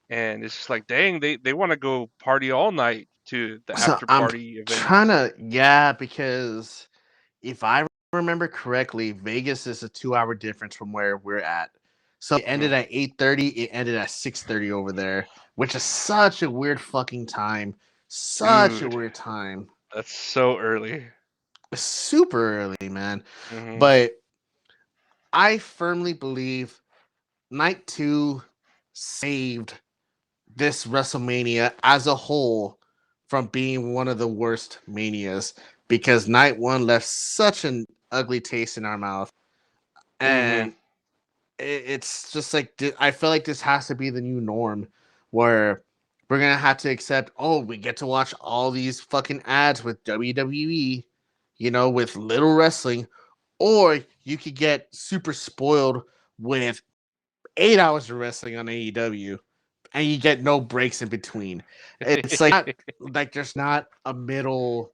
and it's just like, dang, they want to go party all night to the So after I'm party trying events. to, yeah, because if I remember correctly, Vegas is a 2 hour difference from where we're at. So it ended Mm. at 8:30. It ended at 6:30 over there, which is such a weird fucking time. Such a Dude, weird time. that's so early. Super early, man. Hmm. But I firmly believe night two saved this WrestleMania as a whole from being one of the worst manias because night one left such an ugly taste in our mouth. Hmm. And it's just like I feel like this has to be the new norm where we're gonna have to accept, oh, we get to watch all these fucking ads with WWE, with little wrestling, or you could get super spoiled with 8 hours of wrestling on AEW and you get no breaks in between. It's like there's not a middle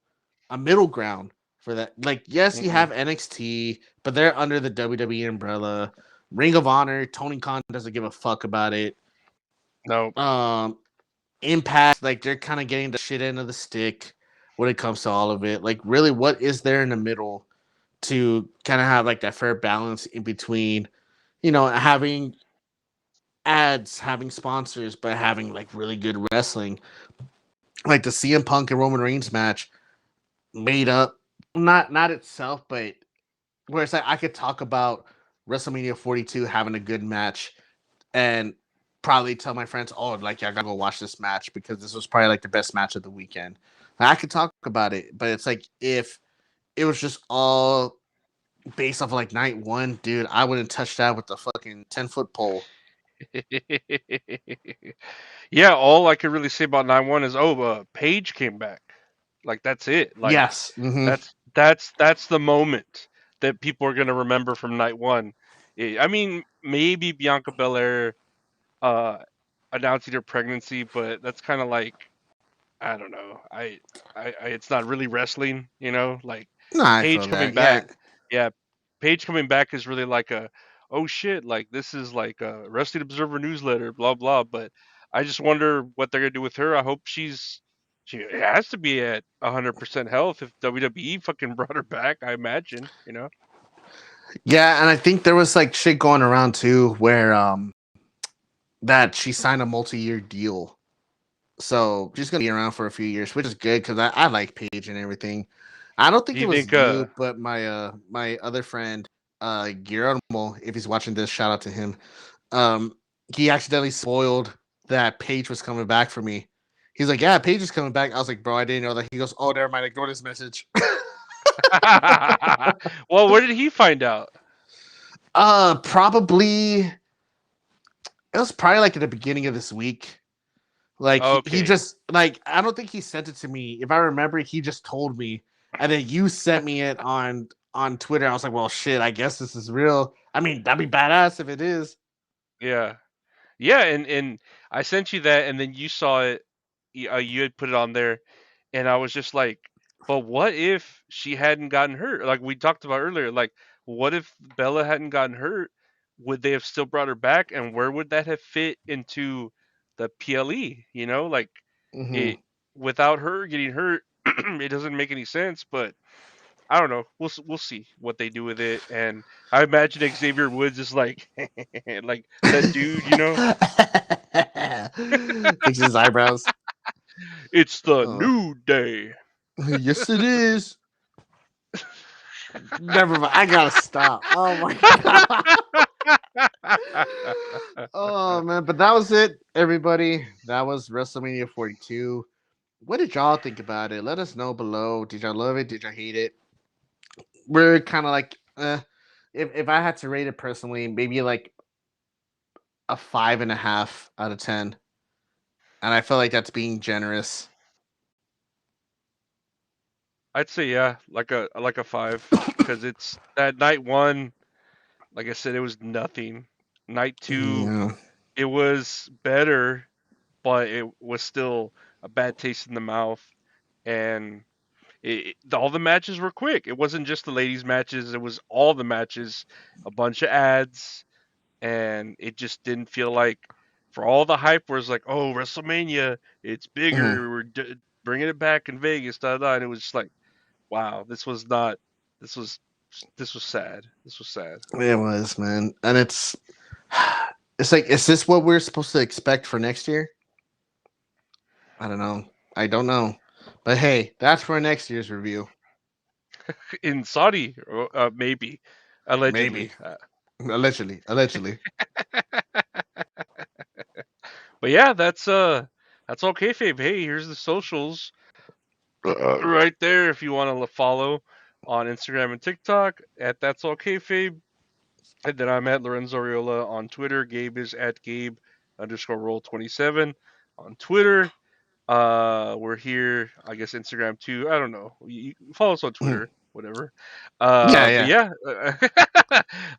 ground for that. Like, yes, you Mm-mm. have NXT, but they're under the WWE umbrella. Ring of Honor, Tony Khan doesn't give a fuck about it. No. Um, Impact, like they're kind of getting the shit end of the stick when it comes to all of it. Like, really, what is there in the middle to kind of have like that fair balance in between? Having ads, having sponsors, but having like really good wrestling. Like the CM Punk and Roman Reigns match made up not itself, but where it's like I could talk about WrestleMania 42 having a good match and probably tell my friends, oh, like I gotta go watch this match because this was probably like the best match of the weekend. I could talk about it, but it's like if it was just all based off of like night one, dude, I wouldn't touch that with the fucking 10-foot pole. Yeah, all I could really say about 9-1 is Paige came back. Like that's it. Like Yes. Hmm. that's the moment that people are gonna remember from night one. I mean, maybe Bianca Belair uh announcing her pregnancy, but that's kind of like I don't know. It's not really wrestling, you know. Like No, I feel Paige coming that. Yeah. back, yeah, Paige coming back is really like a oh shit, like this is like a Wrestling Observer newsletter, blah blah. But I just wonder what they're gonna do with her. I hope she has to be at 100% health if WWE fucking brought her back. I imagine, you know. Yeah, and I think there was like shit going around too where that she signed a multi-year deal. So she's gonna be around for a few years, which is good because I like Paige and everything. I don't Do think you it was think? you, but my other friend, Guillermo, if he's watching this, shout out to him. Um, he accidentally spoiled that Paige was coming back for me. He's like, "Yeah, Paige is coming back." I was like, "Bro, I didn't know that." He goes, "Oh, never mind. Ignore this message." Well, where did he find out? Probably it was probably like at the beginning of this week. Like he Okay. just like I don't think he sent it to me. If I remember, he just told me, and then you sent me it on Twitter. I was like, well, shit. I guess this is real. I mean, that'd be badass if it is. Yeah. Yeah, and I sent you that, and then you saw it. You had put it on there, and I was just like, "But what if she hadn't gotten hurt? Like we talked about earlier. Like, what if Bella hadn't gotten hurt? Would they have still brought her back? And where would that have fit into the PLE? You know, like Hmm. it without her getting hurt, it doesn't make any sense. But I don't know. We'll see what they do with it. And I imagine Xavier Woods is like like that dude. You know, Fix his eyebrows. it's the Oh, new day. yes, it is. Never mind. I gotta stop. Oh my god. Oh man, but that was it, everybody. That was WrestleMania 42. What did y'all think about it? Let us know below. Did y'all love it? Did y'all hate it? We're kind of like, if I had to rate it personally, maybe like a 5.5 out of 10. And I feel like that's being generous. I'd say yeah, like a five, because it's that night one. Like I said, it was nothing. Night two, Yeah. it was better, but it was still a bad taste in the mouth. And all the matches were quick. It wasn't just the ladies' matches; it was all the matches. A bunch of ads, and it just didn't feel like, for all the hype, where it's like, oh, WrestleMania, it's Mhm. bigger. Bringing it back in Vegas, da da. And it was just like, wow, this was not. This was this was sad. This was sad. It was, man. And it's like, is this what we're supposed to expect for next year? I don't know. I don't know. But hey, that's for next year's review. In Saudi, maybe, allegedly. Maybe. Allegedly. Allegedly. But yeah, that's all kayfabe. Hey, here's the socials right there if you want to follow on Instagram and TikTok at that's all kayfabe. And then I'm at Lorenzo Riola on Twitter. Gabe is at Gabe underscore roll 27 on Twitter. We're here, I guess Instagram too. I don't know. You follow us on Mhm. Twitter, whatever. Yeah, But yeah.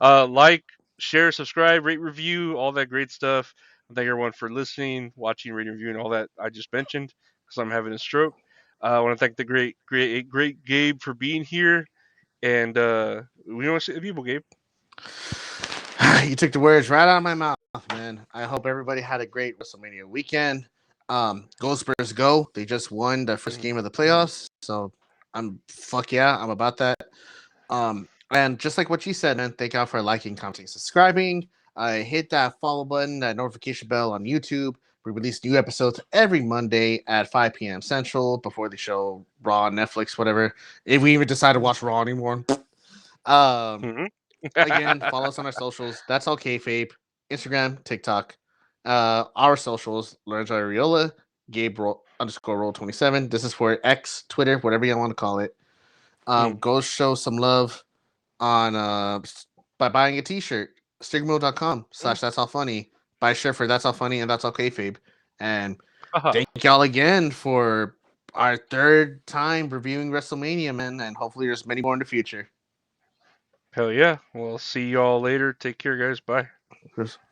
yeah, like, share, subscribe, rate, review, all that great stuff. Thank everyone for listening, watching, rating, reviewing, all that I just mentioned because I'm having a stroke. I want to thank the great Gabe for being here, and we want to see the people, Gabe. You took the words right out of my mouth, man. I hope everybody had a great WrestleMania weekend. Go Spurs, go! They just won the first game of the playoffs, so I'm fuck yeah, I'm about that. And just like what you said, man, thank y'all for liking, commenting, subscribing. Hit that follow button, that notification bell on YouTube. We release new episodes every Monday at 5 p.m. Central before the show Raw, Netflix, whatever. If we even decide to watch Raw anymore. Um, Mm-hmm. Again, follow us on our socials. That's all kayfabe. Instagram, TikTok. Our socials, Lorenzo Ariola, Gabe underscore roll 27. This is for X, Twitter, whatever you want to call it. Go show some love on by buying a t-shirt. Stigmo.com/that's all funny. Buy a shirt for that's all funny and that's all kayfabe. And Uh-huh. thank y'all again for our third time reviewing WrestleMania, man. And hopefully there's many more in the future. Hell yeah. Well, see y'all later. Take care, guys. Bye.